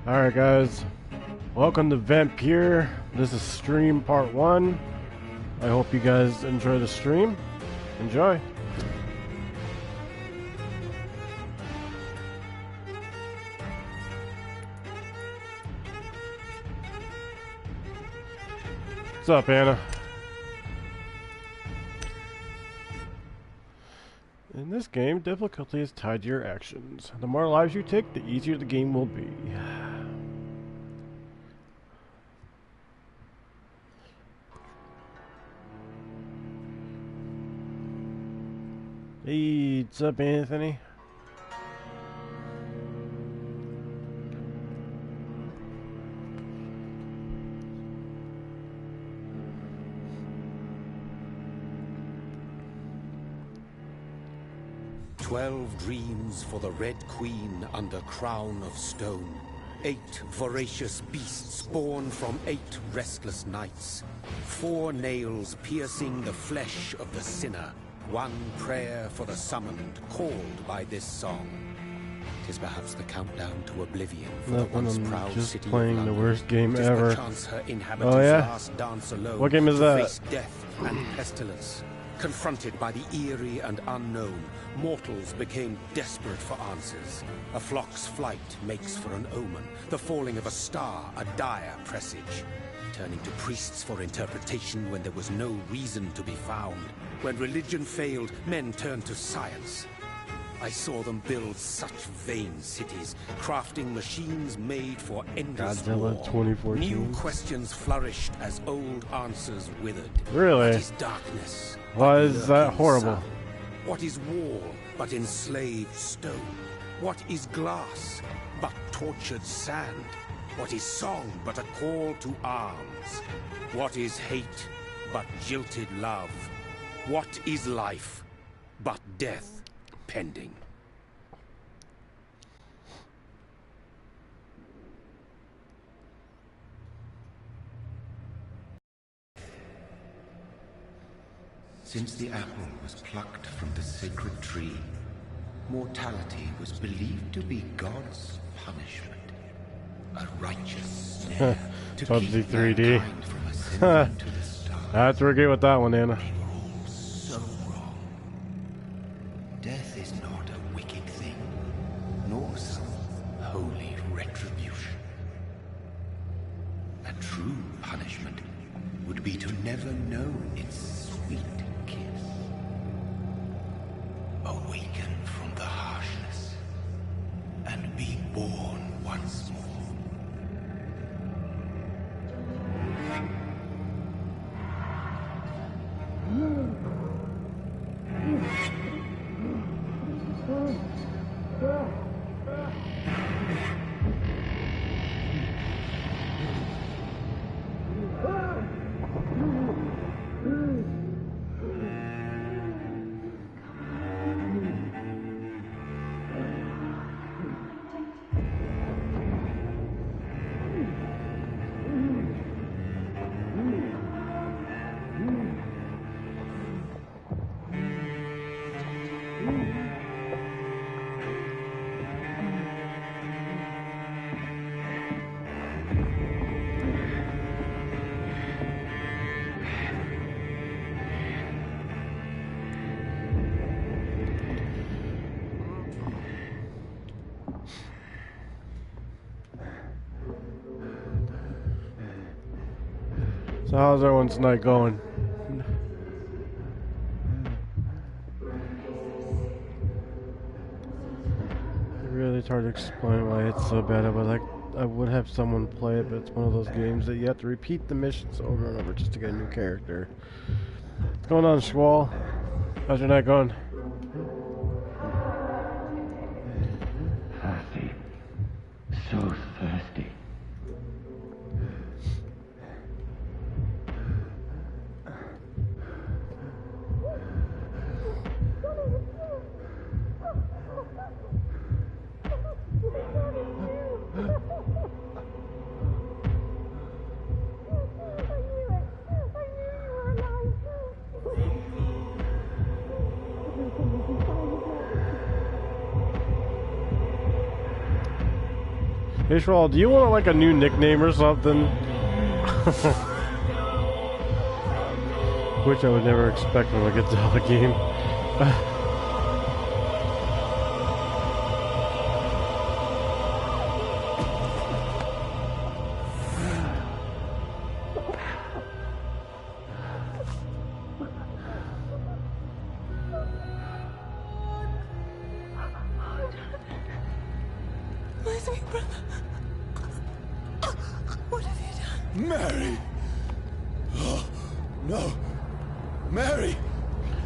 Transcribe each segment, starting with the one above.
Alright guys, welcome to Vampyr. This is stream part 1. I hope you guys enjoy the stream. Enjoy. What's up, Anna? In this game, difficulty is tied to your actions. The more lives you take, the easier the game will be. Hey, what's up, Anthony? 12 dreams for the Red Queen under crown of stone. 8 voracious beasts born from 8 restless nights. 4 nails piercing the flesh of the sinner. 1 prayer for the summoned, called by this song. 'Tis perhaps the countdown to oblivion for the once proud just city playing of the London. worst game 'Tis ever. perchance her inhabitants' Oh yeah? last dance alone. What game is to that? face death and pestilence. Confronted by the eerie and unknown, mortals became desperate for answers. A flock's flight makes for an omen, the falling of a star a dire presage. Turning to priests for interpretation when there was no reason to be found. When religion failed, men turned to science. I saw them build such vain cities, crafting machines made for endless Godzilla war. 2014. New questions flourished as old answers withered. Really? What is darkness? Why but is that lurking horrible? sun? What is wall but enslaved stone? What is glass but tortured sand? What is song but a call to arms? What is hate but jilted love? What is life but death pending? Since the apple was plucked from the sacred tree, mortality was believed to be God's punishment. A righteous snare to PUBG keep 3D. mankind from ascending to the stars. I have to agree with that one, Anna. They were all so wrong. Death is not a wicked thing, nor some holy retribution. A true punishment would be to never know its sweet kiss. Awaken from the harshness and be born once more. So how's everyone's night going? It's hard to explain why it's so bad. I would have someone play it, but it's one of those games that you have to repeat the missions over and over just to get a new character. What's going on, Squall? How's your night going? Thirsty. So thirsty. Hey, Schwal, do you want like a new nickname or something? Which I would never expect from a Godzilla game. My sweet brother. What have you done? Mary! Oh, no. Mary!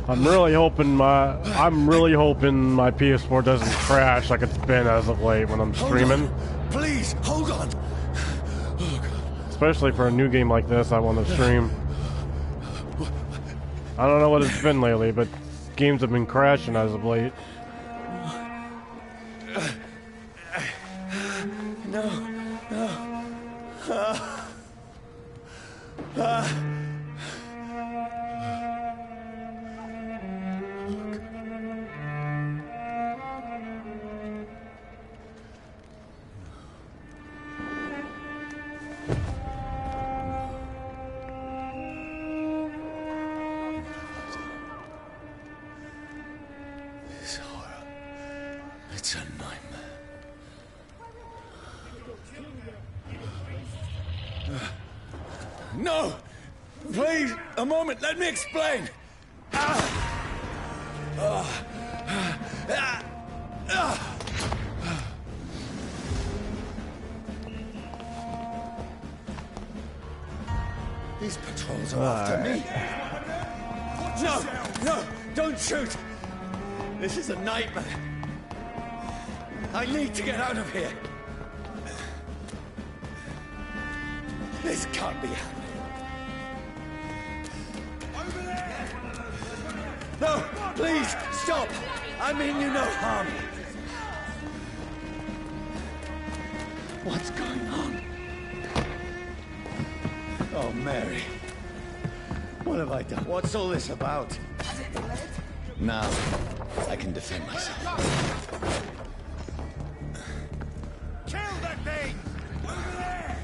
I'm really hoping my PS4 doesn't crash like it's been as of late when I'm streaming. Please, hold on. Especially for a new game like this, I want to stream. I don't know what it's been lately, but games have been crashing as of late. This horror. It's a nightmare. No! Please, a moment, let me explain! These patrols are after me. No! Don't shoot! This is a nightmare. I need to get out of here. This can't be happening. No, please, stop! I mean you no harm. What's going on? Oh, Mary. What have I done? What's all this about? Now, I can defend myself. Kill that thing! Over there!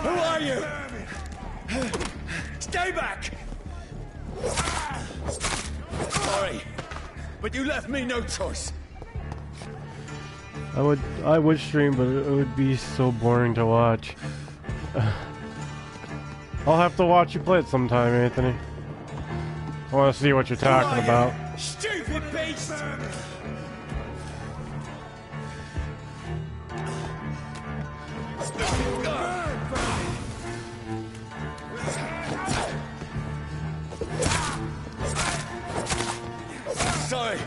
Who are you? Stay back! Sorry, but you left me no choice. I would stream, but it would be so boring to watch. I'll have to watch you play it sometime, Anthony. I want to see what you're talking about. Stupid beast! Sorry.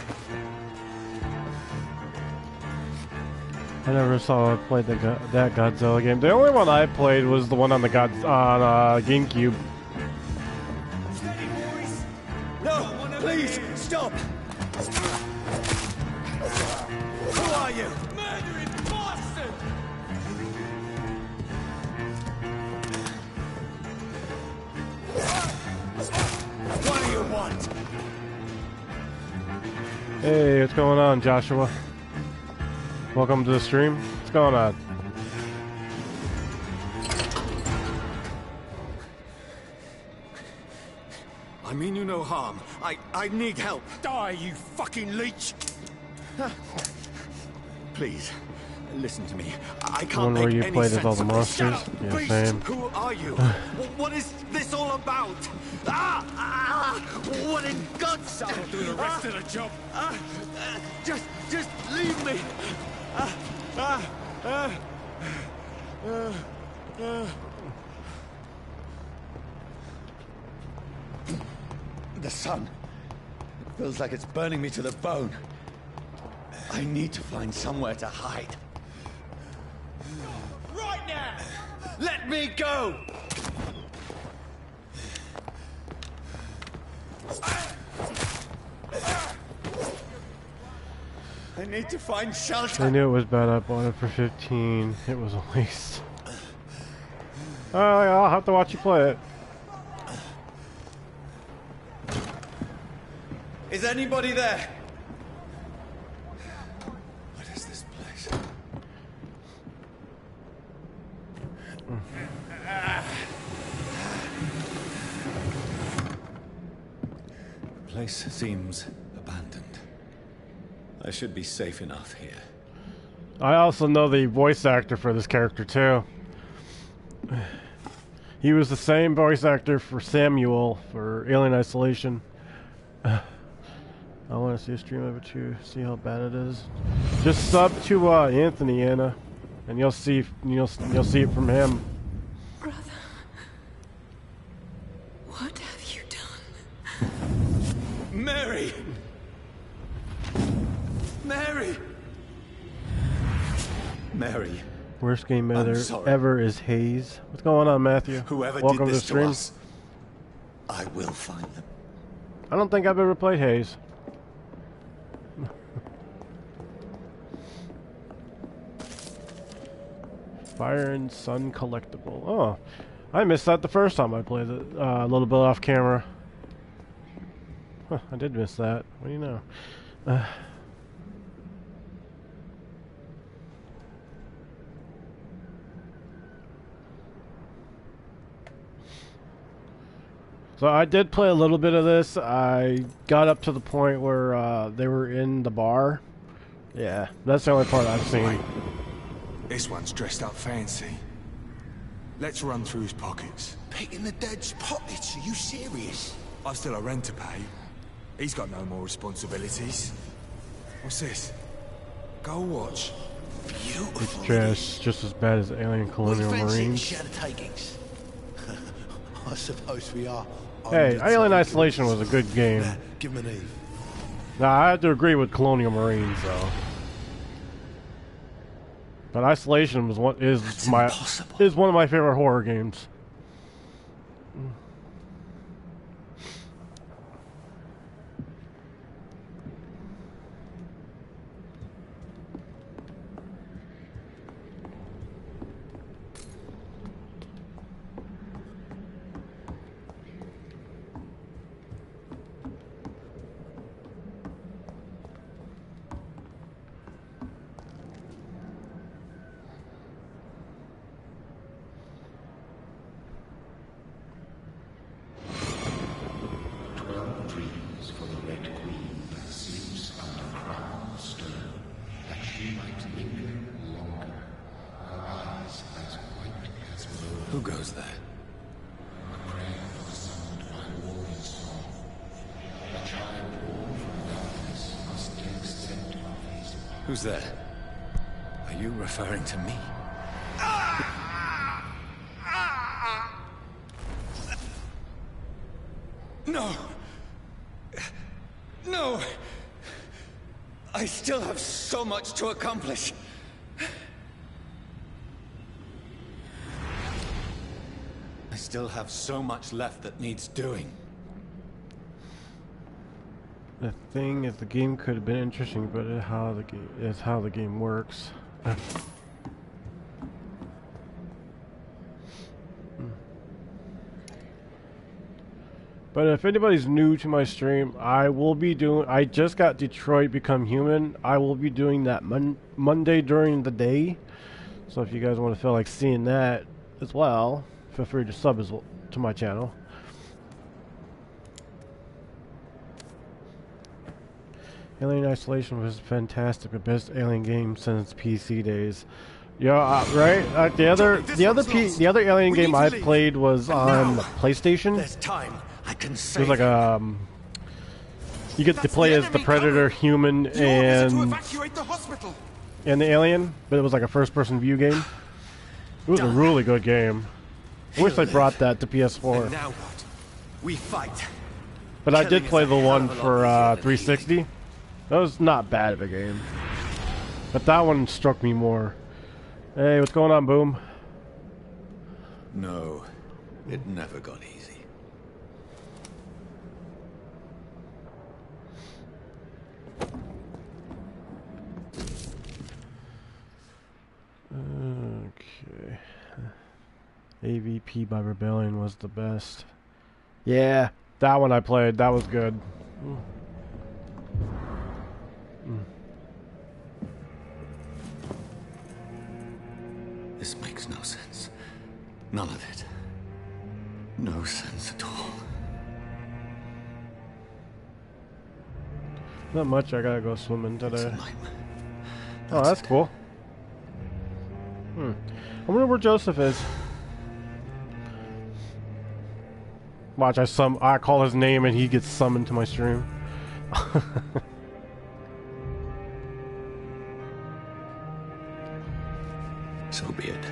I never saw it play that Godzilla game. The only one I played was the one on the GameCube. Steady, boys! No, please, stop! Who are you? Murdering bastard! What do you want? Hey, what's going on, Joshua? Welcome to the stream. What's going on? I mean you no harm. I need help. Die, you fucking leech! Please, listen to me. I The can't one make where you any played sense as all the of this. monsters? Shut up, Yeah, beast! same. Who are you? What is this all about? What in God's I'll do the rest of the job. Just leave me. The sun. It feels like it's burning me to the bone. I need to find somewhere to hide. Right now! Let me go! I need to find shelter. I knew it was bad. I bought it for 15. It was a waste. I'll have to watch you play it. Is anybody there? What is this place? The place seems abandoned. I should be safe enough here. I also know the voice actor for this character too. He was the same voice actor for Samuel for Alien Isolation. I want to see a stream of it too, see how bad it is. Just sub to Anthony, Anna, and you'll see see it from him. Brother, what have you done? Mary! Mary! Mary. Worst game sorry. ever is Haze. What's going on, Matthew? Whoever Welcome did to the this stream. to us, I will find them. I don't think I've ever played Haze. Fire and Sun collectible. Oh, I missed that the first time I played it. A little bit off camera. Huh, I did miss that. What do you know? So I did play a little bit of this. I got up to the point where they were in the bar. Yeah, that's the only part I've seen. This one's dressed up fancy. Let's run through his pockets. Picking the dead's pockets? Are you serious? I've still a rent to pay. He's got no more responsibilities. What's this? Gold watch. Beautiful. It's just as bad as Alien Colonial Marines. Share the takings. I suppose we are. Hey, Alien Isolation was a good game. Give him an Eve. Now I have to agree with Colonial Marines though. But Isolation was one of my favorite horror games. Who goes there? Who's there? Are you referring to me? No! No! I still have so much to accomplish. I still have so much left that needs doing. The thing is, the game could have been interesting, but it's how the game works. But if anybody's new to my stream, I just got Detroit Become Human. I will be doing that Monday during the day. So if you guys want to feel like seeing that as well, feel free to sub to my channel. Alien Isolation was fantastic, the best Alien game since PC days. Yeah, right. The other Alien game I played was on the PlayStation. There's time. I can It save was like you get to play as the Predator, human, and the the alien, but it was like a first-person view game. It was a really good game. I wish they brought that to PS4. Now what? We fight. But I did play the one for 360. That was not bad of a game. But that one struck me more. Hey, what's going on, Boom? No, it never got easy. Okay. AVP by Rebellion was the best. Yeah, that one I played. That was good. This makes no sense. None of it. No sense at all. Not much. I gotta go swimming It's today. a nightmare. Oh, that's it. cool. I wonder where Joseph is. Watch, I call his name and he gets summoned to my stream. So be it.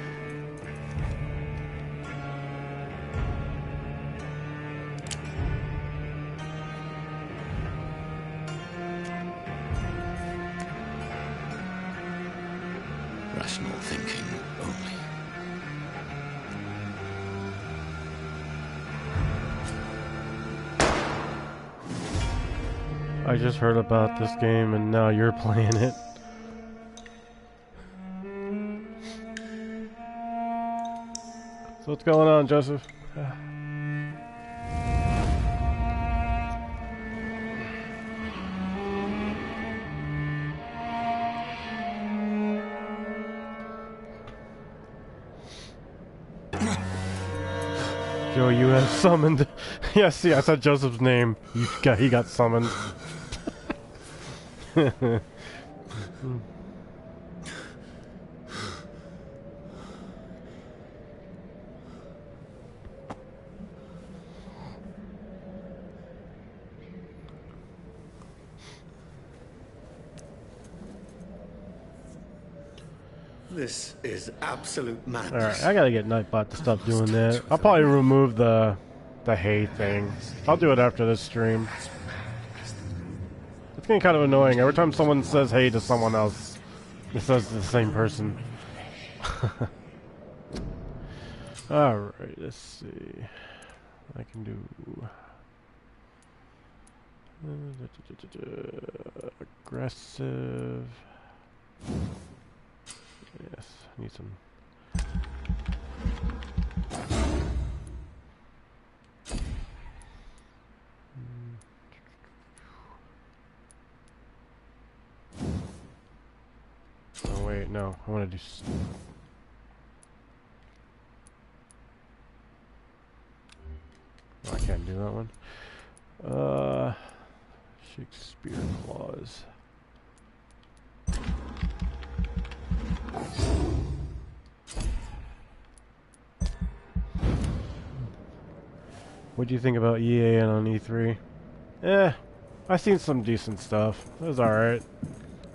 Rational thinking only. I just heard about this game and now you're playing it. So what's going on, Joseph? Joe, you have summoned. Yeah, see, I said Joseph's name. He got summoned. This is absolute madness. Alright, I gotta get Nightbot to stop doing that. I'll probably remove the hay thing. I'll do it after this stream. It's getting kind of annoying. Every time someone says hey to someone else, it says the same person. Alright, let's see. I can do... aggressive... Yes, I need some... Oh wait, no, I want to do... Oh, I can't do that one. Shakespeare clause. What do you think about EAN on E3? I seen some decent stuff. It was alright.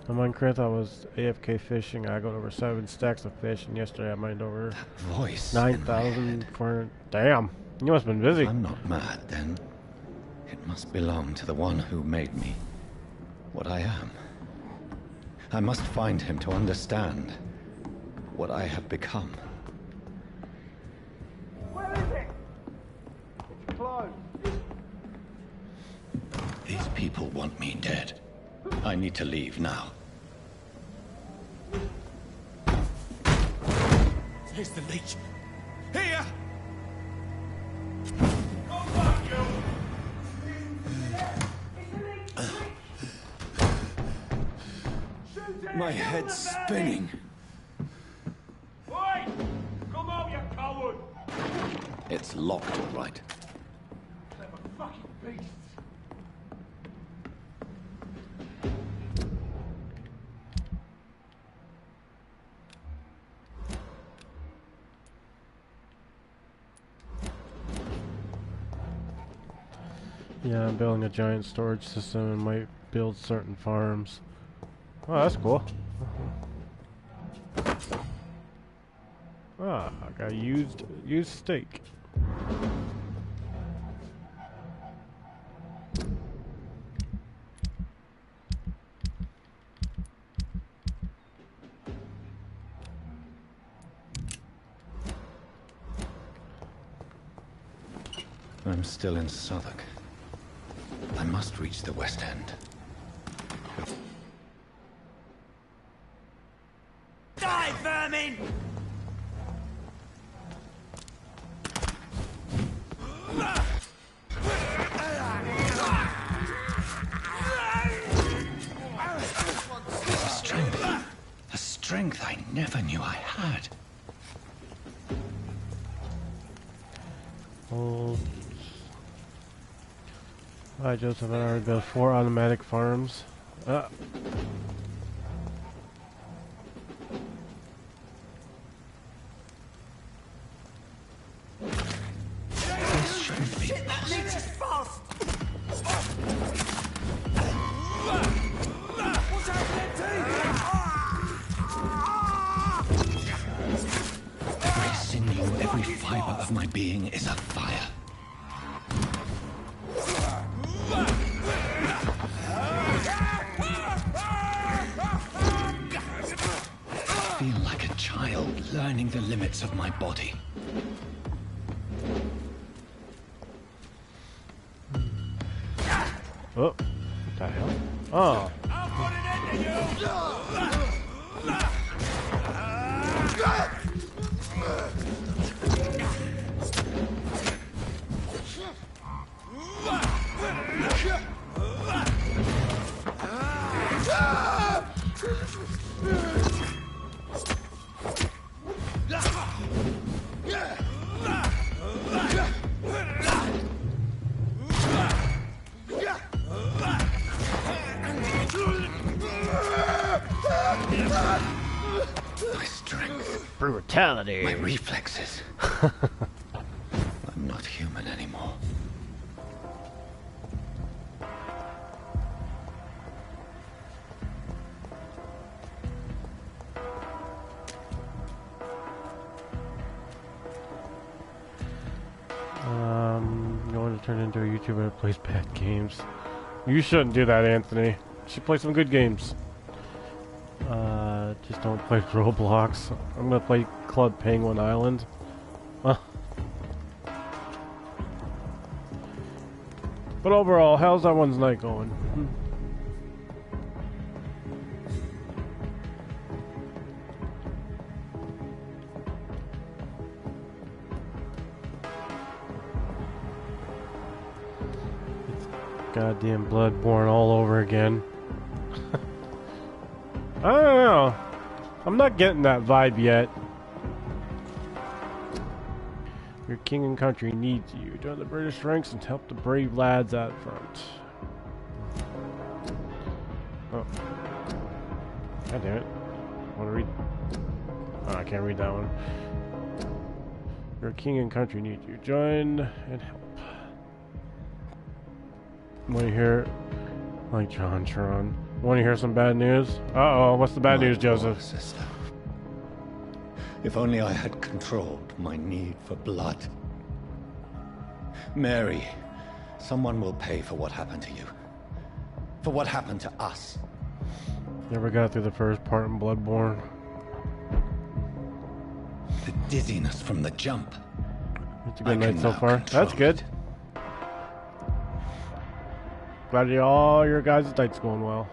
On Minecraft, I was AFK fishing. I got over 7 stacks of fish, and yesterday I mined over Voice. 9,400. Damn, you must have been busy. If I'm not mad, then it must belong to the one who made me what I am. I must find him to understand what I have become. Where is it? It's closed. These people want me dead. I need to leave now. Here's the leech. Here! My head's spinning. Oi! Come out, you coward! It's locked, all right. They're a fucking beast. Yeah, I'm building a giant storage system and might build certain farms. Oh, that's cool. Ah, I got used steak. I'm still in Southwark. I must reach the West End. Die, vermin! A strength I never knew I had. Hold. Hi, Joseph. I already built 4 automatic farms. This shouldn't be possible. Every sinew, every fiber of my being is afire. I feel like a child learning the limits of my body. Oh, what the hell? Oh. My strength, Brutality. my reflexes. I'm not human anymore. Going to turn into a YouTuber that plays bad games. You shouldn't do that, Anthony. You should play some good games. Just don't play Roblox. I'm gonna play Club Penguin Island. But overall, how's that one's night going? It's goddamn Bloodborne all over again. I don't know. I'm not getting that vibe yet. Your king and country needs you. Join the British ranks and help the brave lads out front. Oh. God damn it. I want to read. Oh, I can't read that one. Your king and country needs you. Join and help. Want to hear, like John Tron. Want to hear some bad news? Uh-oh, what's the bad news, Joseph? Sister. If only I had controlled my need for blood. Mary, someone will pay for what happened to you. For what happened to us. Never got through the first part in Bloodborne. The dizziness from the jump. It's a good night so far. That's good. Glad all your guys' night's going well.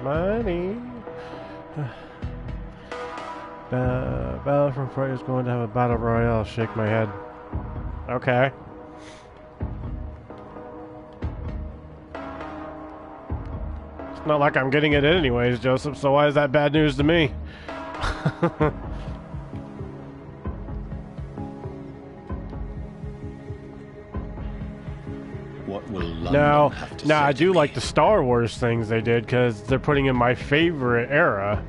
Money. Battlefront Fright is going to have a battle royale. I'll shake my head. Okay. It's not like I'm getting it anyways, Joseph, so why is that bad news to me? What will London have to say I to do me? like the Star Wars things they did, because they're putting in my favorite era.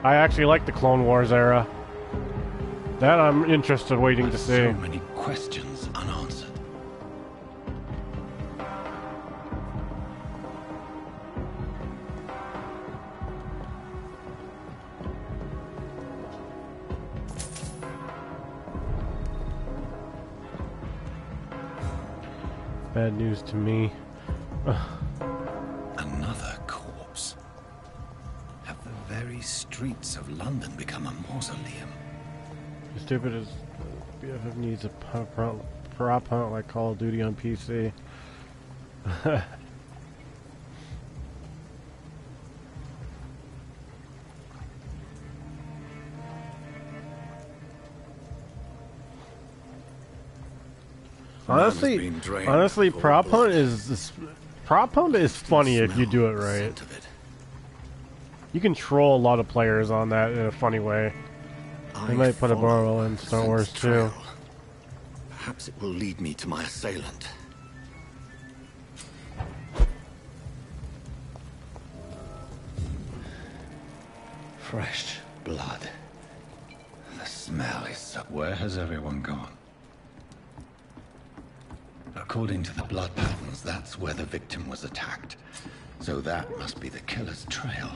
I actually like the Clone Wars era. That I'm interested waiting to see. So many questions unanswered. Bad news to me. Another corpse. Have the very streets of London become a mausoleum? As stupid as BFF needs a prop hunt like Call of Duty on PC. Honestly, prop hunt is funny if you do it right. You can troll a lot of players on that in a funny way. They might put a barrel in Star Wars too. Perhaps it will lead me to my assailant. Fresh blood. The smell is so... Where has everyone gone? According to the blood patterns, that's where the victim was attacked. So that must be the killer's trail.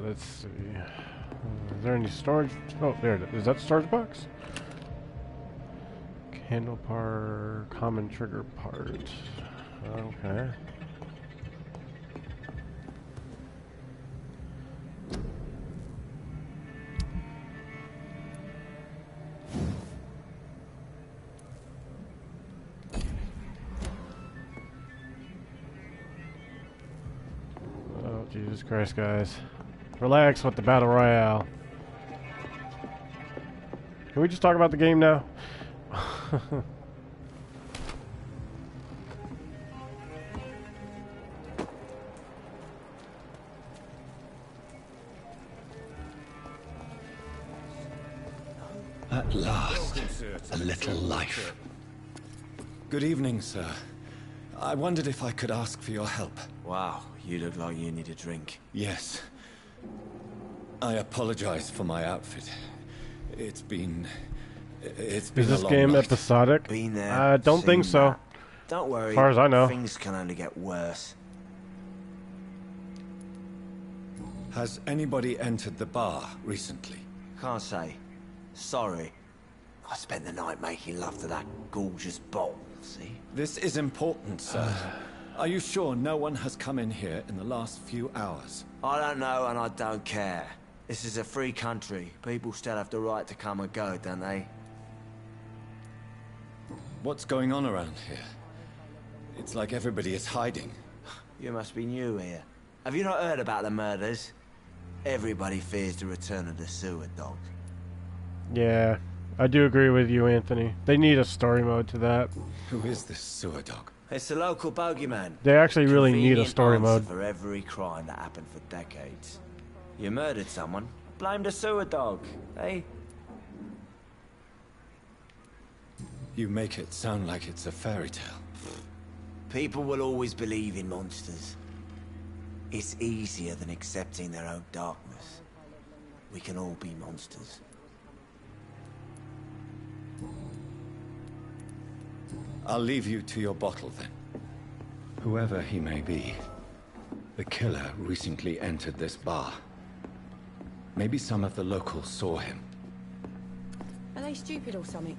Let's see. Is there any storage? Oh, there it is. Is that the storage box? Candle part, common trigger part. Okay. Oh, Jesus Christ, guys. Relax with the Battle Royale. Can we just talk about the game now? At last, a little life. Good evening, sir. I wondered if I could ask for your help. Wow, you look like you need a drink. Yes. I apologize for my outfit. It's been Is a this long game night. episodic? Been there. I don't think seen so. that. Don't worry. As far as I know. Things can only get worse. Has anybody entered the bar recently? Can't say. Sorry. I spent the night making love to that gorgeous bottle, see? This is important, sir. Are you sure no one has come in here in the last few hours? I don't know and I don't care. This is a free country. People still have the right to come and go, don't they? What's going on around here? It's like everybody is hiding. You must be new here. Have you not heard about the murders? Everybody fears the return of the sewer dog. Yeah, I do agree with you, Anthony. They need a story mode to that. Who is this sewer dog? It's the local bogeyman. They actually really need a Convenient story answer mode. for every crime that happened for decades. You murdered someone, blame the sewer dog, eh? You make it sound like it's a fairy tale. People will always believe in monsters. It's easier than accepting their own darkness. We can all be monsters. I'll leave you to your bottle then. Whoever he may be, the killer recently entered this bar. Maybe some of the locals saw him. Are they stupid or something?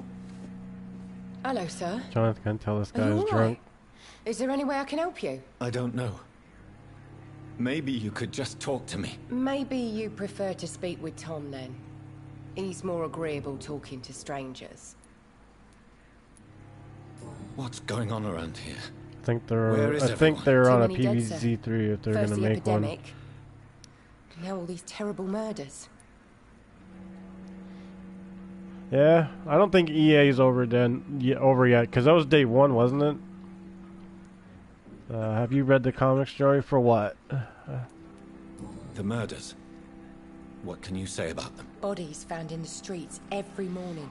Hello, sir. Jonathan can tell this guy Are you is all drunk. right? Is there any way I can help you? I don't know. Maybe you could just talk to me. Maybe you prefer to speak with Tom then. He's more agreeable talking to strangers. What's going on around here? I think they're. Where is I think everyone? they're Too on a many dead, sir. PVZ3 if they're First gonna the make one. epidemic. Now all these terrible murders. Yeah, I don't think EA's over yet, because that was day one, wasn't it? Have you read the comics, Joey? For what? The murders. What can you say about them? Bodies found in the streets every morning.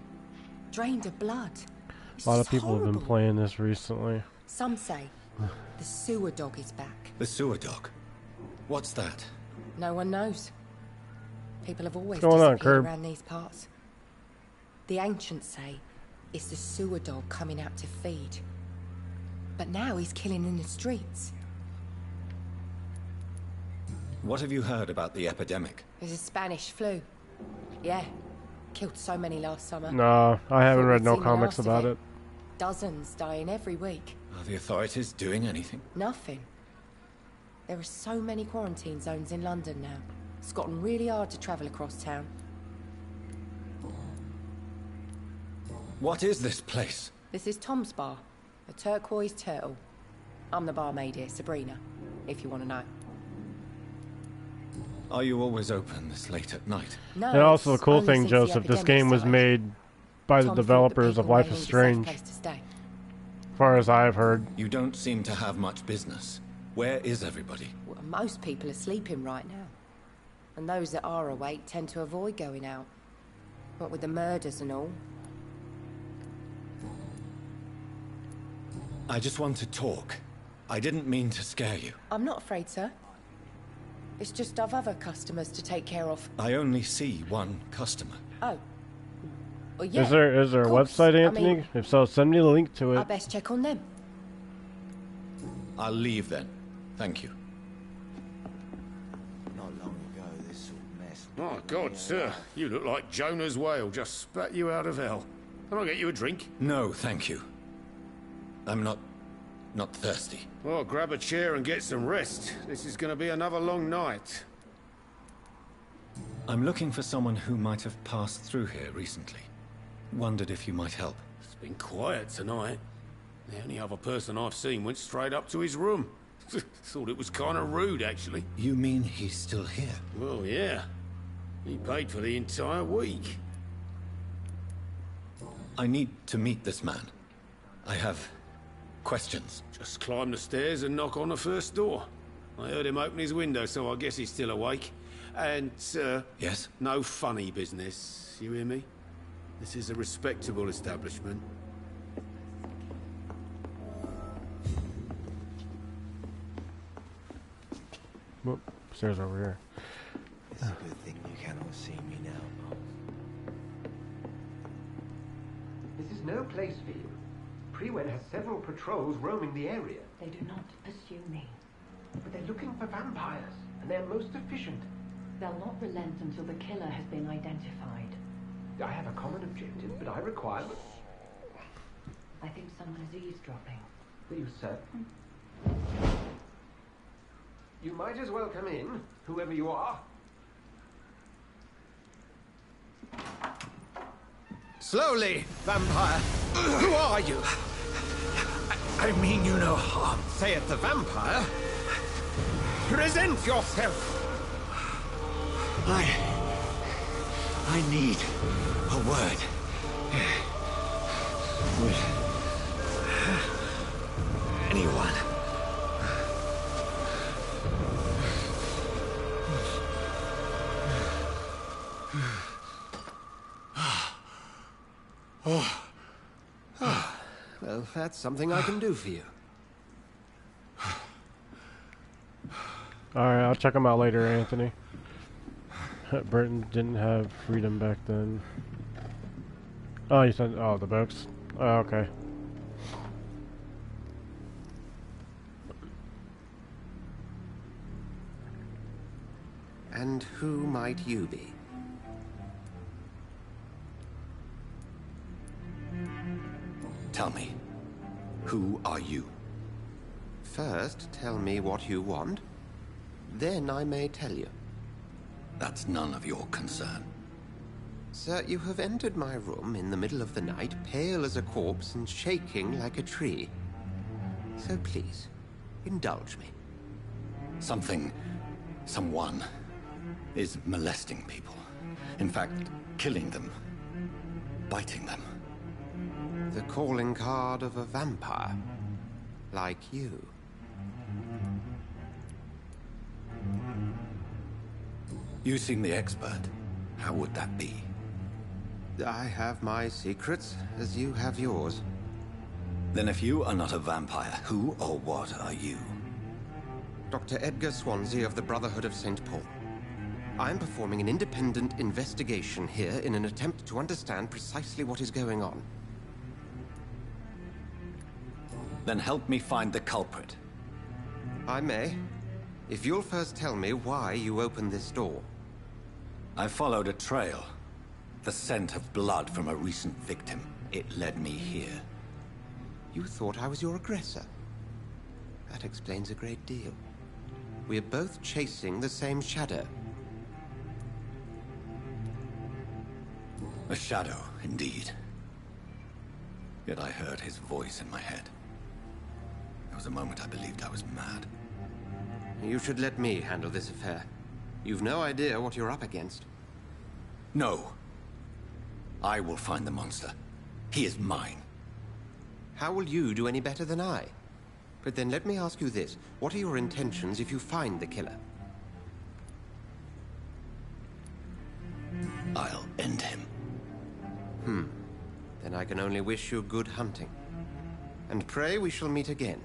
Drained of blood. A lot of people have been playing this recently. Some say the sewer dog is back. The sewer dog? What's that? No one knows. People have always What's going on, disappeared Curb? around these parts. The ancients say it's the sewer dog coming out to feed. But now he's killing in the streets. What have you heard about the epidemic? There's a Spanish flu. Yeah. Killed so many last summer. No, I haven't Thought read we'd no seen the comics last of about it. Dozens dying every week. Are the authorities doing anything? Nothing. There are so many quarantine zones in London now. It's gotten really hard to travel across town. What is this place? This is Tom's bar, a turquoise turtle. I'm the barmaid here, Sabrina, if you want to know. Are you always open this late at night? No. And also the it's cool only thing, since the Joseph, this epidemic game was started. made by the Tom thought developers that of people Life may is need a safe Strange, place to stay. as far as I've heard. You don't seem to have much business. Where is everybody? Well, most people are sleeping right now. And those that are awake tend to avoid going out. What with the murders and all. I just want to talk. I didn't mean to scare you. I'm not afraid, sir. It's just I've other customers to take care of. I only see one customer. Oh. Well, yeah. Is there a of course. website, I Anthony? mean, If so, send me the link to I it. best check on them. I'll leave then. Thank you. Not long ago, this sort of mess. My God, sir, you look like Jonah's whale just spat you out of hell. Can I get you a drink? No, thank you. I'm not thirsty. Well, grab a chair and get some rest. This is going to be another long night. I'm looking for someone who might have passed through here recently. Wondered if you might help. It's been quiet tonight. The only other person I've seen went straight up to his room. Thought it was kind of rude, actually. You mean he's still here? Well, yeah. He paid for the entire week. I need to meet this man. I have questions. Just climb the stairs and knock on the first door. I heard him open his window, so I guess he's still awake. And, sir... Yes? No funny business, you hear me? This is a respectable establishment. Whoop, stairs over here. It's a good thing you cannot see me now, Mom. This is no place for you. Prewen has several patrols roaming the area. They do not pursue me. But they're looking for vampires, and they're most efficient. They'll not relent until the killer has been identified. I have a common objective, but I require... I think someone is eavesdropping. Will you, sir? You might as well come in, whoever you are. Slowly, vampire. Who are you? I mean you no harm. Saith the vampire. Present yourself. I need a word. With anyone. Well, that's something I can do for you. Alright, I'll check them out later, Anthony. Britain didn't have freedom back then. Oh, you said... Oh, the books. Oh, okay. And who might you be? Tell me, who are you? First, tell me what you want. Then I may tell you. That's none of your concern. Sir, you have entered my room in the middle of the night, pale as a corpse and shaking like a tree. So please, indulge me. Someone is molesting people. In fact, killing them. Biting them. The calling card of a vampire. Like you. You seem the expert. How would that be? I have my secrets, as you have yours. Then if you are not a vampire, who or what are you? Dr. Edgar Swansea of the Brotherhood of St. Paul. I'm performing an independent investigation here in an attempt to understand precisely what is going on. Then help me find the culprit. I may. If you'll first tell me why you opened this door. I followed a trail. The scent of blood from a recent victim. It led me here. You thought I was your aggressor. That explains a great deal. We're both chasing the same shadow. A shadow, indeed. Yet I heard his voice in my head. There was a moment I believed I was mad. You should let me handle this affair. You've no idea what you're up against. No. I will find the monster. He is mine. How will you do any better than I? But then let me ask you this. What are your intentions if you find the killer? I'll end him. Then I can only wish you good hunting. And pray we shall meet again.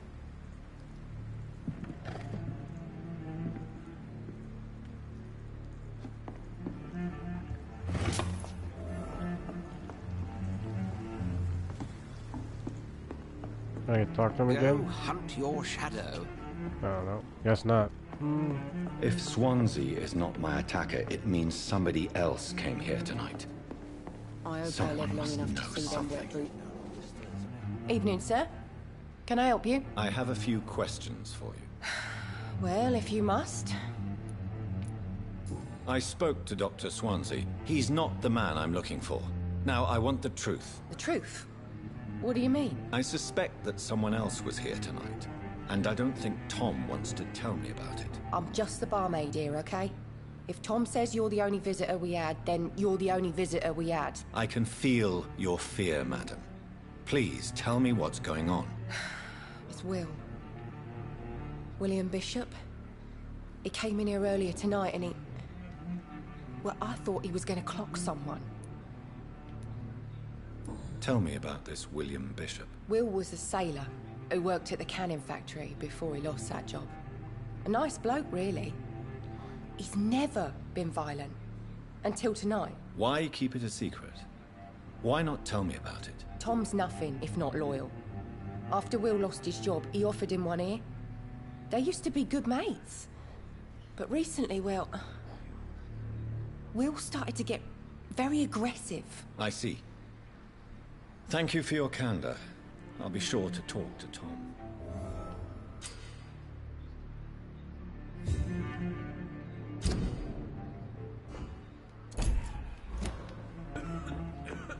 I can talk to him Go again? hunt your shadow. I don't know. Guess not. If Swansea is not my attacker, it means somebody else came here tonight. I hope I Someone live long must enough know to see them wet something. boot. Evening, sir. Can I help you? I have a few questions for you. Well, if you must. I spoke to Dr. Swansea. He's not the man I'm looking for. Now, I want the truth. The truth? What do you mean? I suspect that someone else was here tonight. And I don't think Tom wants to tell me about it. I'm just the barmaid here, okay? If Tom says you're the only visitor we had, then you're the only visitor we had. I can feel your fear, madam. Please, tell me what's going on. It's Will. William Bishop. He came in here earlier tonight and he... Well, I thought he was going to clock someone. Tell me about this William Bishop. Will was a sailor who worked at the cannon factory before he lost that job. A nice bloke, really. He's never been violent. Until tonight. Why keep it a secret? Why not tell me about it? Tom's nothing if not loyal. After Will lost his job, he offered him one ear. They used to be good mates. But recently, well... Will started to get very aggressive. I see. Thank you for your candor. I'll be sure to talk to Tom.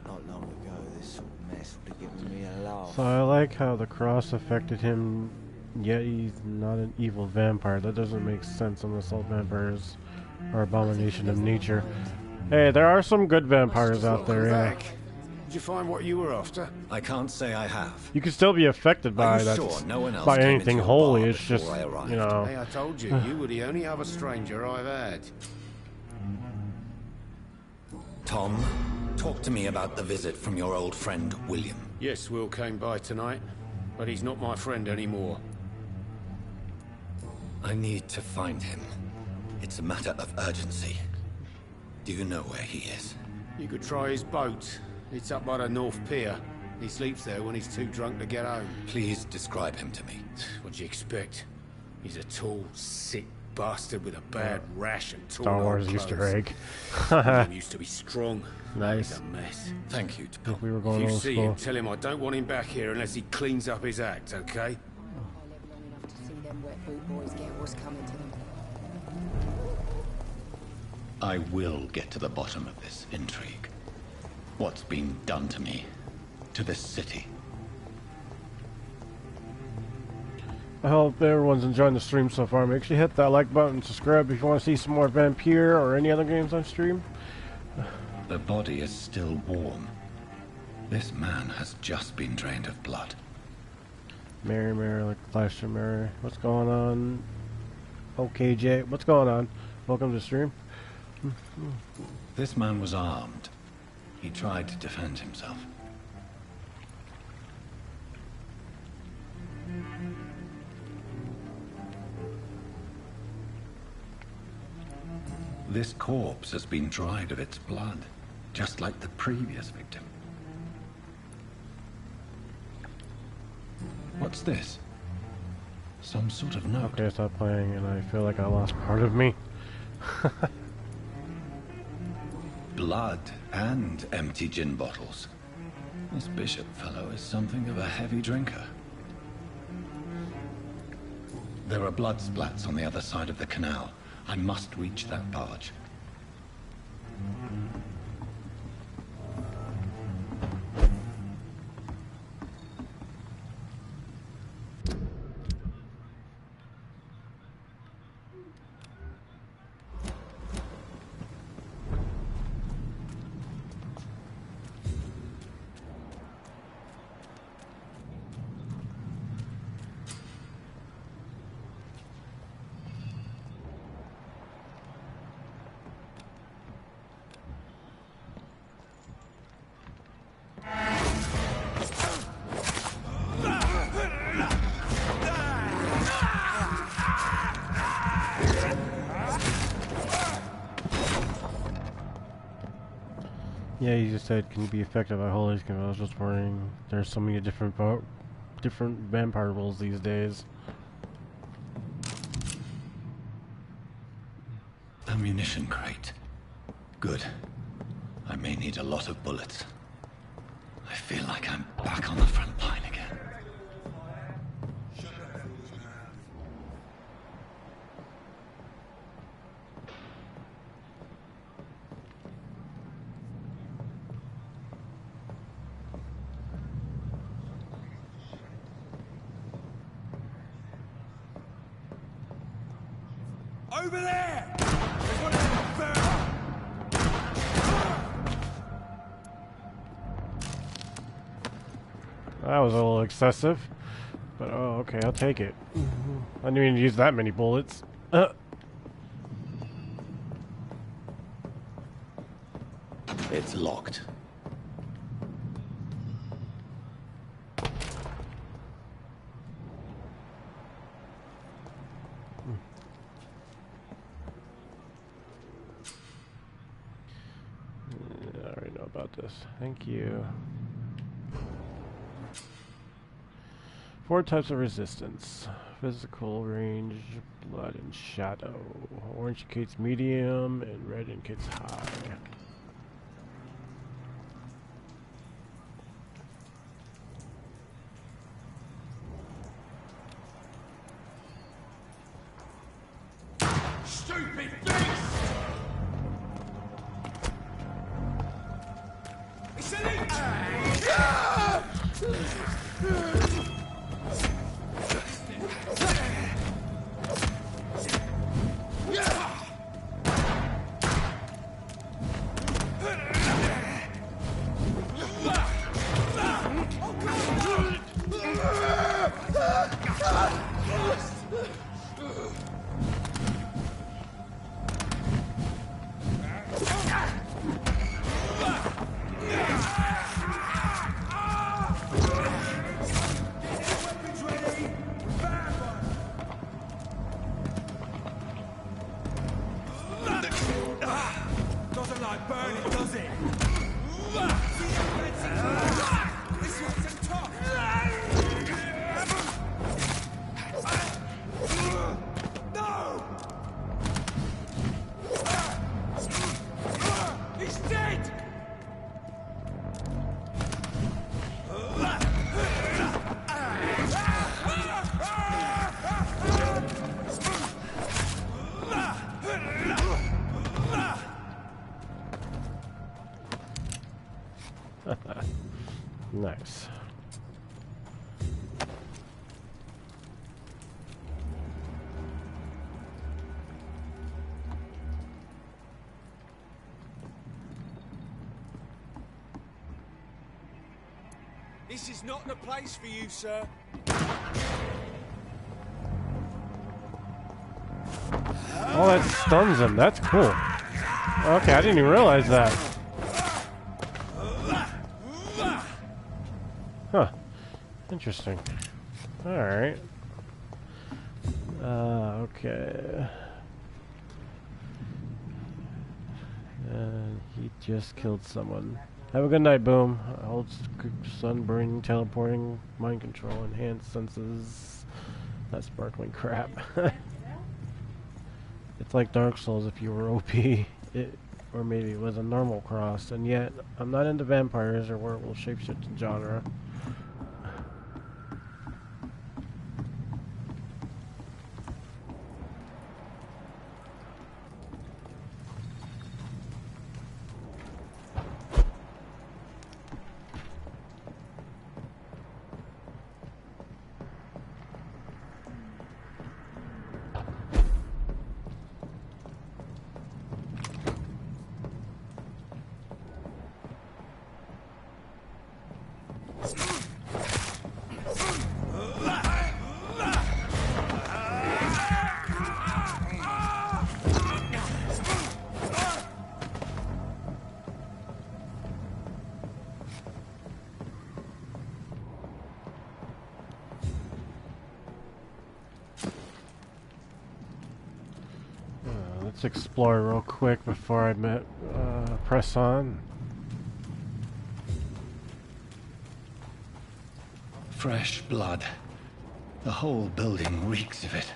Not long ago, this sort of mess would have given me a laugh. So I like how the cross affected him, yet he's not an evil vampire. That doesn't make sense unless all vampires are abomination of nature. Hey, there are some good vampires out there, yeah. Did you find what you were after? I can't say I have. You can still be affected by you that, sure no one else by came anything into your holy. bar It's just, before I arrived? you know. Hey, I told you, you were the only other stranger I've had. Tom, talk to me about the visit from your old friend, William. Yes, Will came by tonight, but he's not my friend anymore. I need to find him. It's a matter of urgency. Do you know where he is? You could try his boat. It's up by the North Pier. He sleeps there when he's too drunk to get home. Please describe him to me. What'd you expect? He's a tall, sick bastard with a bad rash and torn Star Wars old Easter clothes. egg. He used to be strong. Nice. He's a mess. Thank you. If we were If going you old see school. him, tell him I don't want him back here unless he cleans up his act, okay? I live long enough to see them wet boot boys get what's coming to them. I will get to the bottom of this intrigue. What's been done to me, to this city. I hope everyone's enjoying the stream so far. Make sure you hit that like button, subscribe if you want to see some more Vampyr or any other games on stream. The body is still warm. This man has just been drained of blood. Mary, Mary, like Flash of Mary. What's going on? Okay, Jay. What's going on? Welcome to the stream. This man was armed. He tried to defend himself. This corpse has been dried of its blood, just like the previous victim. What's this? Some sort of note. Okay, stop playing, and I feel like I lost part of me. Blood and empty gin bottles. This bishop fellow is something of a heavy drinker. There are blood splats on the other side of the canal. I must reach that barge. Yeah, you just said, can you be effective at Holy Skin? I was just wondering, there's so many different vampire rules these days. Ammunition crate. Good. I may need a lot of bullets. I feel like I'm back on the front line again. Over there! There's one of them That was a little excessive, but oh, okay, I'll take it. I didn't even use that many bullets. It's locked. I already know about this. Thank you. 4 types of resistance. Physical range, blood, and shadow. Orange indicates medium, and red indicates high. stupid beast! It's an doesn't like burning, does it? This one's tough. No! He's dead! Nice. This is not the place for you, sir. Oh, that stuns him. That's cool. Okay, I didn't even realize that. Huh. Interesting. Alright. Okay. Just killed someone. Have a good night, Boom. Holds sun-burning, teleporting, mind control, enhanced senses. That sparkling crap. It's like Dark Souls if you were OP. Or maybe it was a normal cross. And yet, I'm not into vampires or werewolf shapeshifting genre. Let's explore real quick before I press on. Fresh blood. The whole building reeks of it.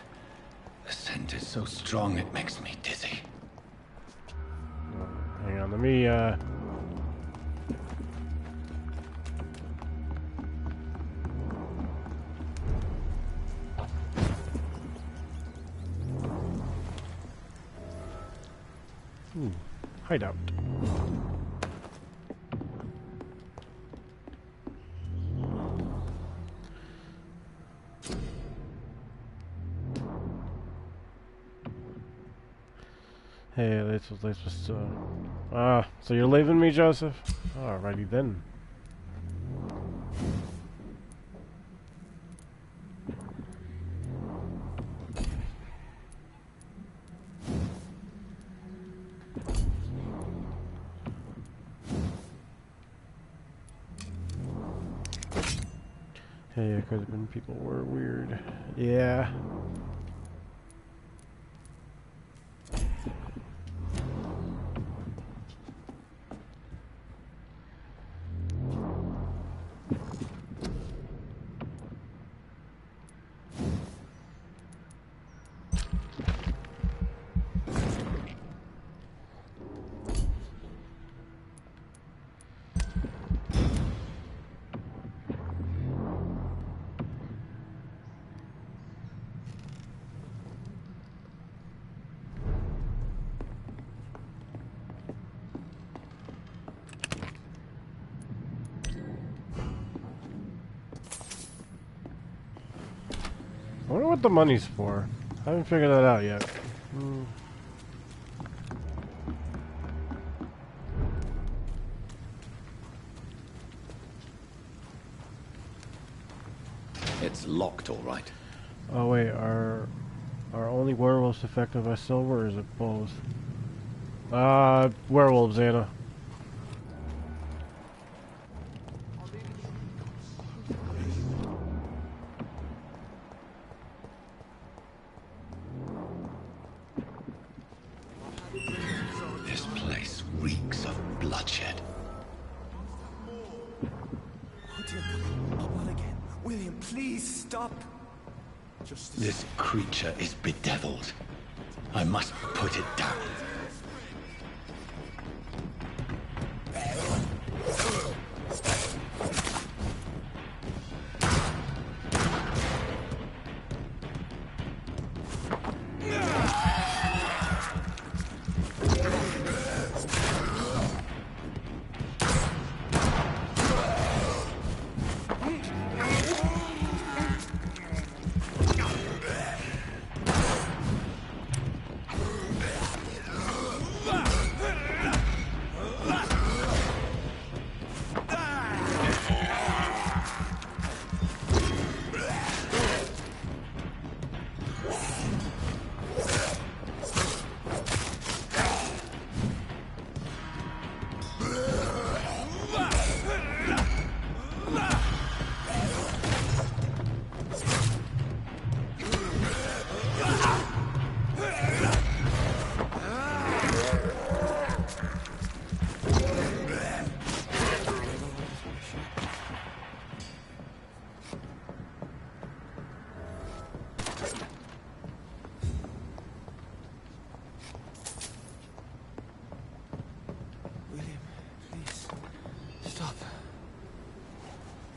The scent is so strong it makes me dizzy. Hang on, let me hideout. Hey, this was supposed to... so you're leaving me, Joseph? Alrighty then. Hey, it could have been people were weird. Yeah. I wonder what the money's for. I haven't figured that out yet. It's locked, all right. Oh wait, are only werewolves affected by silver, or is it both? Werewolves, Anna. This place reeks of bloodshed. Oh dear God, not again. William, please stop. This creature is bedeviled. I must put it down.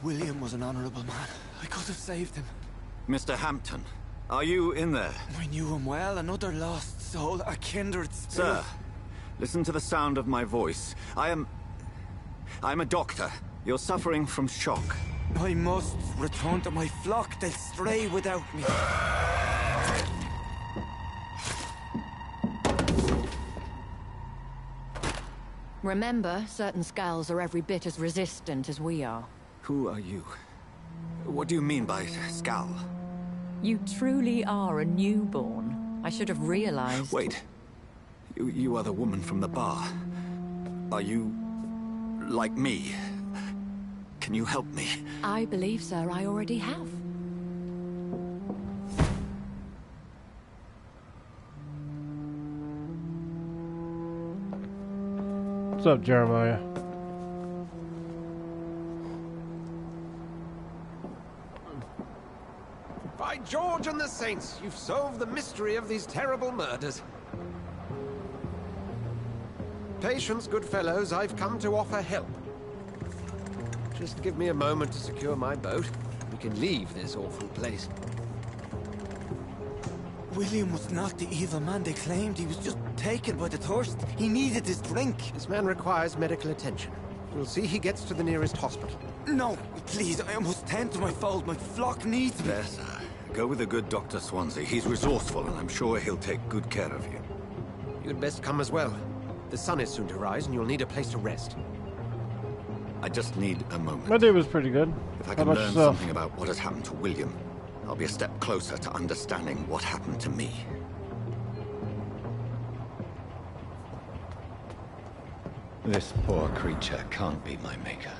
William was an honorable man. I could have saved him. Mr. Hampton, are you in there? I knew him well, another lost soul, a kindred spirit. Sir, listen to the sound of my voice. I'm a doctor. You're suffering from shock. I must return to my flock. They'll stray without me. Remember, certain skulls are every bit as resistant as we are. Who are you? What do you mean by Skal? You truly are a newborn. I should have realized. Wait. You are the woman from the bar. Are you... like me? Can you help me? I believe, sir, I already have. What's up, Jeremiah? By George and the Saints, you've solved the mystery of these terrible murders. Patience, good fellows, I've come to offer help. Just give me a moment to secure my boat. We can leave this awful place. William was not the evil man they claimed. He was just taken by the thirst. He needed his drink. This man requires medical attention. We'll see he gets to the nearest hospital. No, please, I must tend to my fold. My flock needs me. There, sir. Go with the good Dr. Swansea. He's resourceful, and I'm sure he'll take good care of you. You'd best come as well. The sun is soon to rise, and you'll need a place to rest. I just need a moment. My day was pretty good. If I How can about learn yourself? something about what has happened to William, I'll be a step closer to understanding what happened to me. This poor creature can't be my maker.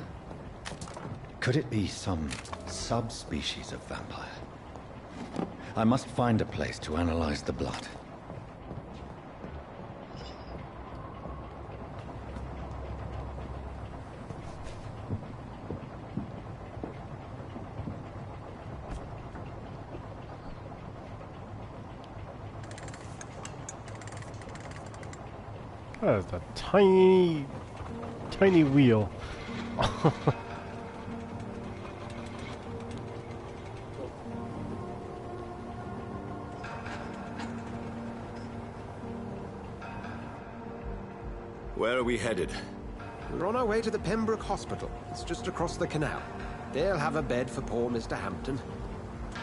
Could it be some subspecies of vampire? I must find a place to analyze the blood. That is a tiny, tiny wheel. Where are we headed? We're on our way to the Pembroke Hospital. It's just across the canal. They'll have a bed for poor Mr. Hampton.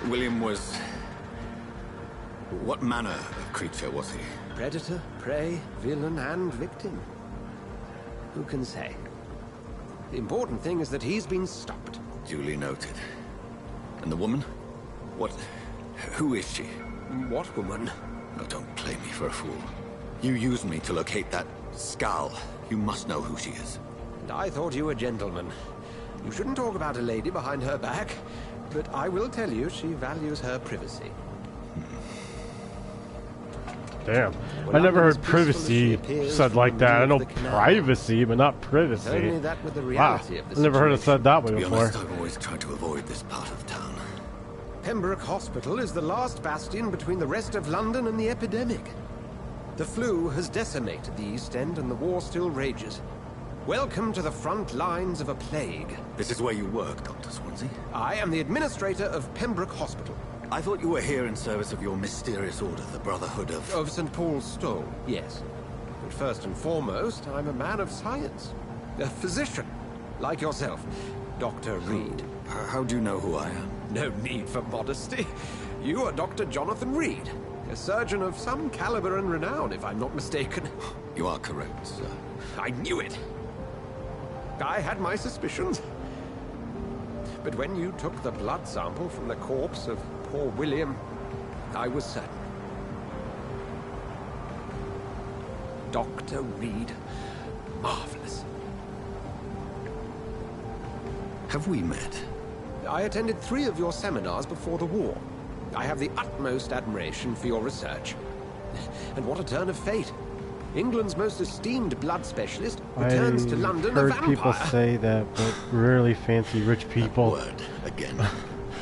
William was... what manner of creature was he? Predator, prey, villain, and victim. Who can say? The important thing is that he's been stopped. Duly noted. And the woman? What... who is she? What woman? Oh, don't play me for a fool. You used me to locate that Skal. You must know who she is. And I thought you a gentleman. You shouldn't talk about a lady behind her back, but I will tell you she values her privacy. Damn. Well, I never as heard peaceful as she privacy appears said from like the that. I view know of the canal. privacy, but not privacy. Only that with the Wow. reality of the I've never heard it said that way To be before. honest, I've always tried to avoid this part of town. Pembroke Hospital is the last bastion between the rest of London and the epidemic. The flu has decimated the East End and the war still rages. Welcome to the front lines of a plague. This is where you work, Dr. Swansea? I am the administrator of Pembroke Hospital. I thought you were here in service of your mysterious order, the Brotherhood of... Of St. Paul's Stole, yes. But first and foremost, I'm a man of science. A physician, like yourself, Dr. Reed. How do you know who I am? No need for modesty. You are Dr. Jonathan Reed, a surgeon of some caliber and renown, if I'm not mistaken. You are correct, sir. I knew it. I had my suspicions. But when you took the blood sample from the corpse of poor William, I was certain. Dr. Reed, marvelous. Have we met? I attended 3 of your seminars before the war. I have the utmost admiration for your research. And what a turn of fate. England's most esteemed blood specialist returns to London a I've vampire. heard people say that, but rarely fancy rich people. That word, again,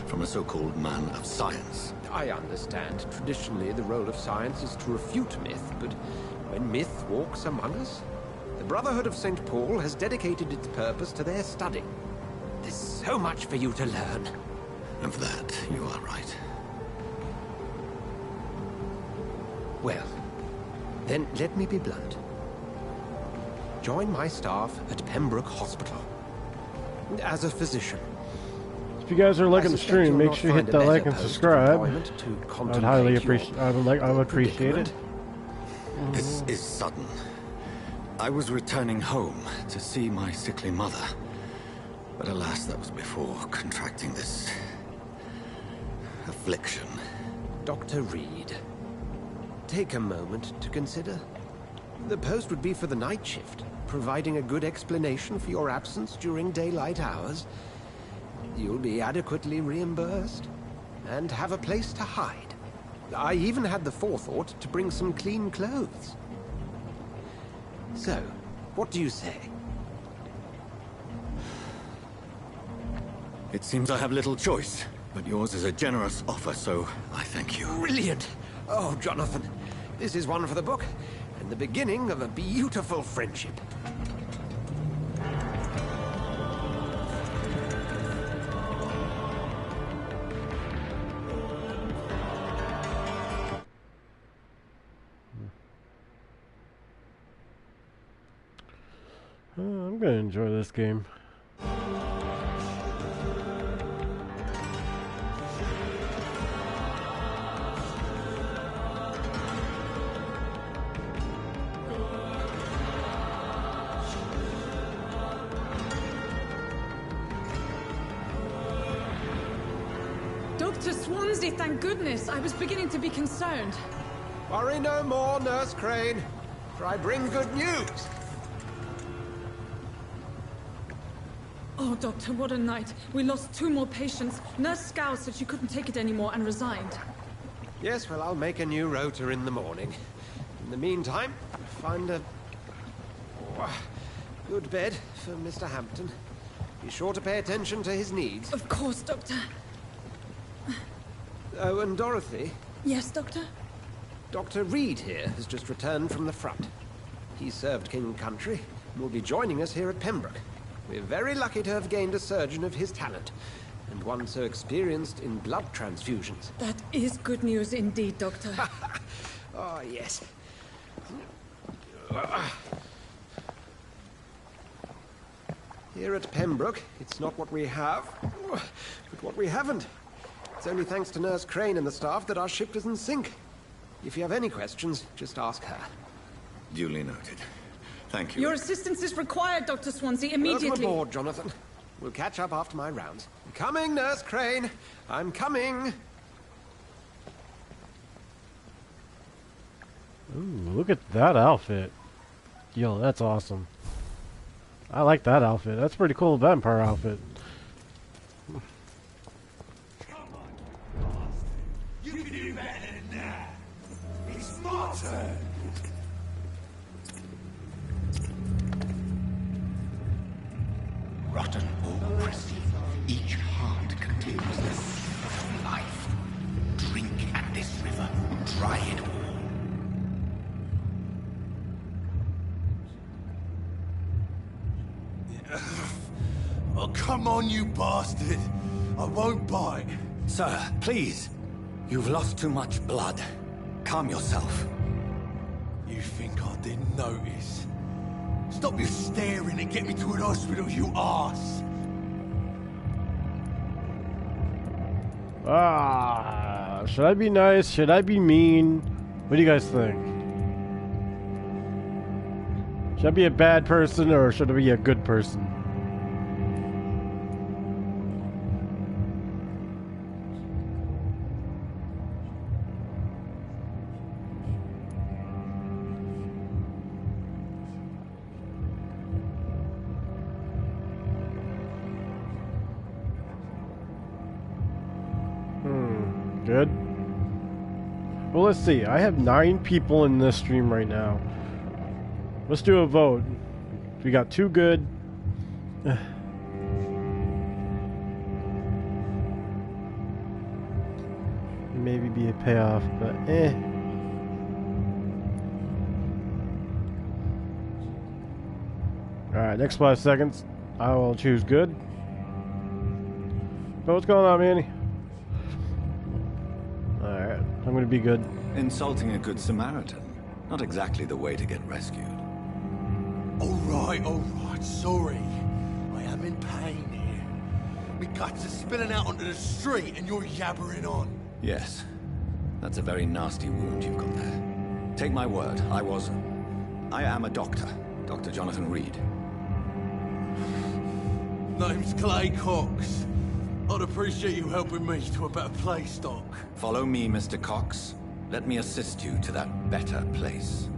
from a so-called man of science. I understand. Traditionally, the role of science is to refute myth, but when myth walks among us, the Brotherhood of St. Paul has dedicated its purpose to their study. This so much for you to learn. Of that, you are right. Well, then let me be blunt. Join my staff at Pembroke Hospital. As a physician. If you guys are liking the stream, make sure you hit that like and subscribe. I'd highly appreciate. I would appreciate it. This is sudden. I was returning home to see my sickly mother, but alas, that was before contracting this affliction. Dr. Reed, take a moment to consider. The post would be for the night shift, providing a good explanation for your absence during daylight hours. You'll be adequately reimbursed, and have a place to hide. I even had the forethought to bring some clean clothes. So, what do you say? It seems I have little choice, but yours is a generous offer, so I thank you. Brilliant! Oh, Jonathan, this is one for the book, and the beginning of a beautiful friendship. I'm gonna enjoy this game. Dr. Swansea, thank goodness. I was beginning to be concerned. Worry no more, Nurse Crane, for I bring good news. Oh, Doctor, what a night. We lost 2 more patients. Nurse Scow said she couldn't take it anymore and resigned. Yes, well, I'll make a new rota in the morning. In the meantime, find a good bed for Mr. Hampton. Be sure to pay attention to his needs. Of course, Doctor. Oh, and Dorothy? Yes, Doctor? Dr. Reed here has just returned from the front. He served King and Country and will be joining us here at Pembroke. We're very lucky to have gained a surgeon of his talent, and one so experienced in blood transfusions. That is good news indeed, Doctor. Oh, yes. Here at Pembroke, it's not what we have, but what we haven't. It's only thanks to Nurse Crane and the staff that our ship doesn't sink. If you have any questions, just ask her. Duly noted. Thank you. Your assistance is required, Dr. Swansea, immediately. Welcome aboard, Jonathan. We'll catch up after my rounds. I'm coming, Nurse Crane. I'm coming. Ooh, look at that outfit. Yo, that's awesome. I like that outfit. That's a pretty cool vampire outfit. You can do better than that. It's my turn. Rotten or pristine, each heart contains the seed of life. Drink at this river, try it all. Oh, come on, you bastard. I won't bite. Sir, please. You've lost too much blood. Calm yourself. You think I didn't notice? Stop your staring and get me to an hospital, you arse! Should I be nice? Should I be mean? What do you guys think? Should I be a bad person or should I be a good person? Good. Well, let's see. I have 9 people in this stream right now. Let's do a vote. We got 2 good. Maybe be a payoff, but eh. Alright, next 5 seconds. I will choose good. But what's going on, Manny? Alright, I'm gonna be good. Insulting a good Samaritan. Not exactly the way to get rescued. Alright, sorry. I am in pain here. My guts are spilling out onto the street and you're yabbering on. Yes. That's a very nasty wound you've got there. Take my word, I am a doctor. Dr. Jonathan Reed. Name's Clay Cox. I'd appreciate you helping me to a better place, Doc. Follow me, Mr. Cox. Let me assist you to that better place.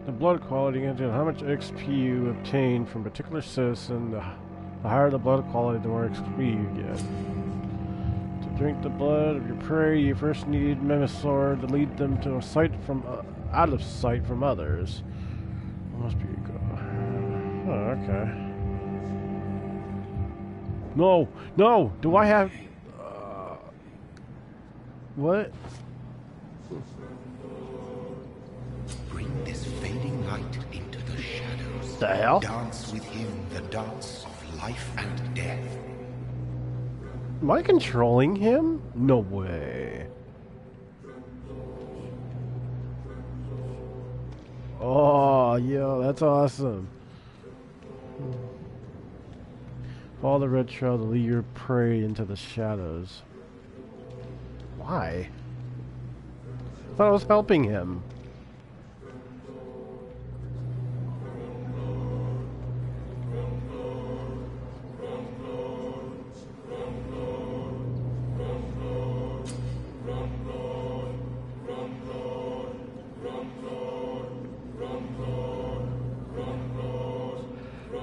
The blood quality engine, how much XP you obtain from a particular citizen. The higher the blood quality, the more XP you get. To drink the blood of your prey, you first need Memisor to lead them to a site from out of sight from others. Must be good. Oh, okay. No! Do I have... what? Bring this fading light into the shadows. The hell? Dance with him the dance of life and death. Am I controlling him? No way. Oh, yo, that's awesome. Follow the red trail to lead your prey into the shadows. Why? I thought I was helping him.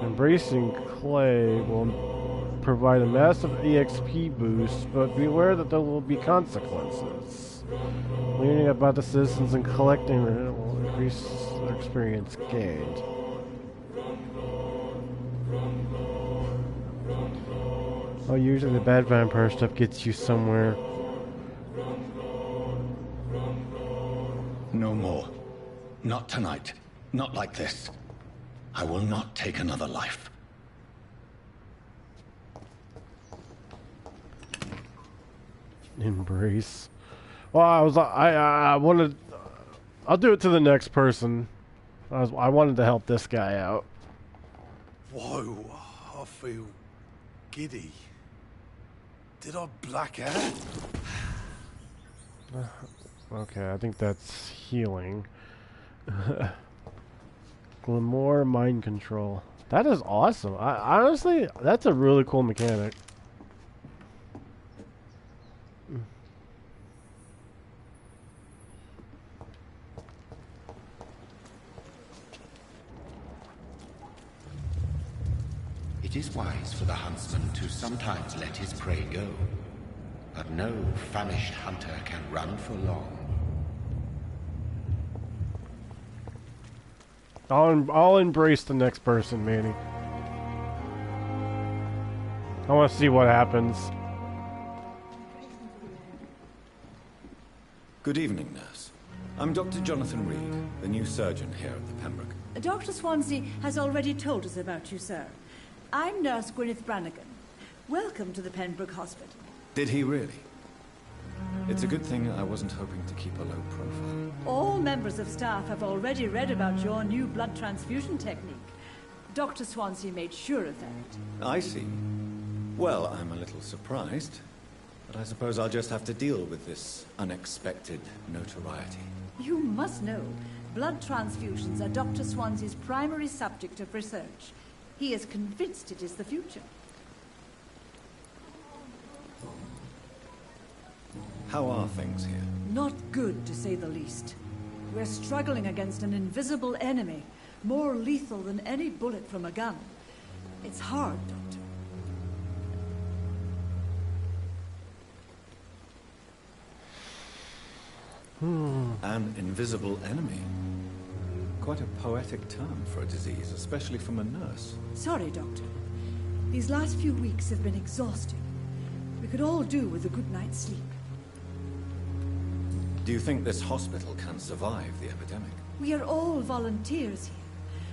Embracing Clay will provide a massive EXP boost, but beware that there will be consequences. Learning about the citizens and collecting it will increase their experience gained. Oh, usually the bad vampire stuff gets you somewhere. No more. Not tonight. Not like this. I will not take another life. Embrace. Well, I wanted... I'll do it to the next person. I wanted to help this guy out. Whoa, I feel giddy. Did I black out? Okay, I think that's healing. Glamour mind control. That is awesome. Honestly, that's a really cool mechanic. It is wise for the huntsman to sometimes let his prey go, but no famished hunter can run for long. I'll embrace the next person, Manny. I want to see what happens. Good evening, nurse. I'm Dr. Jonathan Reed, the new surgeon here at the Pembroke. Dr. Swansea has already told us about you, sir. I'm Nurse Gwyneth Brannigan. Welcome to the Pembroke Hospital. Did he really? It's a good thing I wasn't hoping to keep a low profile. All members of staff have already read about your new blood transfusion technique. Dr. Swansea made sure of that. I see. Well, I'm a little surprised, but I suppose I'll just have to deal with this unexpected notoriety. You must know, blood transfusions are Dr. Swansea's primary subject of research. He is convinced it is the future. How are things here? Not good, to say the least. We're struggling against an invisible enemy, more lethal than any bullet from a gun. It's hard, Doctor. An invisible enemy? Quite a poetic term for a disease, especially from a nurse. Sorry, Doctor. These last few weeks have been exhausting. We could all do with a good night's sleep. Do you think this hospital can survive the epidemic? We are all volunteers here,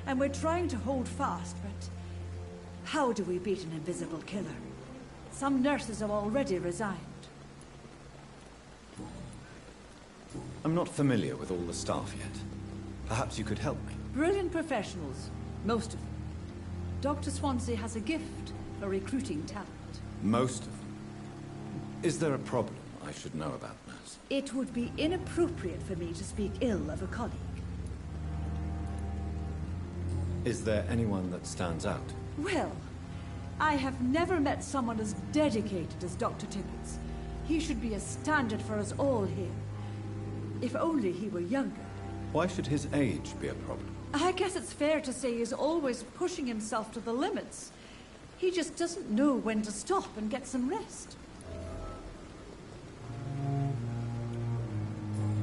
and we're trying to hold fast, but How do we beat an invisible killer? Some nurses have already resigned. I'm not familiar with all the staff yet. Perhaps you could help me. Brilliant professionals, most of them. Dr. Swansea has a gift for recruiting talent. Most of them. Is there a problem I should know about, nurse? It would be inappropriate for me to speak ill of a colleague. Is there anyone that stands out? Well, I have never met someone as dedicated as Dr. Timmins. He should be a standard for us all here. If only he were younger. Why should his age be a problem? I guess it's fair to say he's always pushing himself to the limits. He just doesn't know when to stop and get some rest.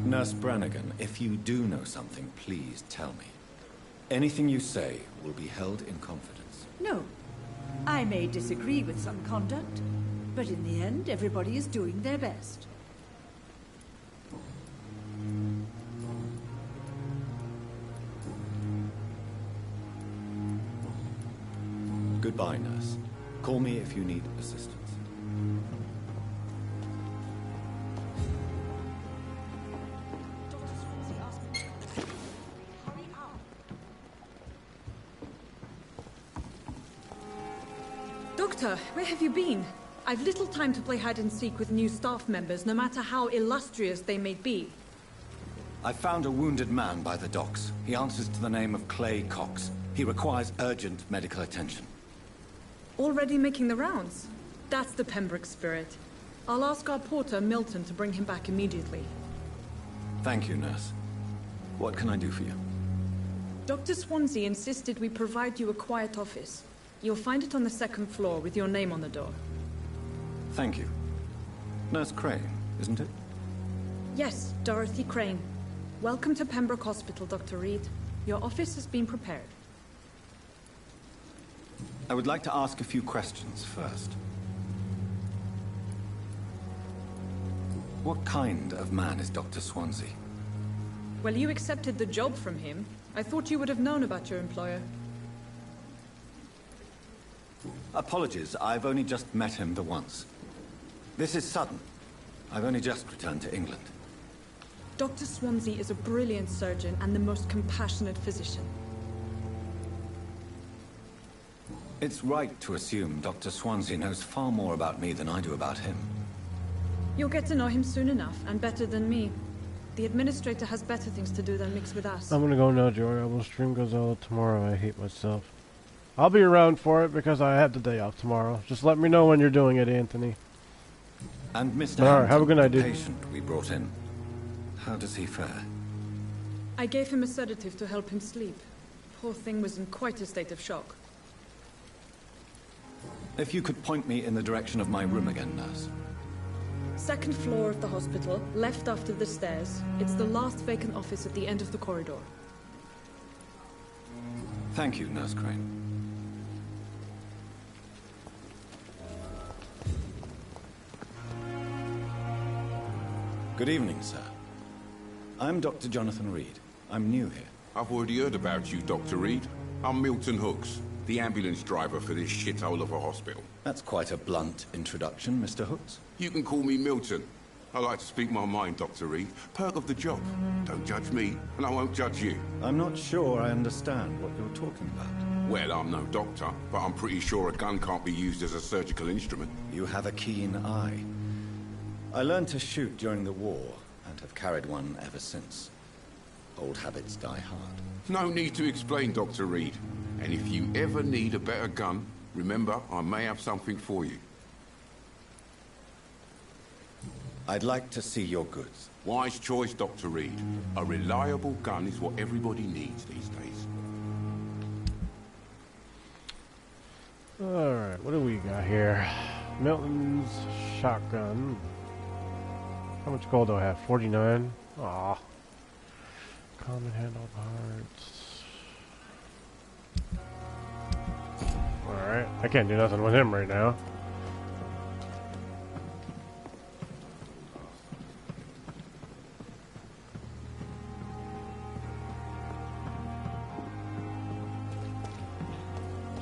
Nurse Brannigan, if you do know something, please tell me. Anything you say will be held in confidence. No. I may disagree with some conduct, but in the end, everybody is doing their best. Goodbye, nurse. Call me if you need assistance. Doctor, where have you been? I've little time to play hide and seek with new staff members, no matter how illustrious they may be. I found a wounded man by the docks. He answers to the name of Clay Cox. He requires urgent medical attention. Already making the rounds? That's the Pembroke spirit. I'll ask our porter, Milton, to bring him back immediately. Thank you, nurse. What can I do for you? Dr. Swansea insisted we provide you a quiet office. You'll find it on the second floor with your name on the door. Thank you. Nurse Crane, isn't it? Yes, Dorothy Crane. Welcome to Pembroke Hospital, Dr. Reed. Your office has been prepared. I would like to ask a few questions first. What kind of man is Dr. Swansea? Well, you accepted the job from him. I thought you would have known about your employer. Apologies, I've only just met him the once. This is sudden. I've only just returned to England. Dr. Swansea is a brilliant surgeon and the most compassionate physician. It's right to assume Dr. Swansea knows far more about me than I do about him. You'll get to know him soon enough, and better than me. The administrator has better things to do than mix with us. I'm gonna go now, Jory. I will stream Gozella tomorrow. I hate myself. I'll be around for it because I have the day off tomorrow. Just let me know when you're doing it, Anthony. And Mr. All right, have a good night, the dude. patient we brought in. How does he fare? I gave him a sedative to help him sleep. Poor thing was in quite a state of shock. If you could point me in the direction of my room again, nurse. Second floor of the hospital, left after the stairs. It's the last vacant office at the end of the corridor. Thank you, Nurse Crane. Good evening, sir. I'm Dr. Jonathan Reed. I'm new here. I've already heard about you, Dr. Reed. I'm Milton Hooks, the ambulance driver for this shithole of a hospital. That's quite a blunt introduction, Mr. Hooks. You can call me Milton. I like to speak my mind, Dr. Reed. Perk of the job. Don't judge me, and I won't judge you. I'm not sure I understand what you're talking about. Well, I'm no doctor, but I'm pretty sure a gun can't be used as a surgical instrument. You have a keen eye. I learned to shoot during the war, and have carried one ever since. Old habits die hard. No need to explain, Dr. Reed. And if you ever need a better gun, remember, I may have something for you. I'd like to see your goods. Wise choice, Dr. Reed. A reliable gun is what everybody needs these days. Alright, what do we got here? Milton's shotgun. How much gold do I have? 49? Aw. Common handle parts. Alright, I can't do nothing with him right now.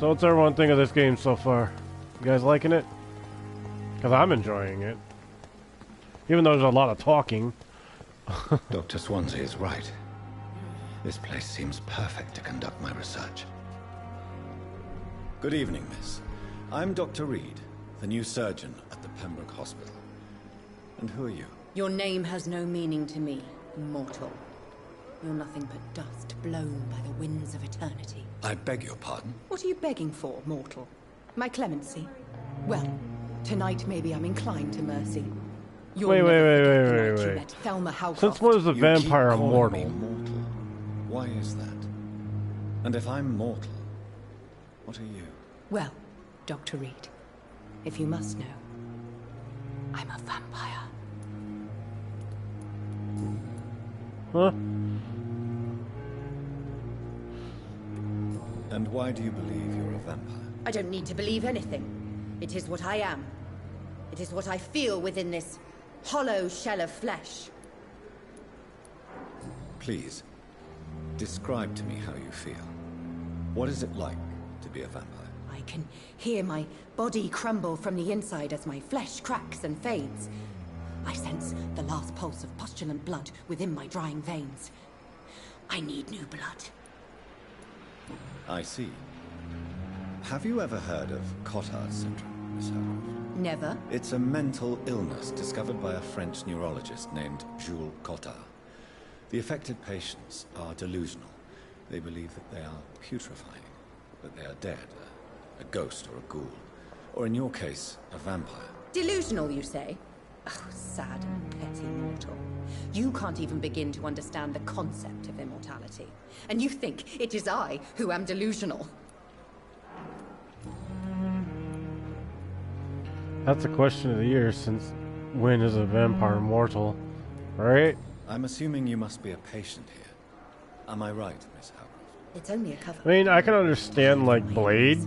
So what's everyone think of this game so far? You guys liking it? Because I'm enjoying it. Even though there's a lot of talking. Dr. Swansea is right. This place seems perfect to conduct my research. Good evening, miss. I'm Dr. Reed, the new surgeon at the Pembroke Hospital. And who are you? Your name has no meaning to me, mortal. You're nothing but dust blown by the winds of eternity. I beg your pardon? What are you begging for, mortal? My clemency? Well, tonight maybe I'm inclined to mercy. Wait. Since when is a vampire immortal? Why is that? And if I'm mortal, what are you? Well, Dr. Reed, if you must know, I'm a vampire. Huh? And why do you believe you're a vampire? I don't need to believe anything. It is what I am. It is what I feel within this hollow shell of flesh. Please, describe to me how you feel. What is it like to be a vampire? I can hear my body crumble from the inside as my flesh cracks and fades. I sense the last pulse of postulant blood within my drying veins. I need new blood. I see. Have you ever heard of Cotard's syndrome, Miss Hargrove? Never. It's a mental illness discovered by a French neurologist named Jules Cotard. The affected patients are delusional. They believe that they are putrefying, that they are dead, a ghost or a ghoul, or in your case, a vampire. Delusional, you say? Oh, sad and petty mortal. You can't even begin to understand the concept of immortality. And you think it is I who am delusional. That's the question of the year, since when is a vampire immortal? Right? I'm assuming you must be a patient here. Am I right, Miss Hargrove? It's only a cover. I mean, I can understand, like, Blade.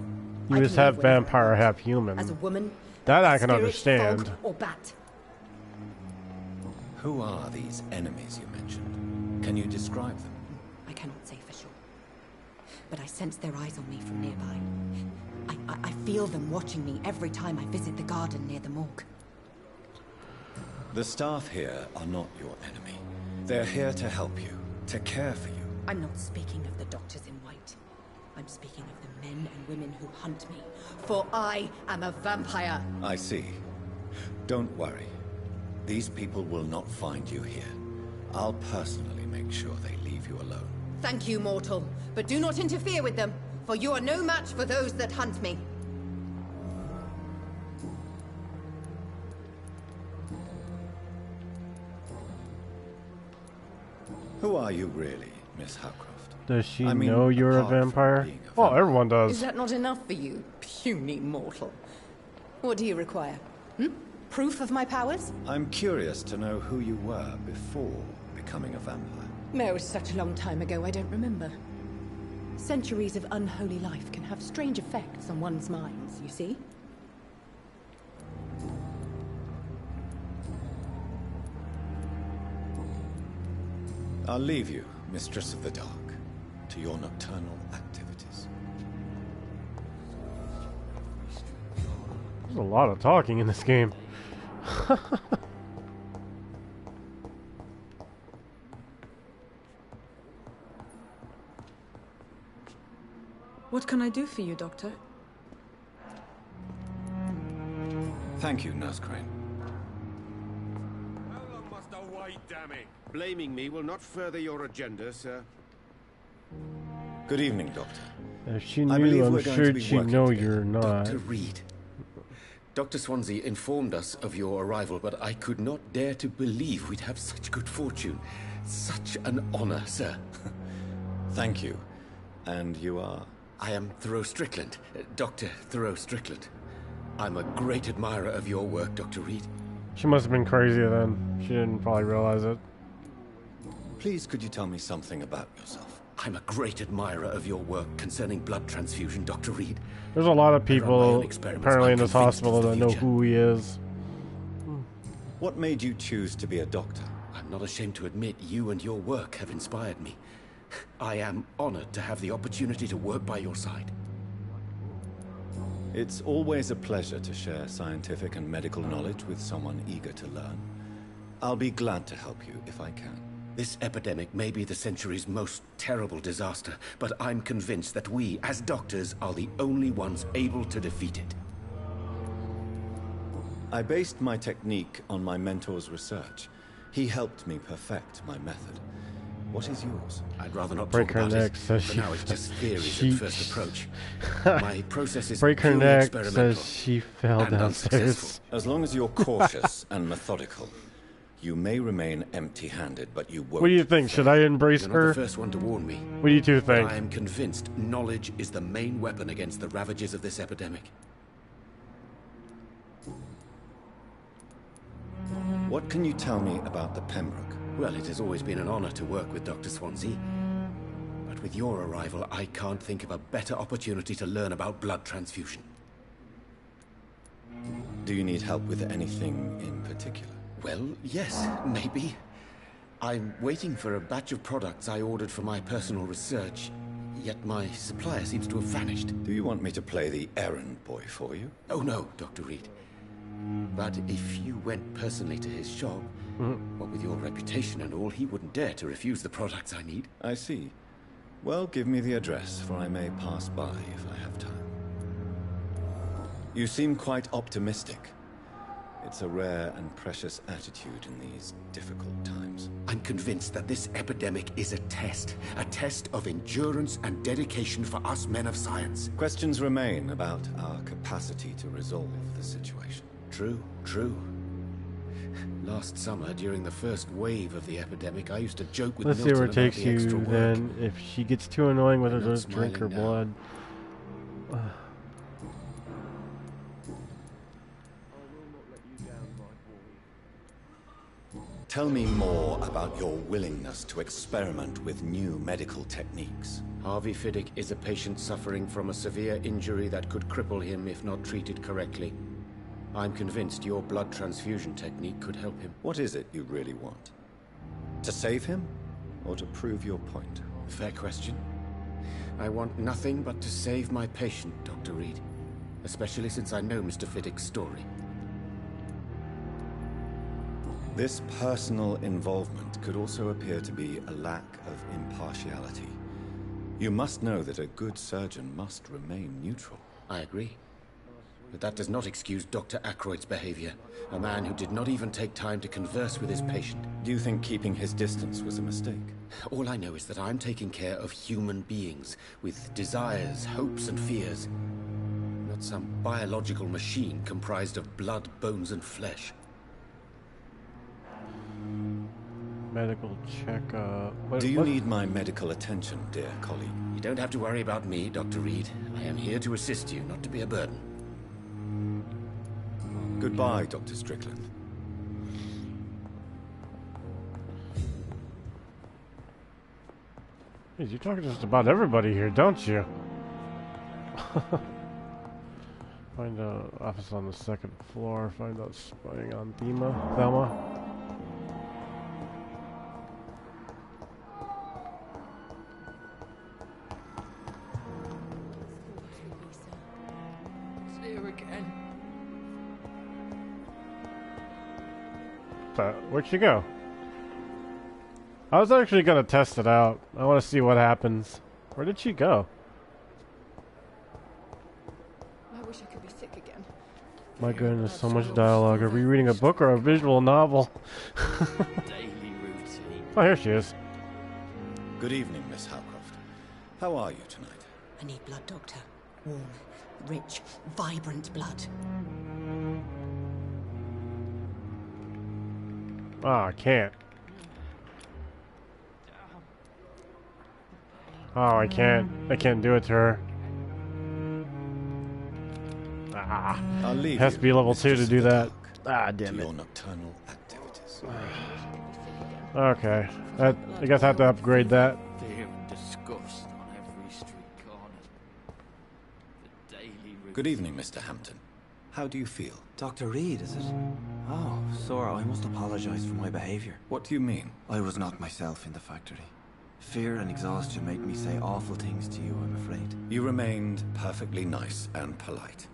You just have vampire, half human. As a woman, that I can spirit, understand. fog, or bat. Who are these enemies you mentioned? Can you describe them? I cannot say for sure. But I sense their eyes on me from nearby. I feel them watching me every time I visit the garden near the morgue. The staff here are not your enemy. They're here to help you, to care for you. I'm not speaking of the doctors in white. I'm speaking of the men and women who hunt me. For I am a vampire. I see. Don't worry. These people will not find you here. I'll personally make sure they leave you alone. Thank you, mortal. But do not interfere with them, for you are no match for those that hunt me. Who are you really, Miss Howcroft? Does she know you're a vampire? Oh, everyone does. Is that not enough for you, puny mortal? What do you require? Proof of my powers? I'm curious to know who you were before becoming a vampire. It was such a long time ago, I don't remember. Centuries of unholy life can have strange effects on one's minds, you see? I'll leave you, Mistress of the Dark, to your nocturnal activities. There's a lot of talking in this game. What can I do for you, Doctor? Thank you, Nurse Crane. How long must I wait, damn it? Blaming me will not further your agenda, sir. Good evening, Doctor. If she knew, I'm sure she'd know you're not. Dr. Reed. Dr. Swansea informed us of your arrival, but I could not dare to believe we'd have such good fortune. Such an honor, sir. Thank you. And you are? I am Thoreau Strickland, Dr. Thoreau Strickland. I'm a great admirer of your work, Dr. Reed. She must have been crazy then. She didn't probably realize it. Please, could you tell me something about yourself? I'm a great admirer of your work concerning blood transfusion, Dr. Reed. There's a lot of people apparently in this hospital that know who he is. What made you choose to be a doctor? I'm not ashamed to admit you and your work have inspired me. I am honored to have the opportunity to work by your side. It's always a pleasure to share scientific and medical knowledge with someone eager to learn. I'll be glad to help you if I can. This epidemic may be the century's most terrible disaster, but I'm convinced that we, as doctors, are the only ones able to defeat it. I based my technique on my mentor's research. He helped me perfect my method. What is yours? I'd rather not break talk her about neck, it. says For now, it's just theories at first approach. My process is break her purely neck, experimental says she fell and downstairs. unsuccessful. As long as you're cautious and methodical, you may remain empty-handed, but you won't. What do you think? Should I embrace You're her? not the first one to warn me. What do you two think? I am convinced knowledge is the main weapon against the ravages of this epidemic. What can you tell me about the Pembroke? Well, it has always been an honor to work with Dr. Swansea. But with your arrival, I can't think of a better opportunity to learn about blood transfusion. Do you need help with anything in particular? Well, yes, maybe. I'm waiting for a batch of products I ordered for my personal research, yet my supplier seems to have vanished. Do you want me to play the errand boy for you? Oh no, Dr. Reed. But if you went personally to his shop, what with your reputation and all, he wouldn't dare to refuse the products I need. I see. Well, give me the address, for I may pass by if I have time. You seem quite optimistic. It's a rare and precious attitude in these difficult times. I'm convinced that this epidemic is a test of endurance and dedication for us men of science. Questions remain about our capacity to resolve the situation. True. Last summer, during the first wave of the epidemic, I used to joke with Let's see Milton where it about takes the you extra work. then. If she gets too annoying with her, I'm not just drink her smiling blood. Tell me more about your willingness to experiment with new medical techniques. Harvey Fiddick is a patient suffering from a severe injury that could cripple him if not treated correctly. I'm convinced your blood transfusion technique could help him. What is it you really want? To save him, or to prove your point? Fair question. I want nothing but to save my patient, Dr. Reed. Especially since I know Mr. Fiddick's story. This personal involvement could also appear to be a lack of impartiality. You must know that a good surgeon must remain neutral. I agree. But that does not excuse Dr. Ackroyd's behavior. A man who did not even take time to converse with his patient. Do you think keeping his distance was a mistake? All I know is that I'm taking care of human beings with desires, hopes, and fears. Not some biological machine comprised of blood, bones, and flesh. Medical checkup. Do you need my medical attention, dear colleague? You don't have to worry about me, Dr. Reed. I am here to assist you, not to be a burden. Goodbye, Dr. Strickland. Hey, you talk just about everybody here, don't you? Find an office on the second floor. Find out spying on Thelma. Where'd she go? I was actually gonna test it out. I want to see what happens. Where did she go? I wish I could be sick again. My goodness, so much dialogue. Are we reading a book or a visual novel? Oh, here she is. Good evening, Miss Howcroft. How are you tonight? I need blood, Doctor. Warm, rich, vibrant blood. Oh, I can't. Oh, I can't. I can't do it to her. Ah. I'll leave It has to be level 2 to do that. Ah, to damn it. your nocturnal activities. Okay. I guess I have to upgrade that. Fear and disgust on every street corner. The daily routine. Good evening, Mr. Hampton. How do you feel? Dr. Reed, is it? Oh, Sora, I must apologize for my behavior. What do you mean? I was not myself in the factory. Fear and exhaustion made me say awful things to you, I'm afraid. You remained perfectly nice and polite.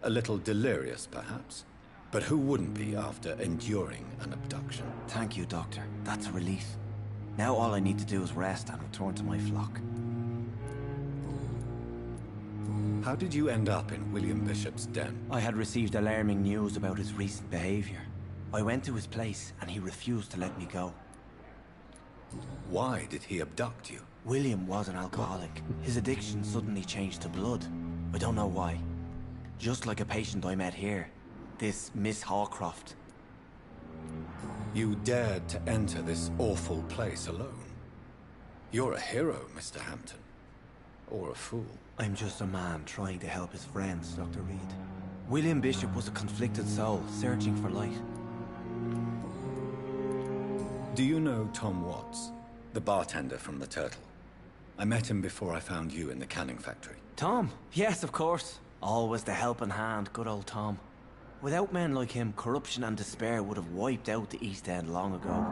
A little delirious, perhaps. But who wouldn't be after enduring an abduction? Thank you, Doctor. That's a relief. Now all I need to do is rest and return to my flock. How did you end up in William Bishop's den? I had received alarming news about his recent behavior. I went to his place and he refused to let me go. Why did he abduct you? William was an alcoholic. His addiction suddenly changed to blood. I don't know why. Just like a patient I met here. This Miss Hawcroft. You dared to enter this awful place alone. You're a hero, Mr. Hampton. Or a fool. I'm just a man trying to help his friends, Dr. Reed. William Bishop was a conflicted soul, searching for light. Do you know Tom Watts, the bartender from the Turtle? I met him before I found you in the canning factory. Tom? Yes, of course. Always the helping hand, good old Tom. Without men like him, corruption and despair would have wiped out the East End long ago.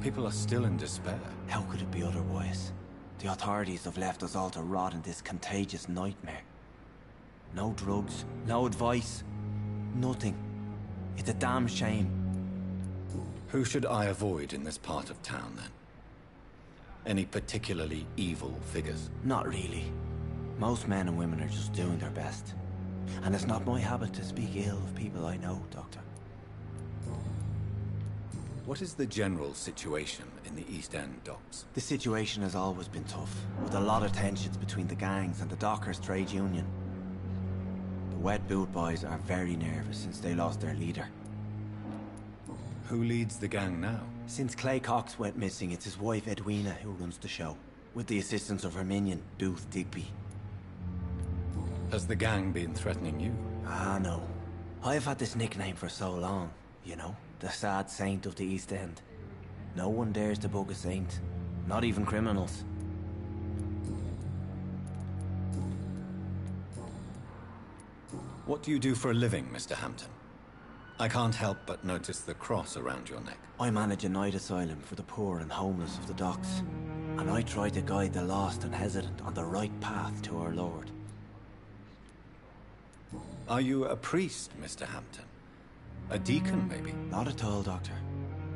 People are still in despair. How could it be otherwise? The authorities have left us all to rot in this contagious nightmare. No drugs, no advice, nothing. It's a damn shame. Who should I avoid in this part of town, then? Any particularly evil figures? Not really. Most men and women are just doing their best. And it's not my habit to speak ill of people I know, Doctor. What is the general situation in the East End docks? The situation has always been tough, with a lot of tensions between the gangs and the dockers' trade union. The wet boot boys are very nervous since they lost their leader. Who leads the gang now? Since Clay Cox went missing, it's his wife Edwina who runs the show, with the assistance of her minion, Booth Digby. Has the gang been threatening you? Ah, no. I've had this nickname for so long, you know, the sad saint of the East End. No one dares to bug a saint, not even criminals. What do you do for a living, Mr. Hampton? I can't help but notice the cross around your neck. I manage a night asylum for the poor and homeless of the docks, and I try to guide the lost and hesitant on the right path to our Lord. Are you a priest, Mr. Hampton? A deacon, maybe? Not at all, Doctor.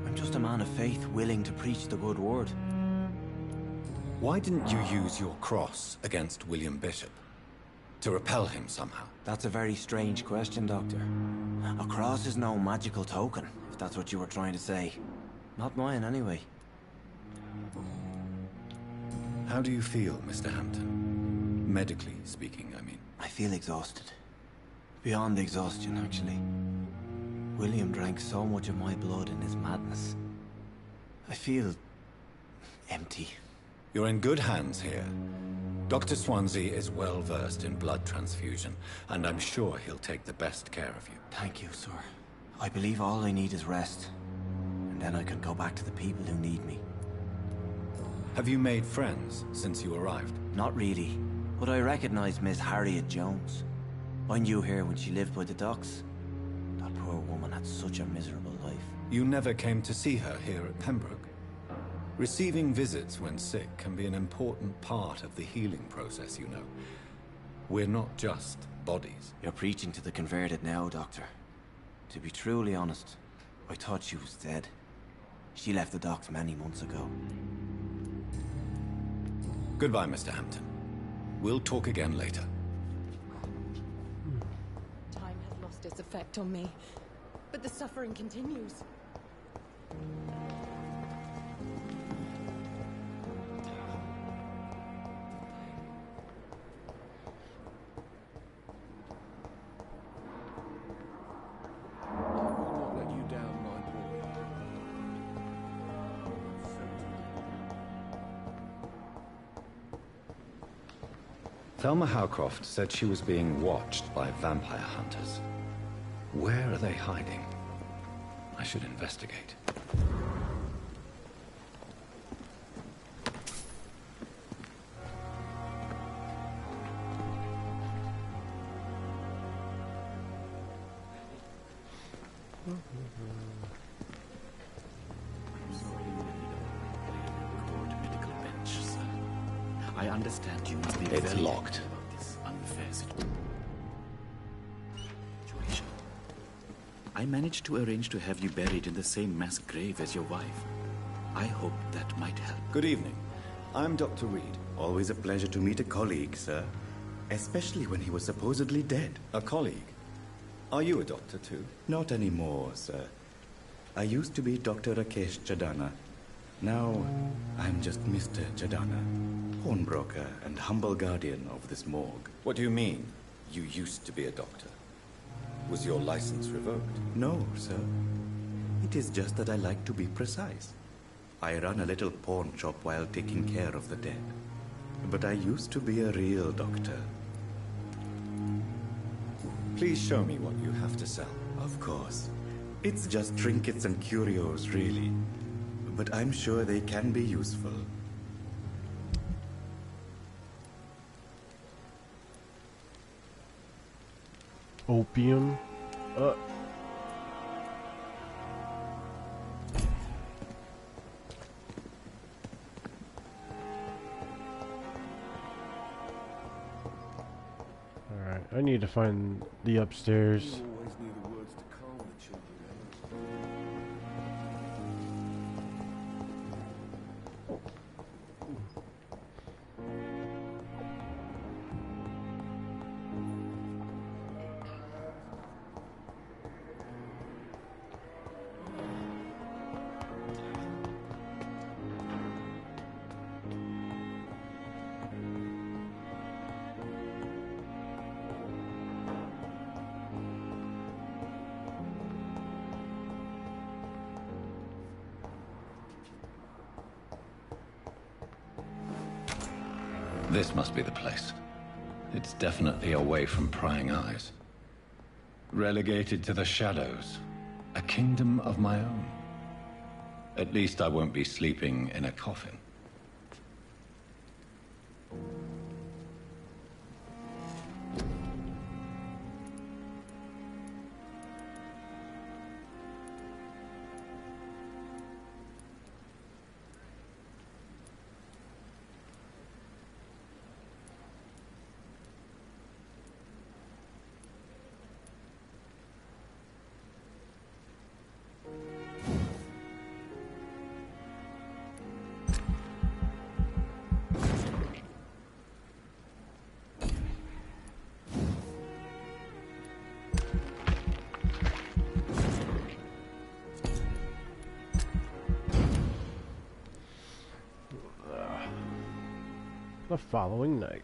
I'm just a man of faith willing to preach the good word. Why didn't you use your cross against William Bishop? To repel him somehow? That's a very strange question, Doctor. A cross is no magical token, if that's what you were trying to say. Not mine, anyway. How do you feel, Mr. Hampton? Medically speaking, I mean. I feel exhausted. Beyond exhaustion, actually. William drank so much of my blood in his madness. I feel empty. You're in good hands here. Dr. Swansea is well versed in blood transfusion, and I'm sure he'll take the best care of you. Thank you, sir. I believe all I need is rest, and then I can go back to the people who need me. Have you made friends since you arrived? Not really, but I recognize Miss Harriet Jones. I knew her when she lived by the docks. That poor woman had such a miserable life. You never came to see her here at Pembroke? Receiving visits when sick can be an important part of the healing process, you know. We're not just bodies. You're preaching to the converted now, Doctor. To be truly honest, I thought she was dead. She left the docks many months ago. Goodbye, Mr. Hampton. We'll talk again later. Time has lost its effect on me, but the suffering continues. Thelma Howcroft said she was being watched by vampire hunters. Where are they hiding? I should investigate. I understand you must be It's very locked. angry about this unfair situation. I managed to arrange to have you buried in the same mass grave as your wife. I hope that might help. Good evening. I'm Dr. Reed. Always a pleasure to meet a colleague, sir. Especially when he was supposedly dead. A colleague? Are you a doctor too? Not anymore, sir. I used to be Dr. Rakesh Chadana. Now, I'm just Mr. Chadana, pawnbroker and humble guardian of this morgue. What do you mean, you used to be a doctor? Was your license revoked? No, sir. It is just that I like to be precise. I run a little pawn shop while taking care of the dead. But I used to be a real doctor. Please show me what you have to sell. Of course. It's just trinkets and curios, really. But I'm sure they can be useful. Opium? Alright, I need to find the upstairs. This must be the place. It's definitely away from prying eyes. Relegated to the shadows. A kingdom of my own. At least I won't be sleeping in a coffin. The following night.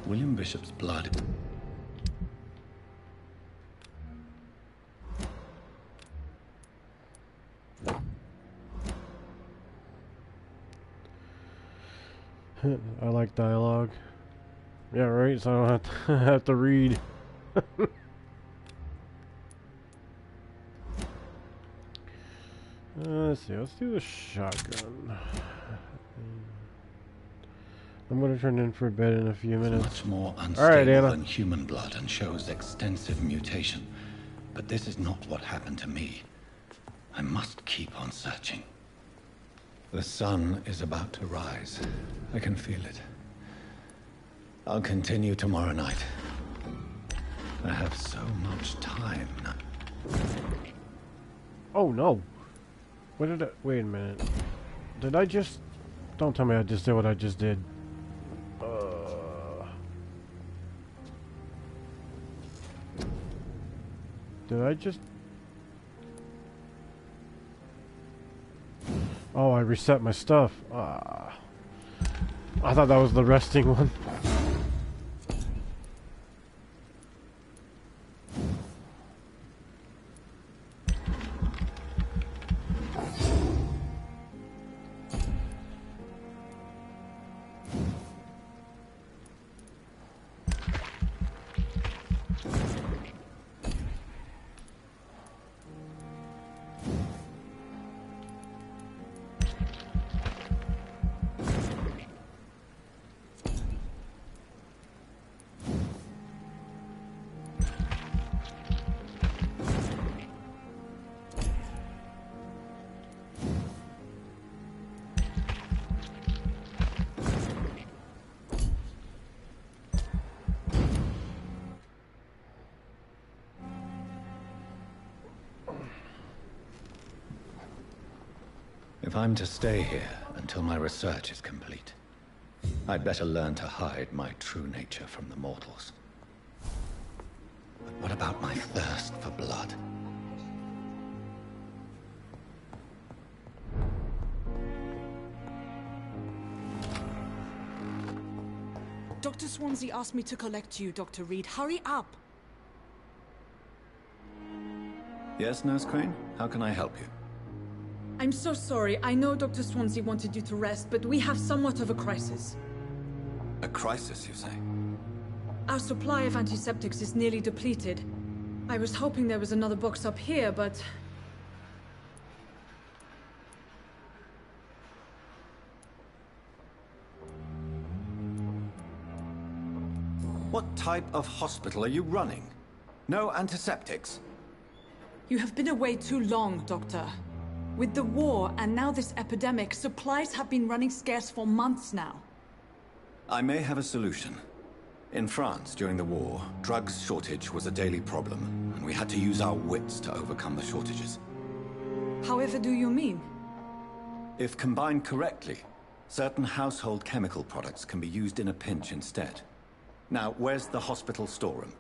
William Bishop's blood. I like dialogue. Yeah, right, so I don't have to read. Let's see, let's do the shotgun. I'm gonna turn in for bed in a few minutes. Much more unstable All right, Anna. than human blood and shows extensive mutation. But this is not what happened to me. I must keep on searching. The sun is about to rise. I can feel it. I'll continue tomorrow night. I have so much time now. Oh no! What did I... Wait a minute. Did I just... Don't tell me I just did what I just did. Did I just... Oh, I reset my stuff. I thought that was the resting one. If I'm to stay here until my research is complete, I'd better learn to hide my true nature from the mortals. But what about my thirst for blood? Dr. Swansea asked me to collect you, Dr. Reed. Hurry up! Yes, Nurse Crane? How can I help you? I'm so sorry. I know Dr. Swansea wanted you to rest, but we have somewhat of a crisis. A crisis, you say? Our supply of antiseptics is nearly depleted. I was hoping there was another box up here, but... What type of hospital are you running? No antiseptics? You have been away too long, Doctor. With the war and now this epidemic, supplies have been running scarce for months now. I may have a solution. In France, during the war, drugs shortage was a daily problem, and we had to use our wits to overcome the shortages. However do you mean? If combined correctly, certain household chemical products can be used in a pinch instead. Now, where's the hospital storeroom?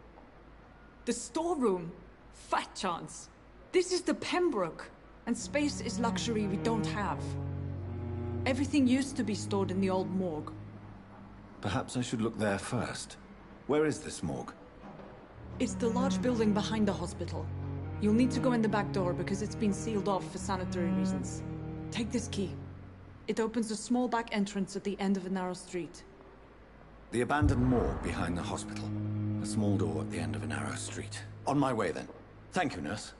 The storeroom? Fat chance. This is the Pembroke, and space is luxury we don't have. Everything used to be stored in the old morgue. Perhaps I should look there first. Where is this morgue? It's the large building behind the hospital. You'll need to go in the back door because it's been sealed off for sanitary reasons. Take this key. It opens a small back entrance at the end of a narrow street. The abandoned morgue behind the hospital. A small door at the end of a narrow street. On my way then. Thank you, nurse.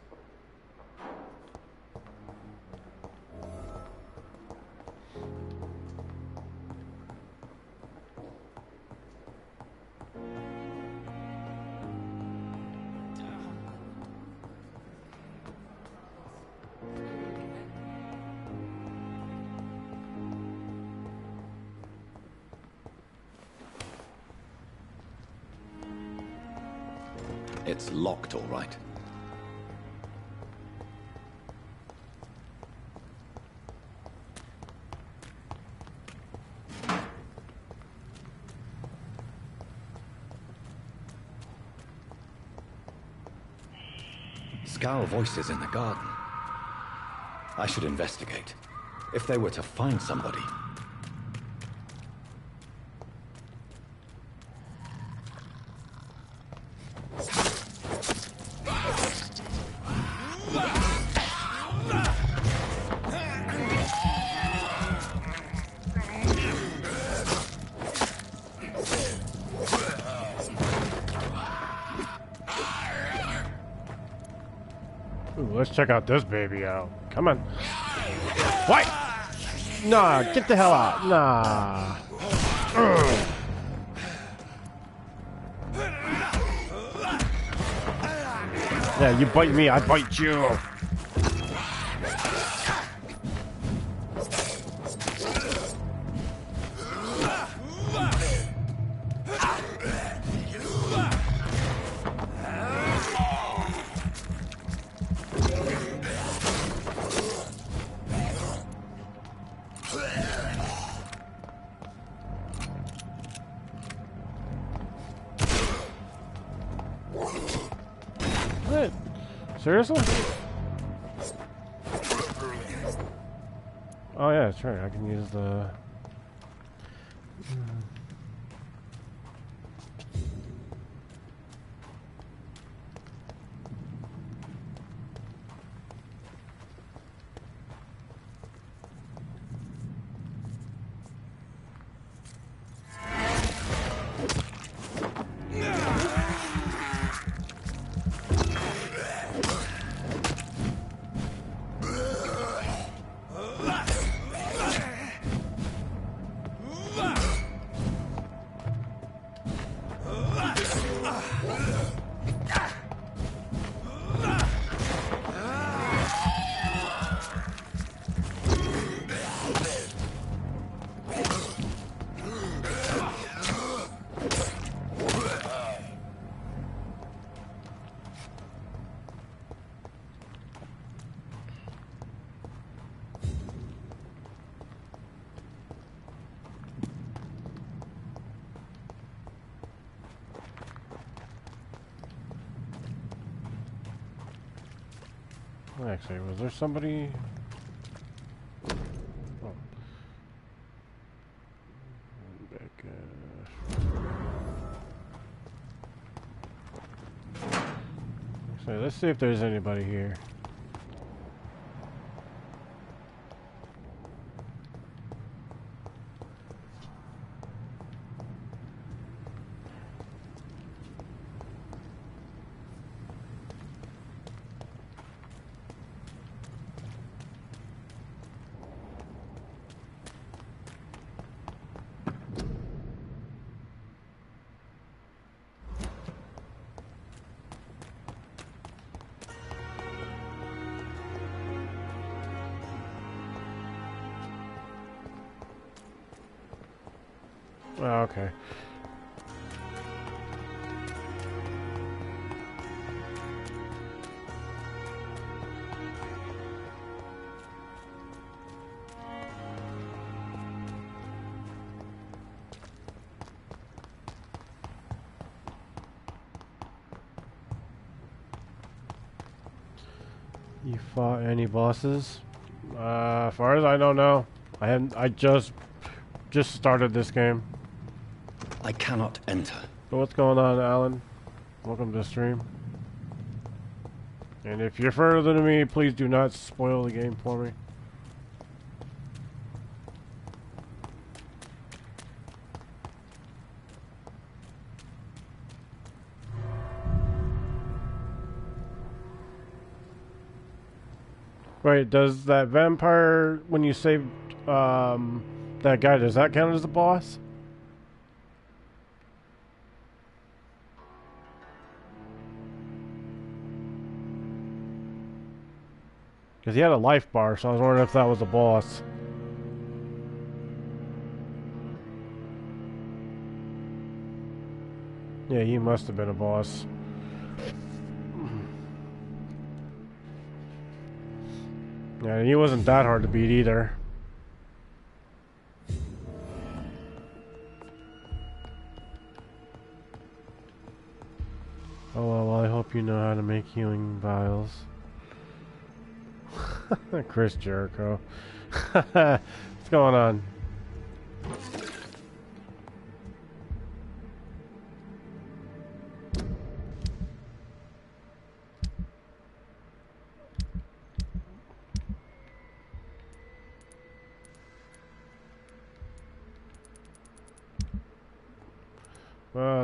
It's locked, all right. Scowl voices in the garden. I should investigate. If they were to find somebody... Let's check out this baby out. Come on. What? Nah, get the hell out. Nah. Yeah, you bite me, I bite you. Seriously? Oh yeah, that's right. I can use the... Actually, was there somebody... Oh. Back, Actually, let's see if there's anybody here. Oh, okay. You fought any bosses? As far as I don't know. I haven't. I just started this game. I cannot enter. So what's going on, Alan? Welcome to the stream. And if you're further than me, please do not spoil the game for me. Wait, does that vampire, when you saved that guy, does that count as the boss? Because he had a life bar, so I was wondering if that was a boss. Yeah, he must have been a boss. Yeah, he wasn't that hard to beat either. Oh well, I hope you know how to make healing vials. Chris Jericho. What's going on?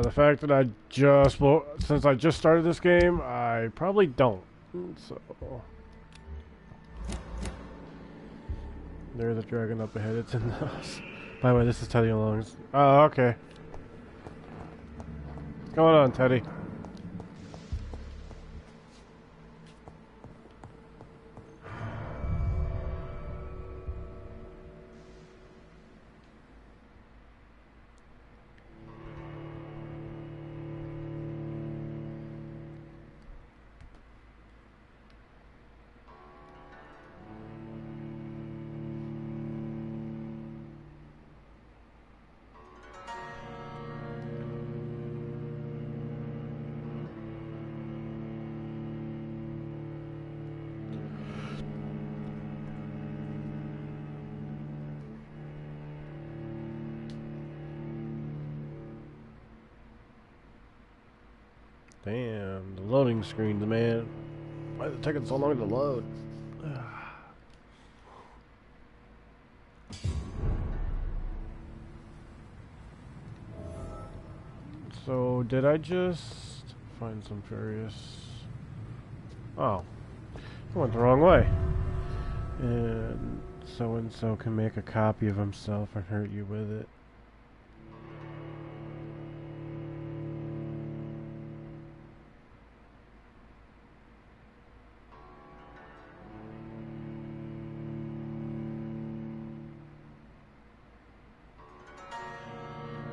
The fact that I just, well, since I just started this game, I probably don't. So there's a dragon up ahead. It's in the house. By the way, this is Teddy Along's. Oh, okay. What's going on, Teddy? Damn, the loading screen, man. Why is it taking so long to load? So, did I just find some furious? Oh, I went the wrong way. And so can make a copy of himself and hurt you with it.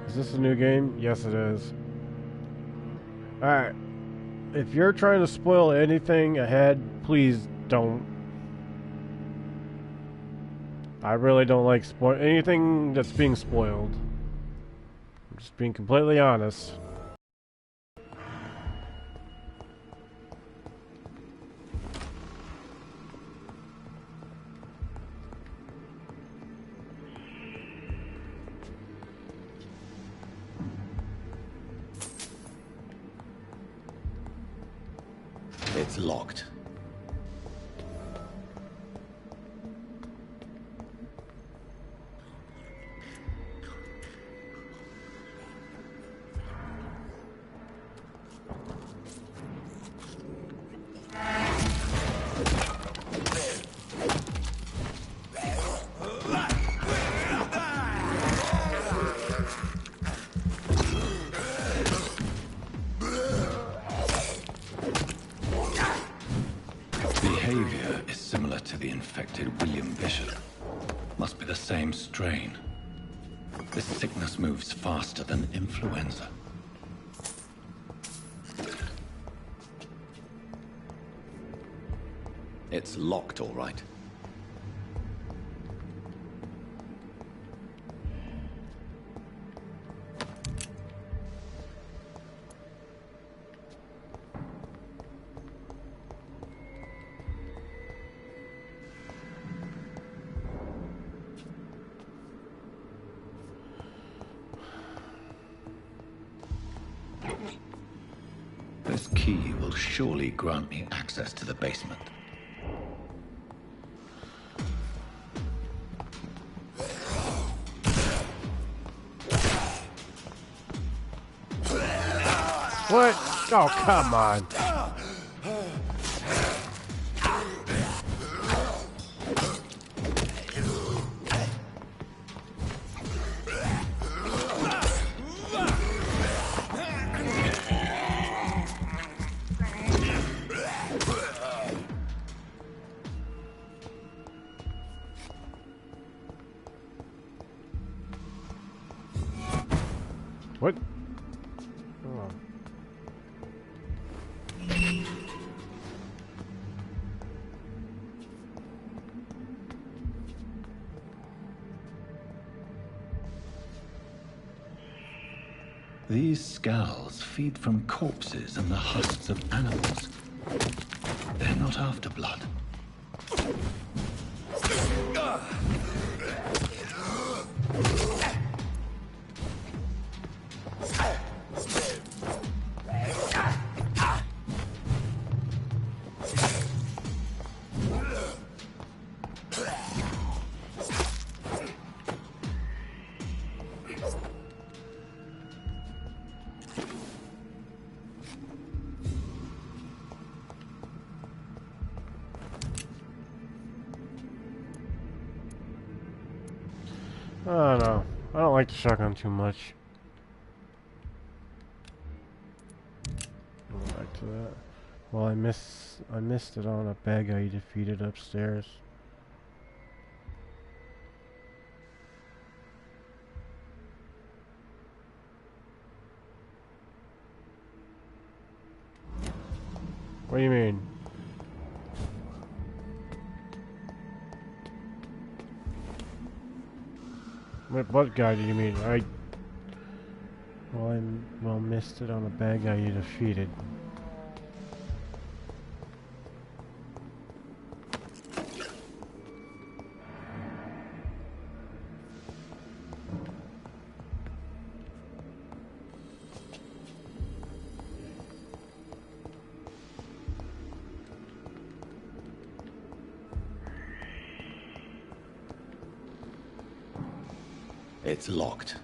Is this a new game? Yes, it is. Alright. If you're trying to spoil anything ahead, please don't. I really don't like anything that's being spoiled. I'm just being completely honest. It's locked. Behavior is similar to the infected William Bishop. Must be the same strain. This sickness moves faster than influenza. It's locked, all right. This key will surely grant me access to the basement. What? Oh, come on. What? Oh. These scowls feed from corpses and the husks of animals. They're not after blood. I don't know. I don't like the shotgun too much. Go back to that. Well, I missed it on a bad guy you defeated upstairs. What do you mean? What guy do you mean? Well, missed it on a bad guy you defeated. It's locked.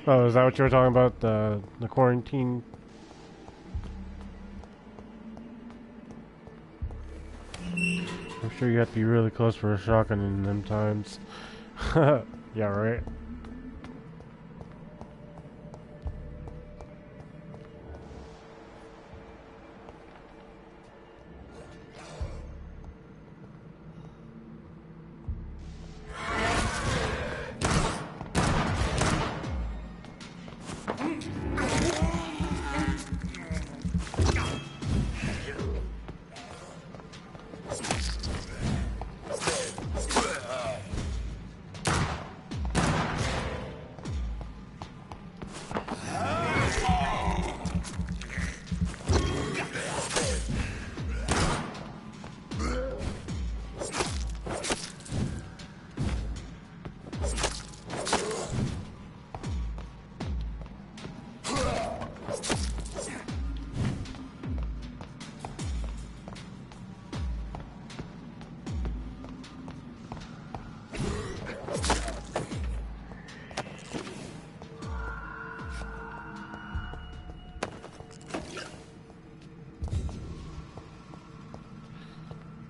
Oh, is that what you were talking about? The quarantine? I'm sure you have to be really close for a shotgun in them times. Yeah, right.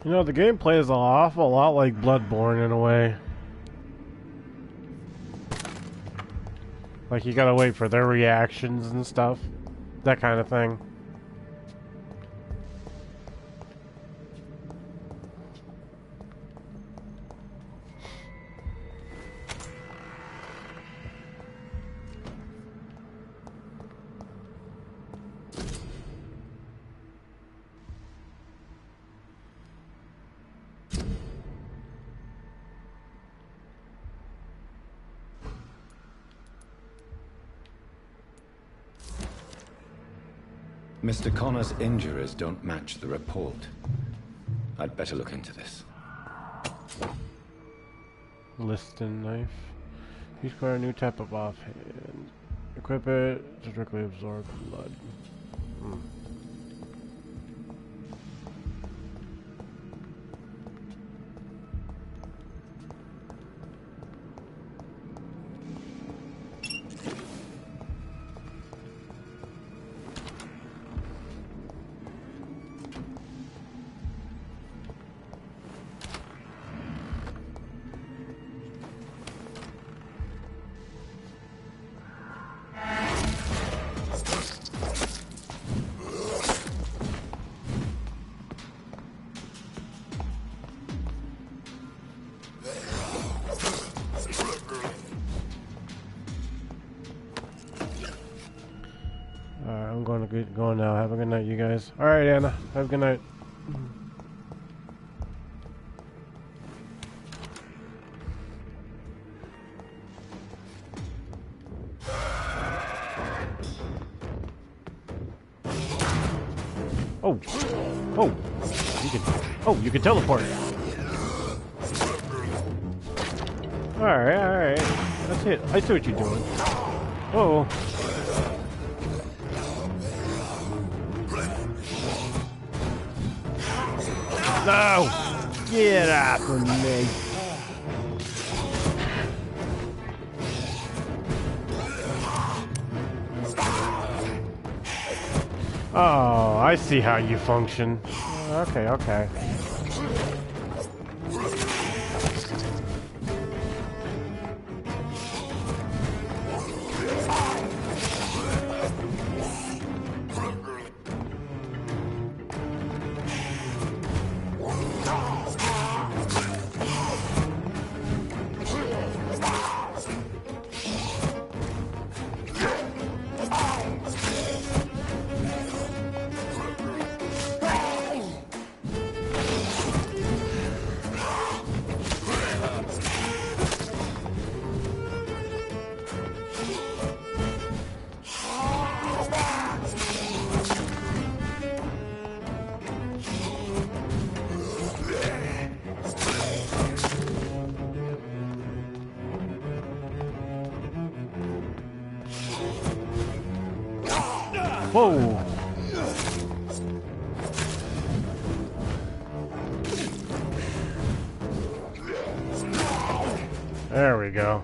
You know, the gameplay is an awful lot like Bloodborne in a way. Like, you gotta wait for their reactions and stuff. That kind of thing. Mr. Connor's injuries don't match the report. I'd better look into this. Liston knife. You score a new type of offhand. Equip it to directly absorb blood. I'm going to get going now. Have a good night, you guys. Alright, Anna. Have a good night. Oh. Oh. You can teleport. Alright, alright. That's it. I see what you're doing. Oh. No! Get off of me! Oh, I see how you function. Okay, okay. Whoa! There we go.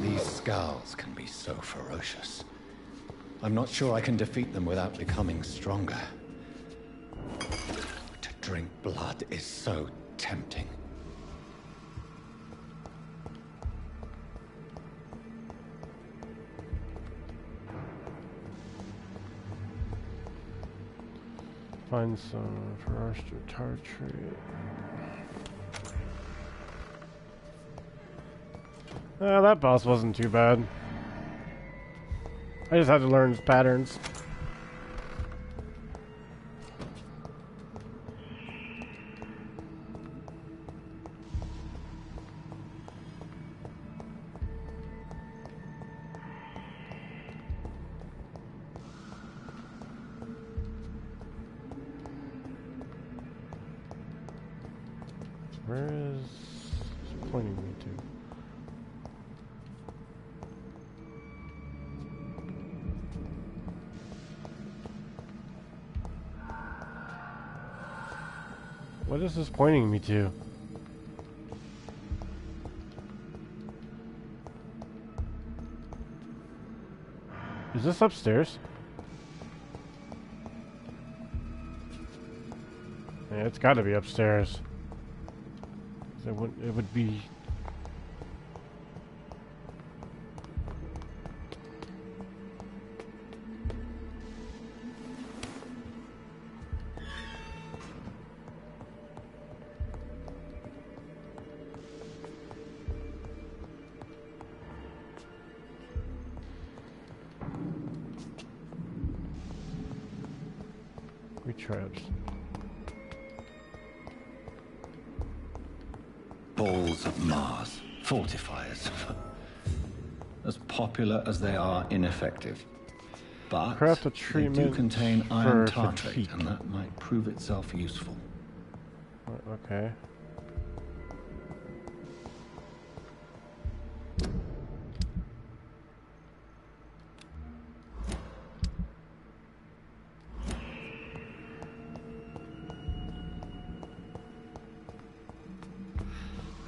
These skulls can be so ferocious. I'm not sure I can defeat them without becoming stronger. To drink blood is so tempting. Find some for us to tartrate. That boss wasn't too bad. I just had to learn his patterns. Where is it pointing me to? What is this pointing me to? Is this upstairs? Yeah, it's gotta be upstairs. It would be... Retreads. Balls of Mars, fortifiers. As popular as they are ineffective. But Craft a they treatment do contain iron for tartrate, fatigue. and that might prove itself useful. Okay.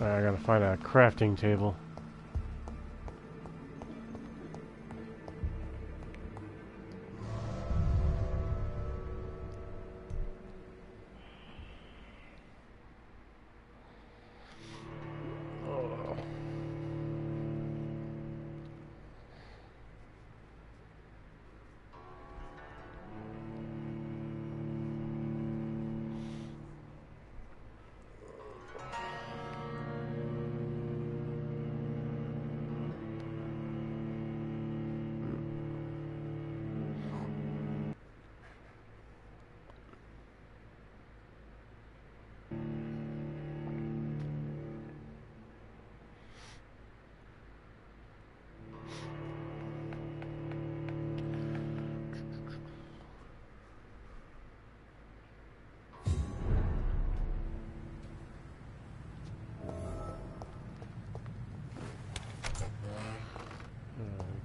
I gotta find a crafting table.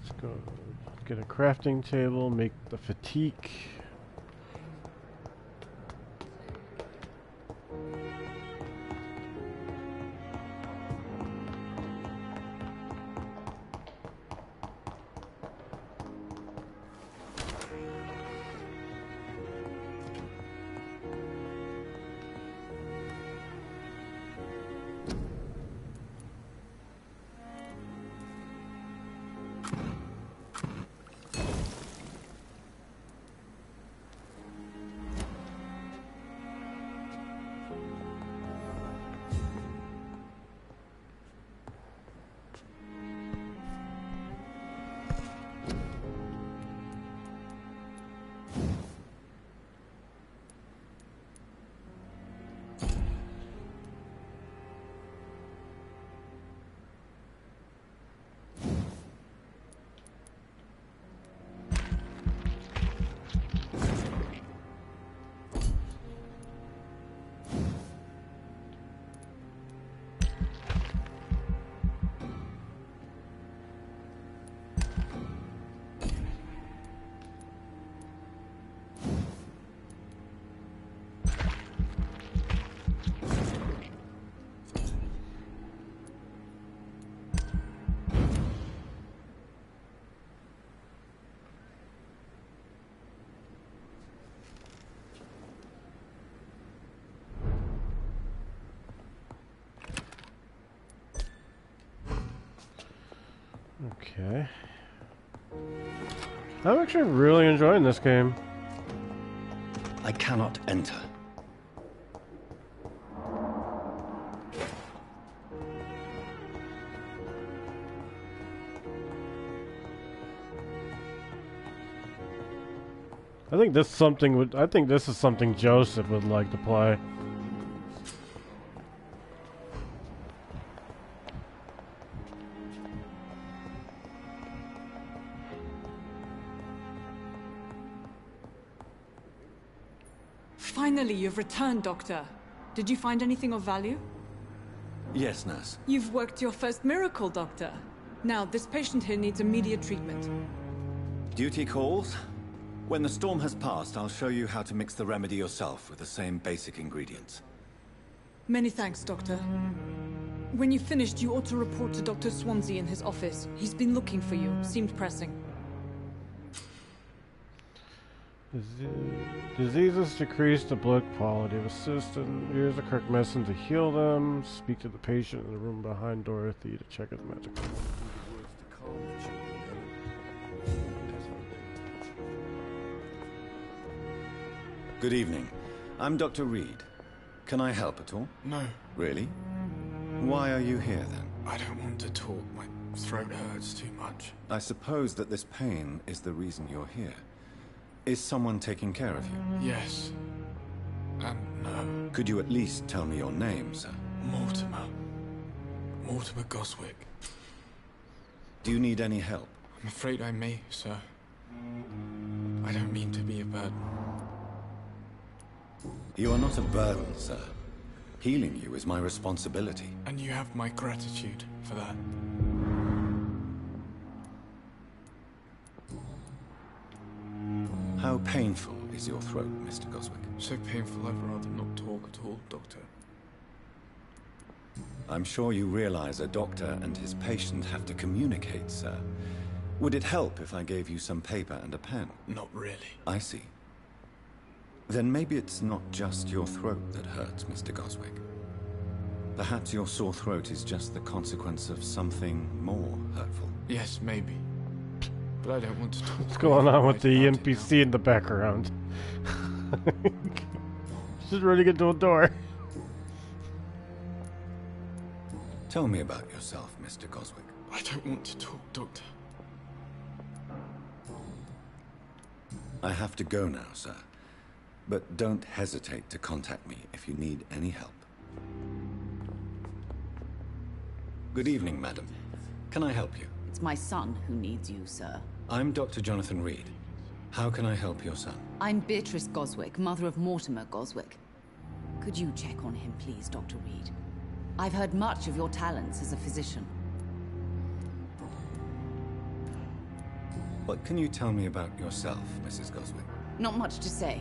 Let's go get a crafting table, make the fatigue. Okay. I'm actually really enjoying this game. I cannot enter. I think this is something Joseph would like to play. Finally, you've returned, Doctor. Did you find anything of value? Yes, nurse. You've worked your first miracle, Doctor. Now, this patient here needs immediate treatment. Duty calls. When the storm has passed, I'll show you how to mix the remedy yourself with the same basic ingredients. Many thanks, Doctor. When you've finished, you ought to report to Dr. Swansea in his office. He's been looking for you. Seemed pressing. Diseases decrease the blood quality of assistant. Here's the correct medicine to heal them. Speak to the patient in the room behind Dorothy to check his medical. Good evening. I'm Dr. Reed. Can I help at all? No. Really? Why are you here then? I don't want to talk. My throat hurts too much. I suppose that this pain is the reason you're here. Is someone taking care of you? Yes. And no. Could you at least tell me your name, sir? Mortimer. Mortimer Goswick. Do you need any help? I'm afraid I may, sir. I don't mean to be a burden. You are not a burden, sir. Healing you is my responsibility. And you have my gratitude for that. How painful is your throat, Mr. Goswick? So painful I'd rather not talk at all, Doctor. I'm sure you realize a doctor and his patient have to communicate, sir. Would it help if I gave you some paper and a pen? Not really. I see. Then maybe it's not just your throat that hurts, Mr. Goswick. Perhaps your sore throat is just the consequence of something more hurtful. Yes, maybe. But I don't want to talk. What's going on with the NPC in the background? She's ready to get to a door. Tell me about yourself, Mr. Goswick. I don't want to talk, Doctor. I have to go now, sir. But don't hesitate to contact me if you need any help. Good evening, madam. Can I help you? It's my son who needs you, sir. I'm Dr. Jonathan Reed. How can I help your son? I'm Beatrice Goswick, mother of Mortimer Goswick. Could you check on him, please, Dr. Reed? I've heard much of your talents as a physician. What can you tell me about yourself, Mrs. Goswick? Not much to say.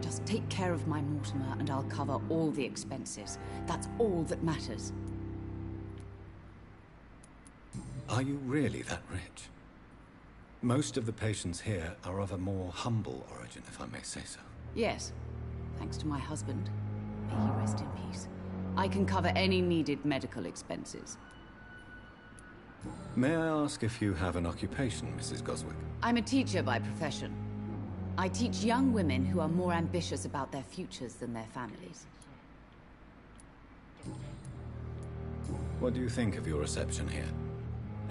Just take care of my Mortimer and I'll cover all the expenses. That's all that matters. Are you really that rich? Most of the patients here are of a more humble origin, if I may say so. Yes, thanks to my husband. May he rest in peace. I can cover any needed medical expenses. May I ask if you have an occupation, Mrs. Goswick? I'm a teacher by profession. I teach young women who are more ambitious about their futures than their families. What do you think of your reception here?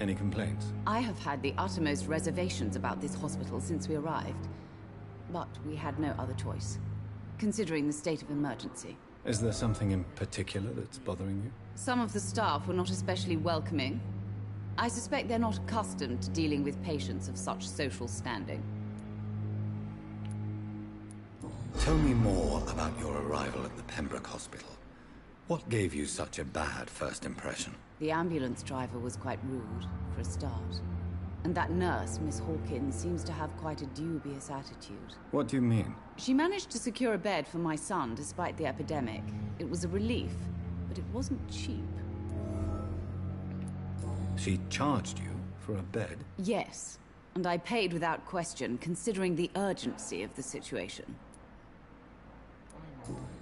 Any complaints? I have had the uttermost reservations about this hospital since we arrived. But we had no other choice, considering the state of emergency. Is there something in particular that's bothering you? Some of the staff were not especially welcoming. I suspect they're not accustomed to dealing with patients of such social standing. Tell me more about your arrival at the Pembroke Hospital. What gave you such a bad first impression? The ambulance driver was quite rude, for a start. And that nurse, Miss Hawkins, seems to have quite a dubious attitude. What do you mean? She managed to secure a bed for my son despite the epidemic. It was a relief, but it wasn't cheap. She charged you for a bed? Yes, and I paid without question, considering the urgency of the situation.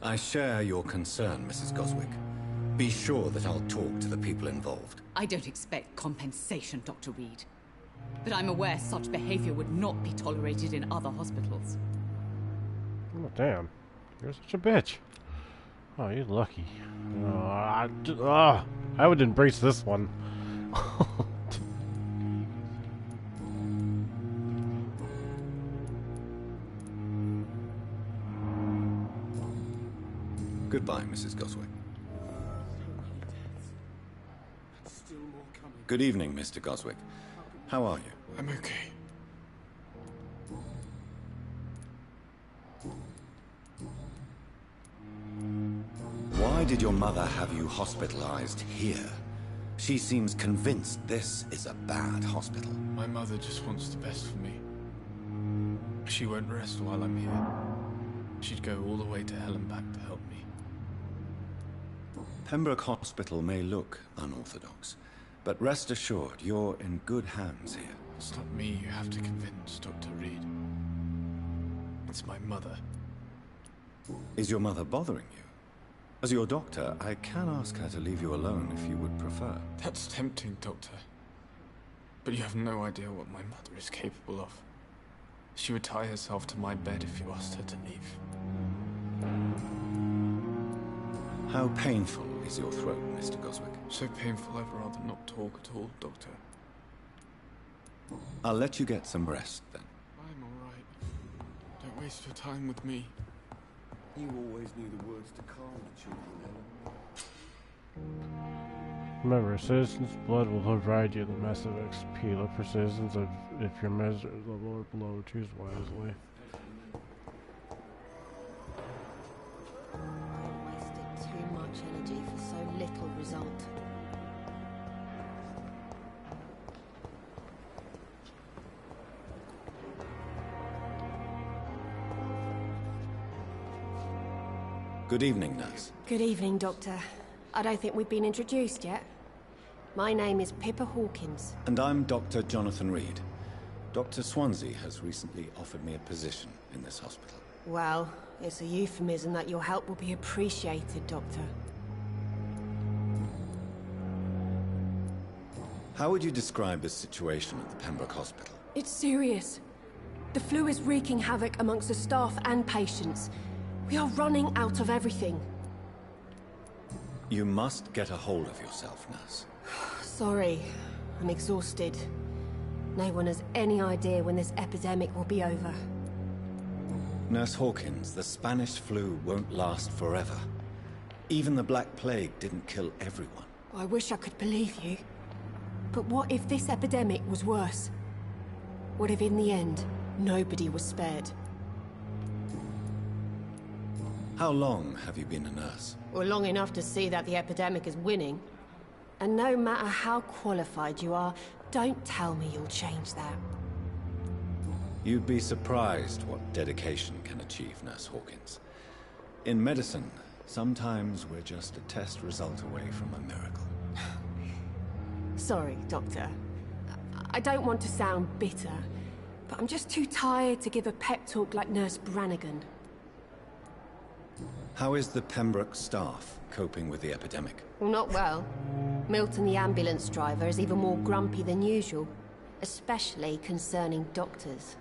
I share your concern, Mrs. Goswick. Be sure that I'll talk to the people involved. I don't expect compensation, Dr. Reed. But I'm aware such behavior would not be tolerated in other hospitals. Oh, damn. You're such a bitch. Oh, you're lucky. I would embrace this one. Goodbye, Mrs. Goswick. Good evening, Mr. Goswick. How are you? I'm okay. Why did your mother have you hospitalized here? She seems convinced this is a bad hospital. My mother just wants the best for me. She won't rest while I'm here. She'd go all the way to hell and back to help me. Pembroke Hospital may look unorthodox, but rest assured, you're in good hands here. It's not me you have to convince, Dr. Reed. It's my mother. Is your mother bothering you? As your doctor, I can ask her to leave you alone if you would prefer. That's tempting, Doctor. But you have no idea what my mother is capable of. She would tie herself to my bed if you asked her to leave. How painful is your throat, Mr. Goswick? So painful I'd rather not talk at all, Doctor. I'll let you get some rest, then. I'm all right. Don't waste your time with me. You always knew the words to calm the children, Ellen. Remember, citizens' blood will provide you the massive XP. Look for citizens if your measure is level or below. Choose wisely. Wasted too much energy for so little result. Good evening, nurse. Good evening, Doctor. I don't think we've been introduced yet. My name is Pippa Hawkins. And I'm Dr. Jonathan Reed. Dr. Swansea has recently offered me a position in this hospital. Well, it's a euphemism that your help will be appreciated, Doctor. How would you describe the situation at the Pembroke Hospital? It's serious. The flu is wreaking havoc amongst the staff and patients. We are running out of everything. You must get a hold of yourself, nurse. Sorry, I'm exhausted. No one has any idea when this epidemic will be over. Nurse Hawkins, the Spanish flu won't last forever. Even the Black Plague didn't kill everyone. I wish I could believe you. But what if this epidemic was worse? What if in the end, nobody was spared? How long have you been a nurse? Well, long enough to see that the epidemic is winning. And no matter how qualified you are, don't tell me you'll change that. You'd be surprised what dedication can achieve, Nurse Hawkins. In medicine, sometimes we're just a test result away from a miracle. Sorry, Doctor. I don't want to sound bitter, but I'm just too tired to give a pep talk like Nurse Brannigan. How is the Pembroke staff coping with the epidemic? Well, not well. Milton, the ambulance driver, is even more grumpy than usual, especially concerning doctors.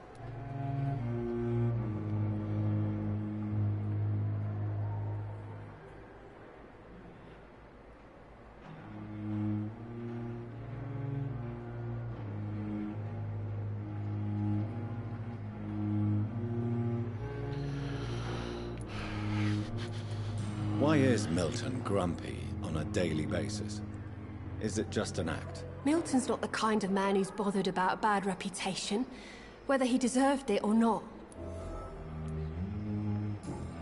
Why is Milton grumpy on a daily basis? Is it just an act? Milton's not the kind of man who's bothered about a bad reputation, whether he deserved it or not.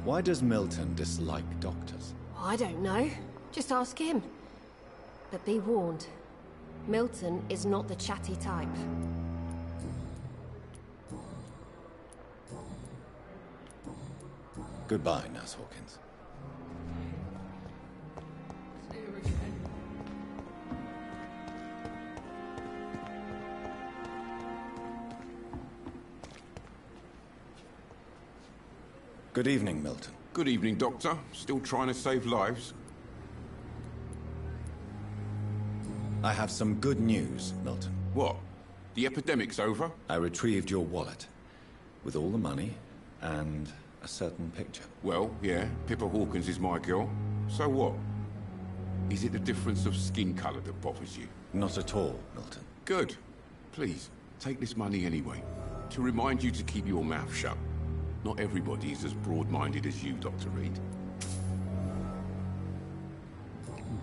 Why does Milton dislike doctors? I don't know. Just ask him. But be warned, Milton is not the chatty type. Goodbye, Nurse Hawkins. Good evening, Milton. Good evening, Doctor. Still trying to save lives? I have some good news, Milton. What? The epidemic's over? I retrieved your wallet. With all the money and a certain picture. Well, yeah, Pippa Hawkins is my girl. So what? Is it the difference of skin colour that bothers you? Not at all, Milton. Good. Please, take this money anyway. To remind you to keep your mouth shut. Not everybody is as broad-minded as you, Dr. Reed.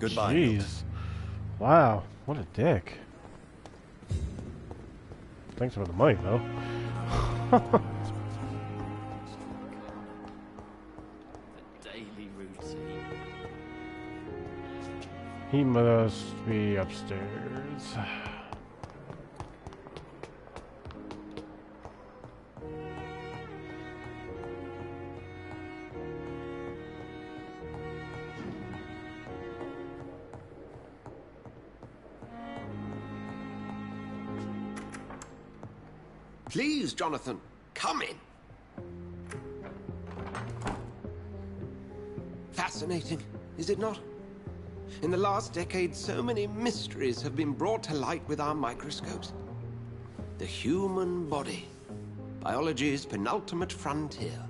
Goodbye. Jeez. Wow, what a dick. Thanks for the money, though. The daily routine. He must be upstairs. Please, Jonathan, come in. Fascinating, is it not? In the last decade, so many mysteries have been brought to light with our microscopes. The human body, biology's penultimate frontier.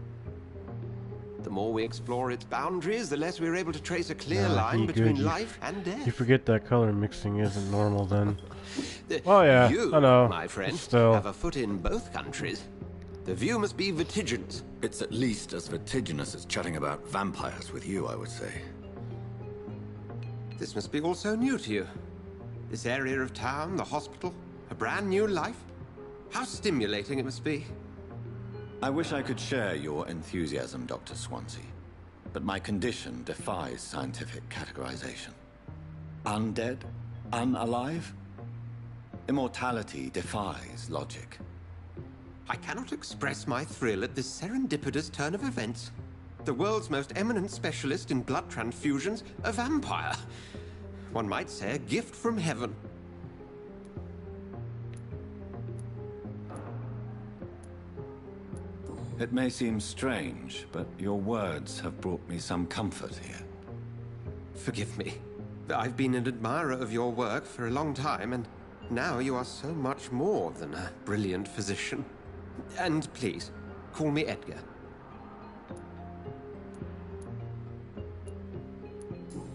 The more we explore its boundaries, the less we're able to trace a clear line between life and death. You forget that color mixing isn't normal then. Oh yeah, you, I know. My friend, Still. have a foot in both countries. The view must be vertiginous. It's at least as vertiginous as chatting about vampires with you, I would say. This must be all so new to you. This area of town, the hospital, a brand new life. How stimulating it must be. I wish I could share your enthusiasm, Dr. Swansea, but my condition defies scientific categorization. Undead? Unalive? Immortality defies logic. I cannot express my thrill at this serendipitous turn of events. The world's most eminent specialist in blood transfusions, a vampire. One might say a gift from heaven. It may seem strange, but your words have brought me some comfort here. Forgive me. I've been an admirer of your work for a long time, and now you are so much more than a brilliant physician. And please, call me Edgar.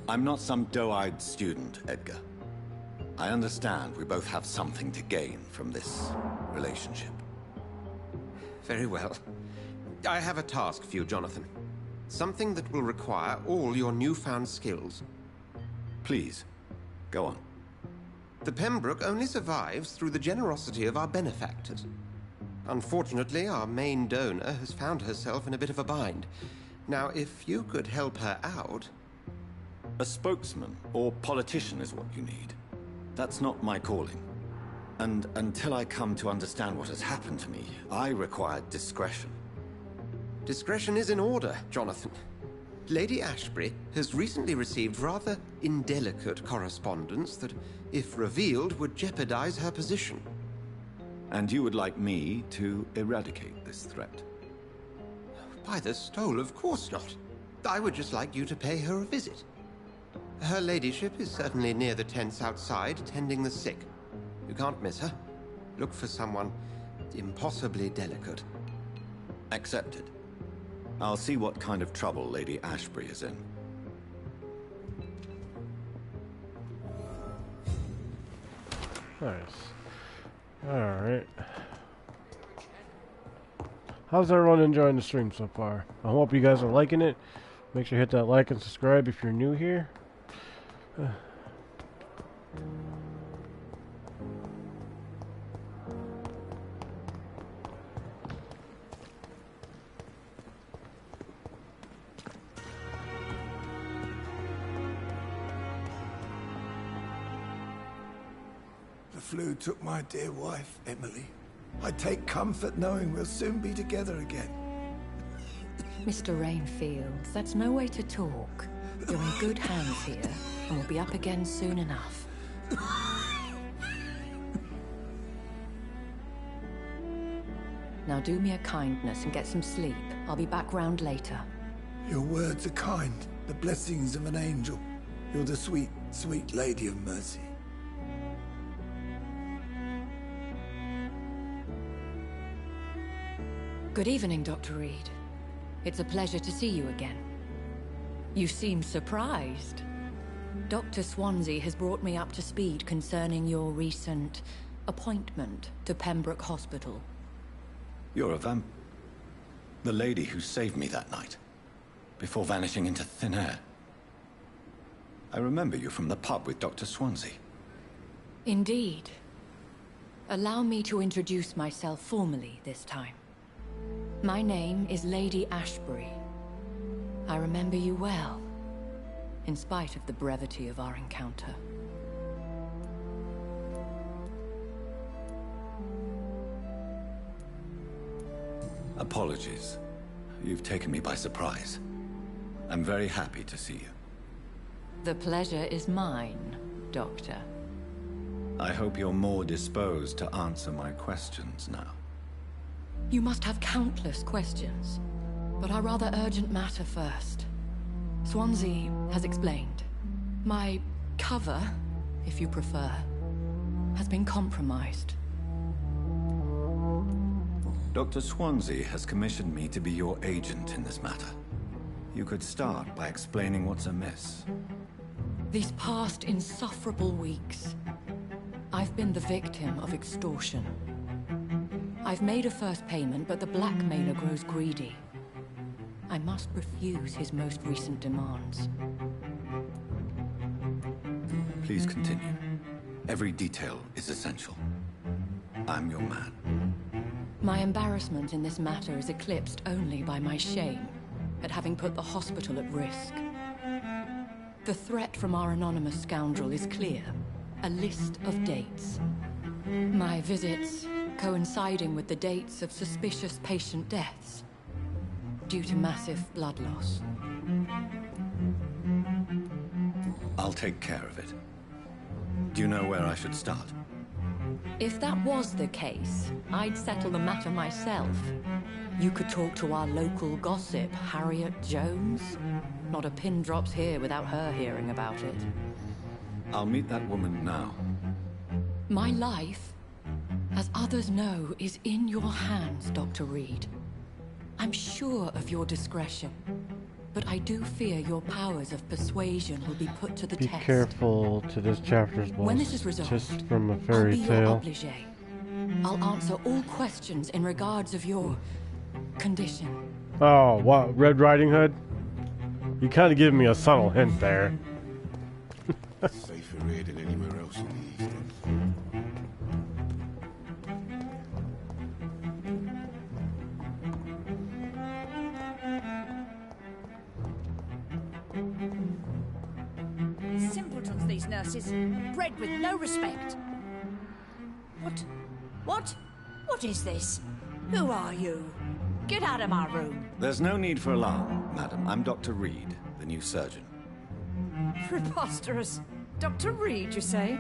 I'm not some doe-eyed student, Edgar. I understand we both have something to gain from this relationship. Very well. I have a task for you, Jonathan. Something that will require all your newfound skills. Please, go on. The Pembroke only survives through the generosity of our benefactors. Unfortunately, our main donor has found herself in a bit of a bind. Now, if you could help her out... A spokesman or politician is what you need. That's not my calling. And until I come to understand what has happened to me, I require discretion. Discretion is in order, Jonathan. Lady Ashbury has recently received rather indelicate correspondence that, if revealed, would jeopardize her position. And you would like me to eradicate this threat? By the stole, of course not. I would just like you to pay her a visit. Her ladyship is certainly near the tents outside, tending the sick. You can't miss her. Look for someone impossibly delicate. Accepted. I'll see what kind of trouble Lady Ashbury is in. Nice. Alright. How's everyone enjoying the stream so far? I hope you guys are liking it. Make sure you hit that like and subscribe if you're new here. The flu took my dear wife, Emily. I take comfort knowing we'll soon be together again. Mr. Rainfield, that's no way to talk. You're in good hands here, and we'll be up again soon enough. Now do me a kindness and get some sleep. I'll be back round later. Your words are kind, the blessings of an angel. You're the sweet, sweet Lady of Mercy. Good evening, Dr. Reed. It's a pleasure to see you again. You seem surprised. Dr. Swansea has brought me up to speed concerning your recent appointment to Pembroke Hospital. You're a the lady who saved me that night, before vanishing into thin air. I remember you from the pub with Dr. Swansea. Indeed. Allow me to introduce myself formally this time. My name is Lady Ashbury. I remember you well, in spite of the brevity of our encounter. Apologies. You've taken me by surprise. I'm very happy to see you. The pleasure is mine, Doctor. I hope you're more disposed to answer my questions now. You must have countless questions, but our rather urgent matter first. Swansea has explained. My cover, if you prefer, has been compromised. Dr. Swansea has commissioned me to be your agent in this matter. You could start by explaining what's amiss. These past insufferable weeks, I've been the victim of extortion. I've made a first payment, but the blackmailer grows greedy. I must refuse his most recent demands. Please continue. Every detail is essential. I'm your man. My embarrassment in this matter is eclipsed only by my shame at having put the hospital at risk. The threat from our anonymous scoundrel is clear. A list of dates. My visits coinciding with the dates of suspicious patient deaths due to massive blood loss. I'll take care of it. Do you know where I should start? If that was the case, I'd settle the matter myself. You could talk to our local gossip, Harriet Jones. Not a pin drops here without her hearing about it. I'll meet that woman now. My life, as others know, is in your hands, Dr. Reed. I'm sure of your discretion, but I do fear your powers of persuasion will be put to the Be test. careful to this chapter's boss. When this is resolved, just from a I'll fairy be your tale. obligé. I'll answer all questions in regards of your condition. Oh, what? Red Riding Hood? You kind of giving me a subtle hint there. Safer here than anywhere else in the East End. Simpletons, these nurses. Bred with no respect. What? What? What is this? Who are you? Get out of my room. There's no need for alarm, madam. I'm Dr. Reed, the new surgeon. Preposterous. Dr. Reed, you say?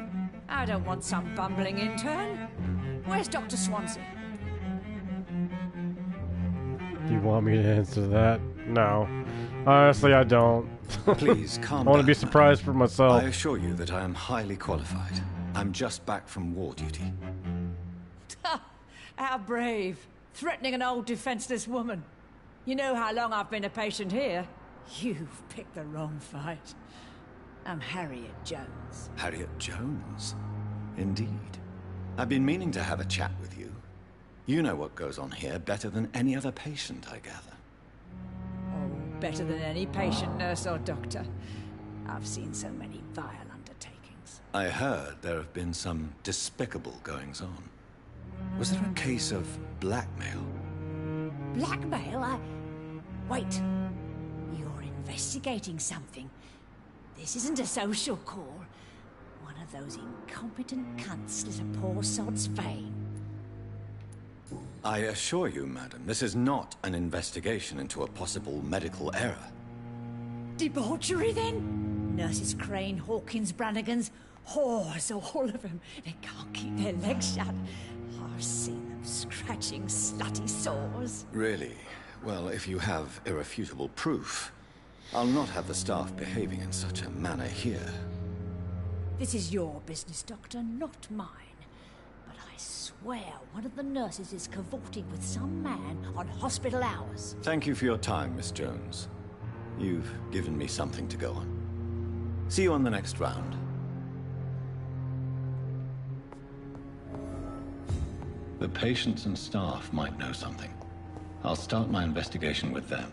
I don't want some bumbling intern. Where's Dr. Swansea? Do you want me to answer that? No. Honestly, I don't. Please, calm I want to down, be surprised for myself. I assure you that I am highly qualified. I'm just back from war duty. How brave. Threatening an old defenseless woman. You know how long I've been a patient here? You've picked the wrong fight. I'm Harriet Jones. Harriet Jones? Indeed. I've been meaning to have a chat with you. You know what goes on here better than any other patient, I gather. Oh, better than any patient, nurse or doctor. I've seen so many vile undertakings. I heard there have been some despicable goings-on. Was there a case of blackmail? Blackmail? Wait. You're investigating something. This isn't a social call. One of those incompetent cunts slit a poor sod's vein. I assure you, madam, this is not an investigation into a possible medical error. Debauchery, then? Nurses Crane, Hawkins, Brannigans, whores, all of them. They can't keep their legs shut. I've seen them scratching slutty sores. Really? Well, if you have irrefutable proof, I'll not have the staff behaving in such a manner here. This is your business, Doctor, not mine. But I swear one of the nurses is cavorting with some man on hospital hours. Thank you for your time, Miss Jones. You've given me something to go on. See you on the next round. The patients and staff might know something. I'll start my investigation with them.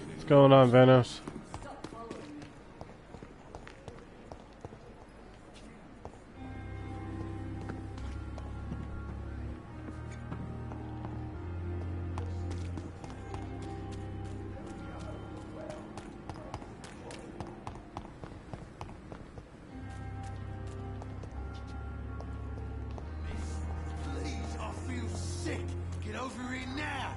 What's going on, Venos? Please, I feel sick. Get over here now.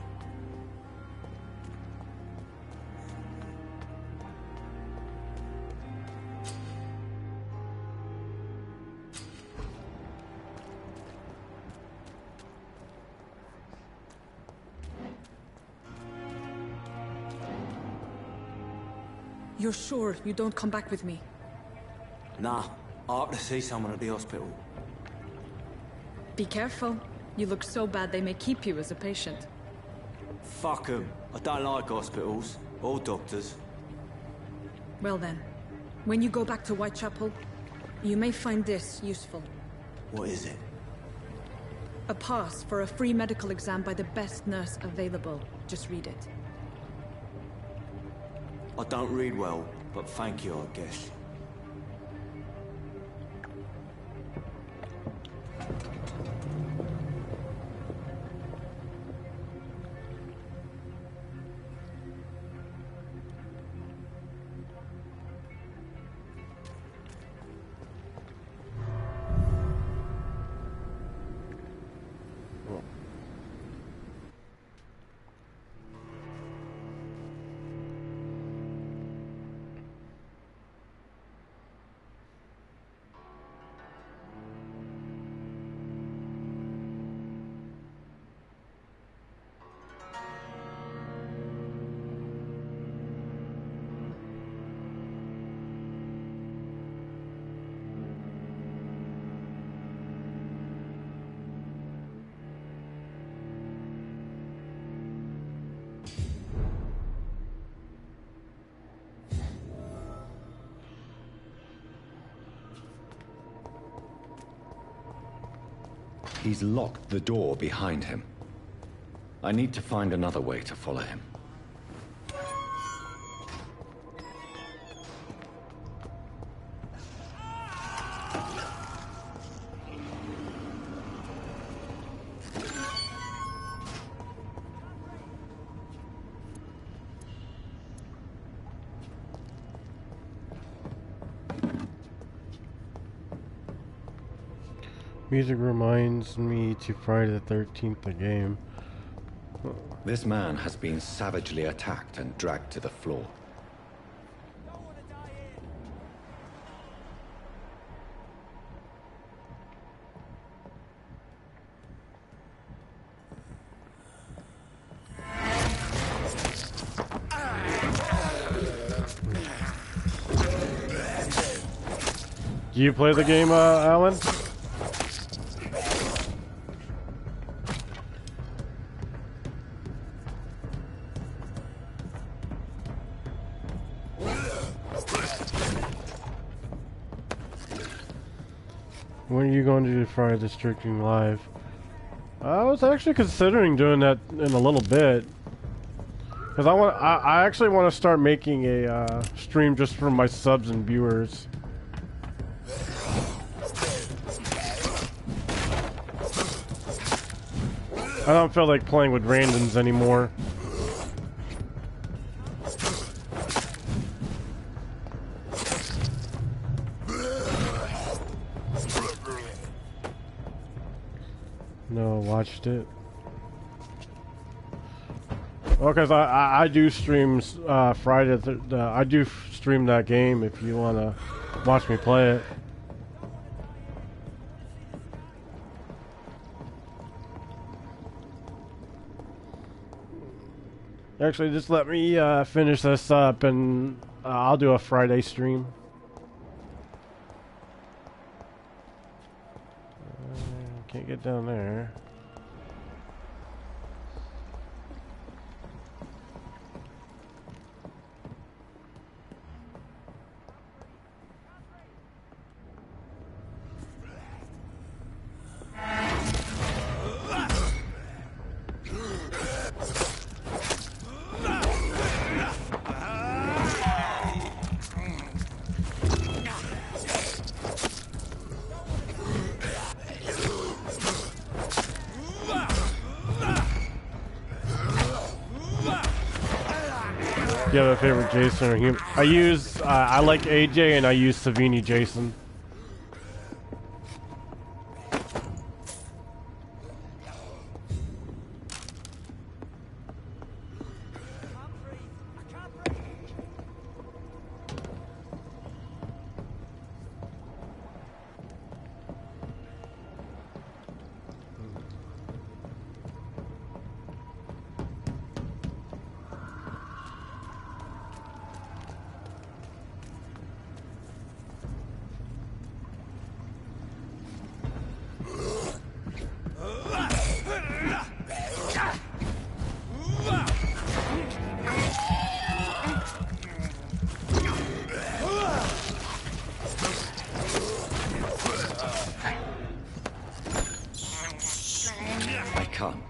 You're sure you don't come back with me? Nah, I have to see someone at the hospital. Be careful. You look so bad they may keep you as a patient. Fuck 'em. I don't like hospitals. Or doctors. Well then, when you go back to Whitechapel, you may find this useful. What is it? A pass for a free medical exam by the best nurse available. Just read it. I don't read well, but thank you, I guess. He's locked the door behind him. I need to find another way to follow him. Music reminds me to Friday the 13th, the game. This man has been savagely attacked and dragged to the floor. Do you play the game, Alan? When are you going to do Friday the Streaking Live? I was actually considering doing that in a little bit. Because I actually want to start making a stream just for my subs and viewers. I don't feel like playing with randoms anymore. No, watched it. Well, because I do streams Friday. I do stream that game if you want to watch me play it. Actually, just let me finish this up and I'll do a Friday stream. Can't get down there. Do you have a favorite Jason or human? I like AJ and I use Savini Jason.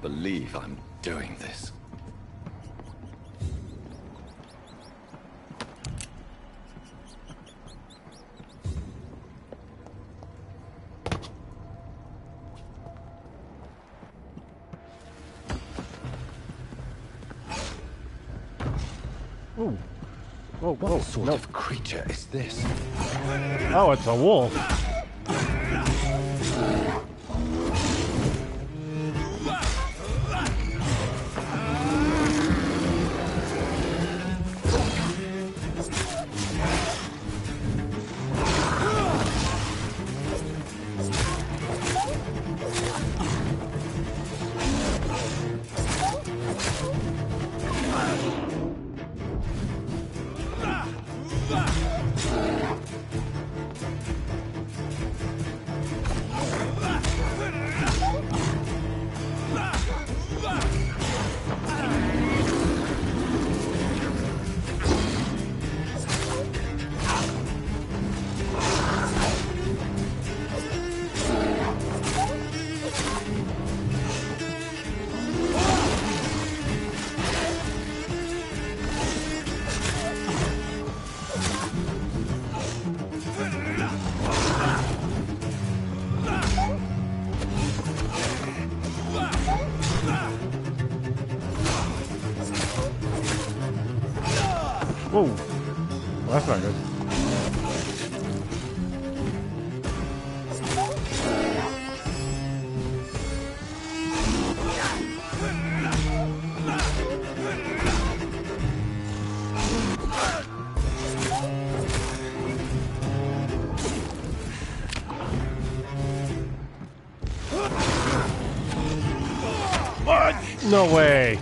believe I'm doing this. Ooh. Whoa, whoa, what sort of creature is this? Oh, it's a wolf. Whoa. Well, that's not good. What? No way.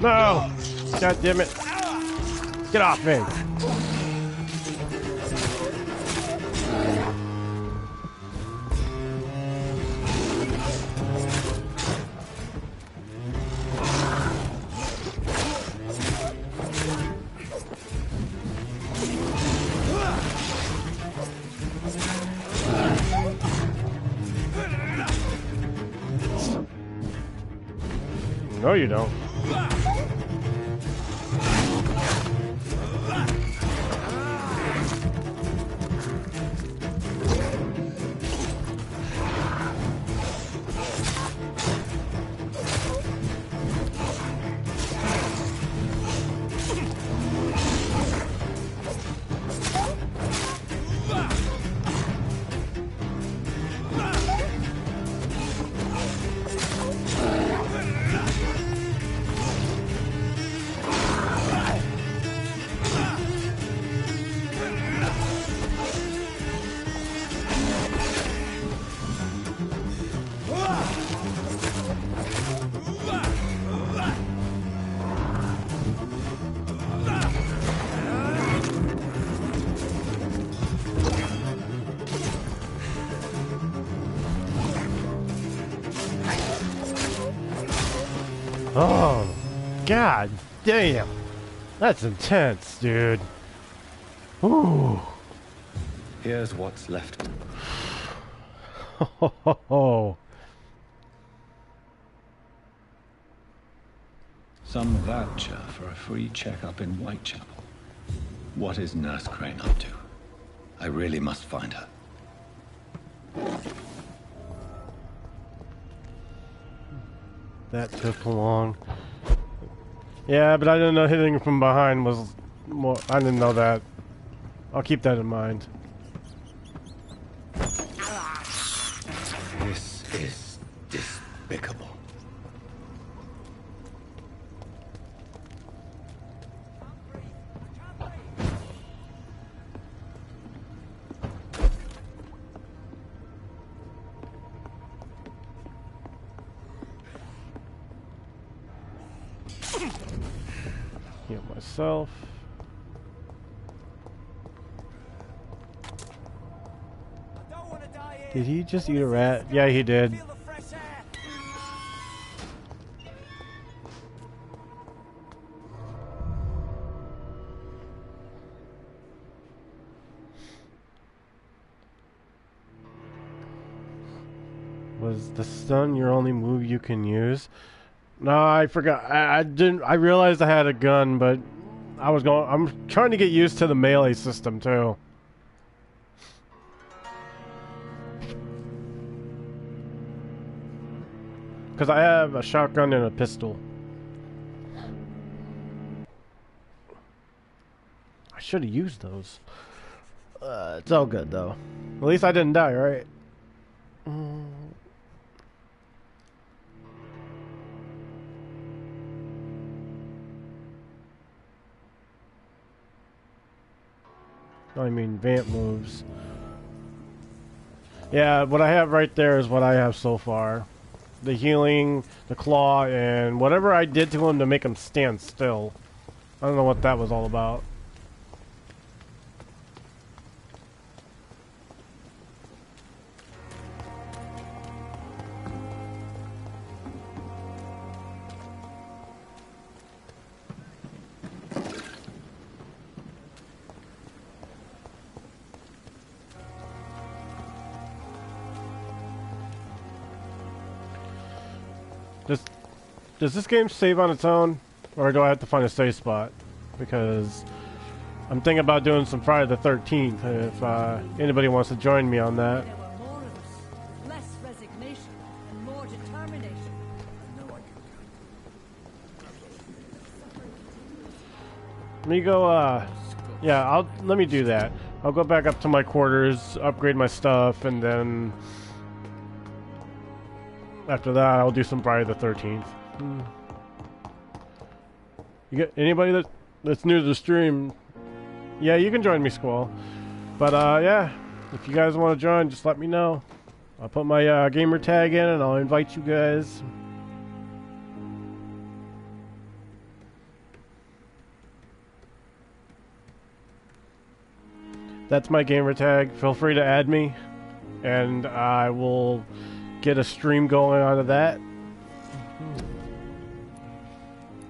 No! God damn it. Get off me! No, you don't. Oh, god damn. That's intense, dude. Ooh. Here's what's left. Oh. Some voucher for a free checkup in Whitechapel. What is Nurse Crane up to? I really must find her. That took long. Yeah, but I didn't know hitting from behind was more. I didn't know that. I'll keep that in mind. This is despicable. Heal myself. Did he just eat a rat? Yeah, he did. Was the stun your only move you can use? No, I forgot. I didn't. I realized I had a gun, but I'm trying to get used to the melee system too. Because I have a shotgun and a pistol. I should have used those. It's all good though. At least I didn't die, right? I mean, vamp moves. Yeah, what I have right there is what I have so far. The healing, the claw, and whatever I did to him to make him stand still. I don't know what that was all about. Does this game save on its own, or do I have to find a save spot? Because I'm thinking about doing some Friday the 13th, if anybody wants to join me on that. There were more of us, less resignation, and more determination. Let me go, yeah, let me do that. I'll go back up to my quarters, upgrade my stuff, and then after that I'll do some Friday the 13th. You get anybody that's new to the stream? Yeah, you can join me, Squall. But yeah, if you guys want to join, just let me know. I'll put my gamer tag in and I'll invite you guys. That's my gamer tag. Feel free to add me, and I will get a stream going out of that.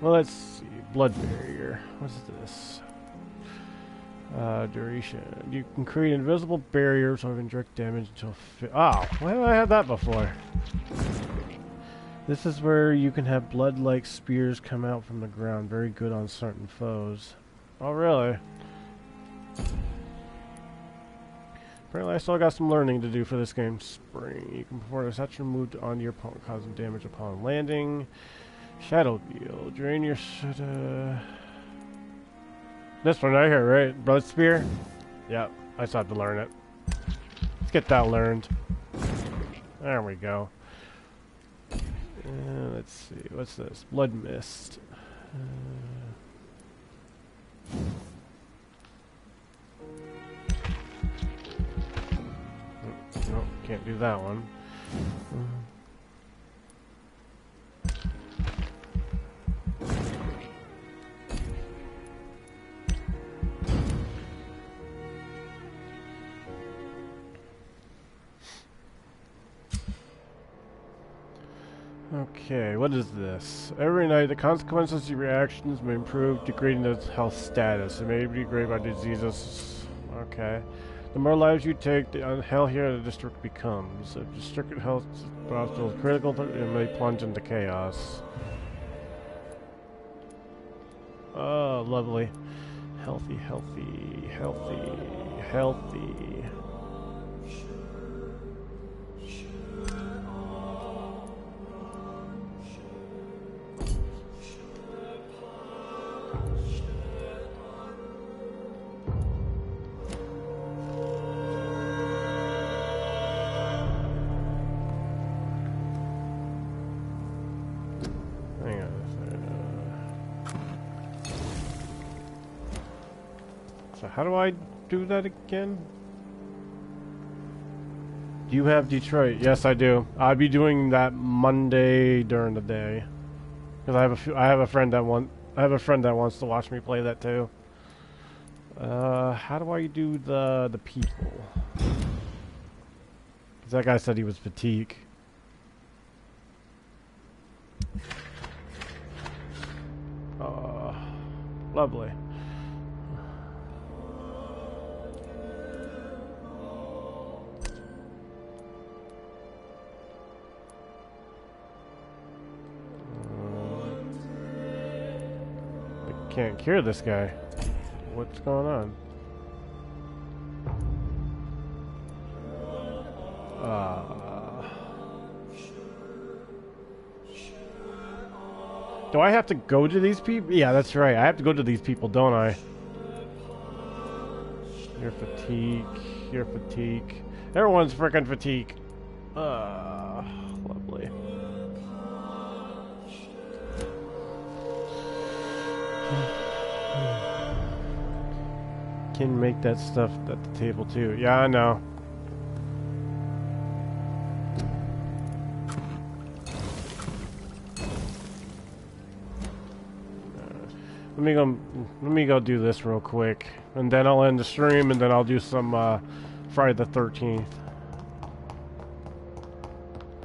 Well, let's see. Blood barrier. What's this? Duration. You can create invisible barriers or indirect damage until. Oh, why have I had that before? This is where you can have blood-like spears come out from the ground. Very good on certain foes. Oh, really? Apparently I still got some learning to do for this game. Spring. You can perform a such move on your opponent, causing damage upon landing. Shadow Deal. Drain your... This one right here, right? Blood Spear? Yep, I still have to learn it. Let's get that learned. There we go. Let's see, what's this? Blood Mist. Nope, can't do that one. Okay, what is this? Every night, the consequences of your actions may improve, degrading the health status. It may be degraded by diseases. Okay. The more lives you take, the unhealthier the district becomes. If restricted health is critical, it may plunge into chaos. Oh, lovely. Healthy, healthy, healthy, healthy. How do I do that again? Do you have Detroit? Yes, I do. I'll be doing that Monday during the day, because I have a friend that wants to watch me play that too. How do I do the people? Because that guy said he was fatigue. Lovely. Can't cure this guy. What's going on? Do I have to go to these people? Yeah, that's right. I have to go to these people, don't I? You're fatigue. You're fatigue. Everyone's freaking fatigue. Lovely. Can make that stuff at the table too. Yeah, I know. Let me go do this real quick, and then I'll end the stream, and then I'll do some Friday the 13th.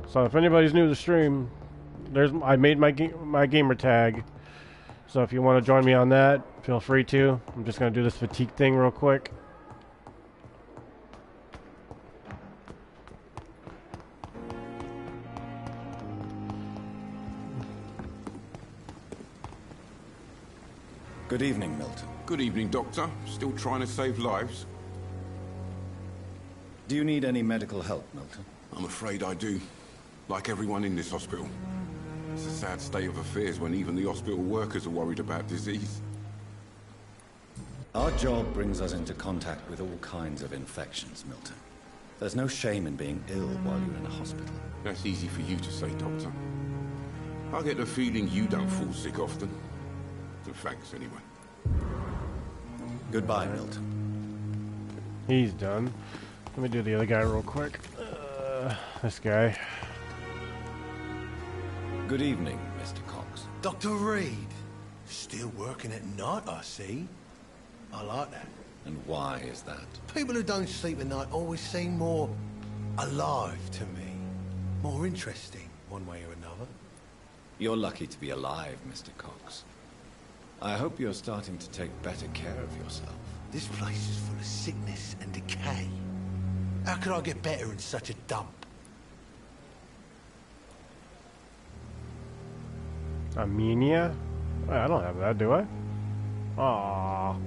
So if anybody's new to the stream, I made my gamer tag. So if you want to join me on that, feel free to. I'm just going to do this fatigue thing real quick. Good evening, Milton. Good evening, Doctor. Still trying to save lives? Do you need any medical help, Milton? I'm afraid I do. Like everyone in this hospital. It's a sad state of affairs when even the hospital workers are worried about disease. Our job brings us into contact with all kinds of infections, Milton. There's no shame in being ill while you're in a hospital. That's easy for you to say, Doctor. I get the feeling you don't fall sick often. And thanks, anyway. Goodbye, Milton. He's done. Let me do the other guy real quick. This guy. Good evening, Mr. Cox. Dr. Reed. Still working at night, I see. I like that. And why is that? People who don't sleep at night always seem more alive to me. More interesting, one way or another. You're lucky to be alive, Mr. Cox. I hope you're starting to take better care of yourself. This place is full of sickness and decay. How could I get better in such a dump? Armenia? Wait, I don't have that, do I? Aww.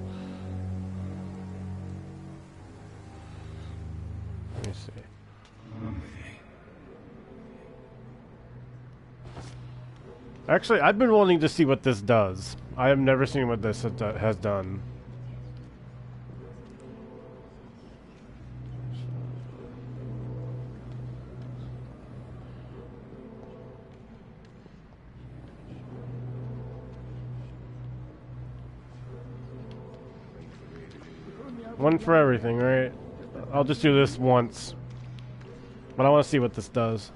Let me see. Actually, I've been wanting to see what this does. I have never seen what this has done. One for everything, right? I'll just do this once. But I want to see what this does.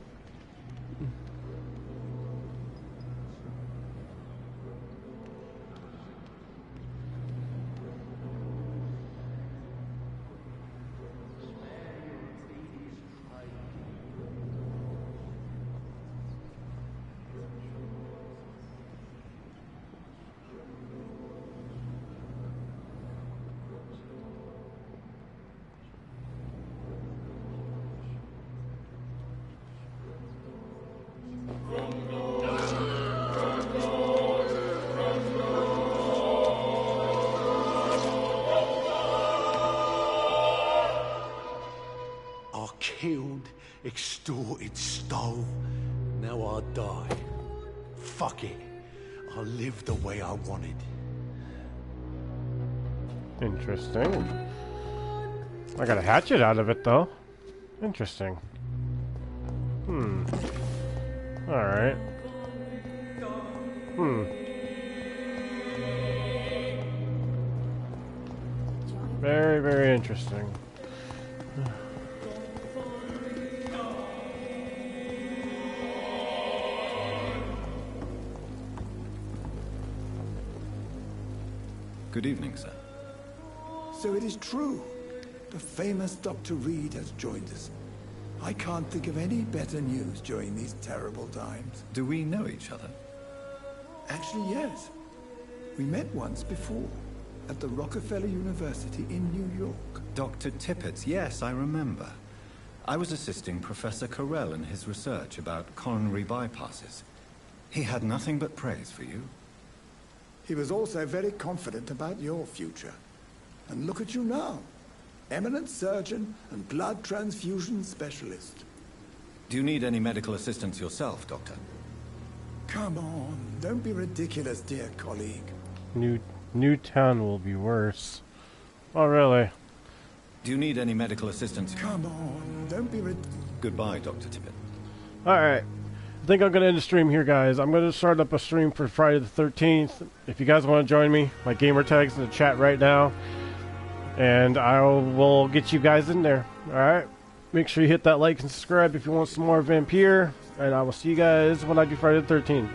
Killed, extorted, stole. Now I'll die. Fuck it. I'll live the way I wanted. Interesting. I got a hatchet out of it, though. Interesting. Alright. Very, very interesting. Good evening, sir. So it is true. The famous Dr. Reed has joined us. I can't think of any better news during these terrible times. Do we know each other? Actually, yes. We met once before, at the Rockefeller University in New York. Dr. Tippett, yes, I remember. I was assisting Professor Carell in his research about coronary bypasses. He had nothing but praise for you. He was also very confident about your future. And look at you now. Eminent surgeon and blood transfusion specialist. Do you need any medical assistance yourself, Doctor? Come on, don't be ridiculous, dear colleague. Newtown will be worse. Oh, really? Do you need any medical assistance? Come on, don't be Goodbye, Dr. Tippett. Alright. I think I'm going to end the stream here, guys. I'm going to start up a stream for Friday the 13th. If you guys want to join me, my gamer tag's in the chat right now. And I will get you guys in there. Alright? Make sure you hit that like and subscribe if you want some more Vampyr. And I will see you guys when I do Friday the 13th.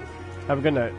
Have a good night.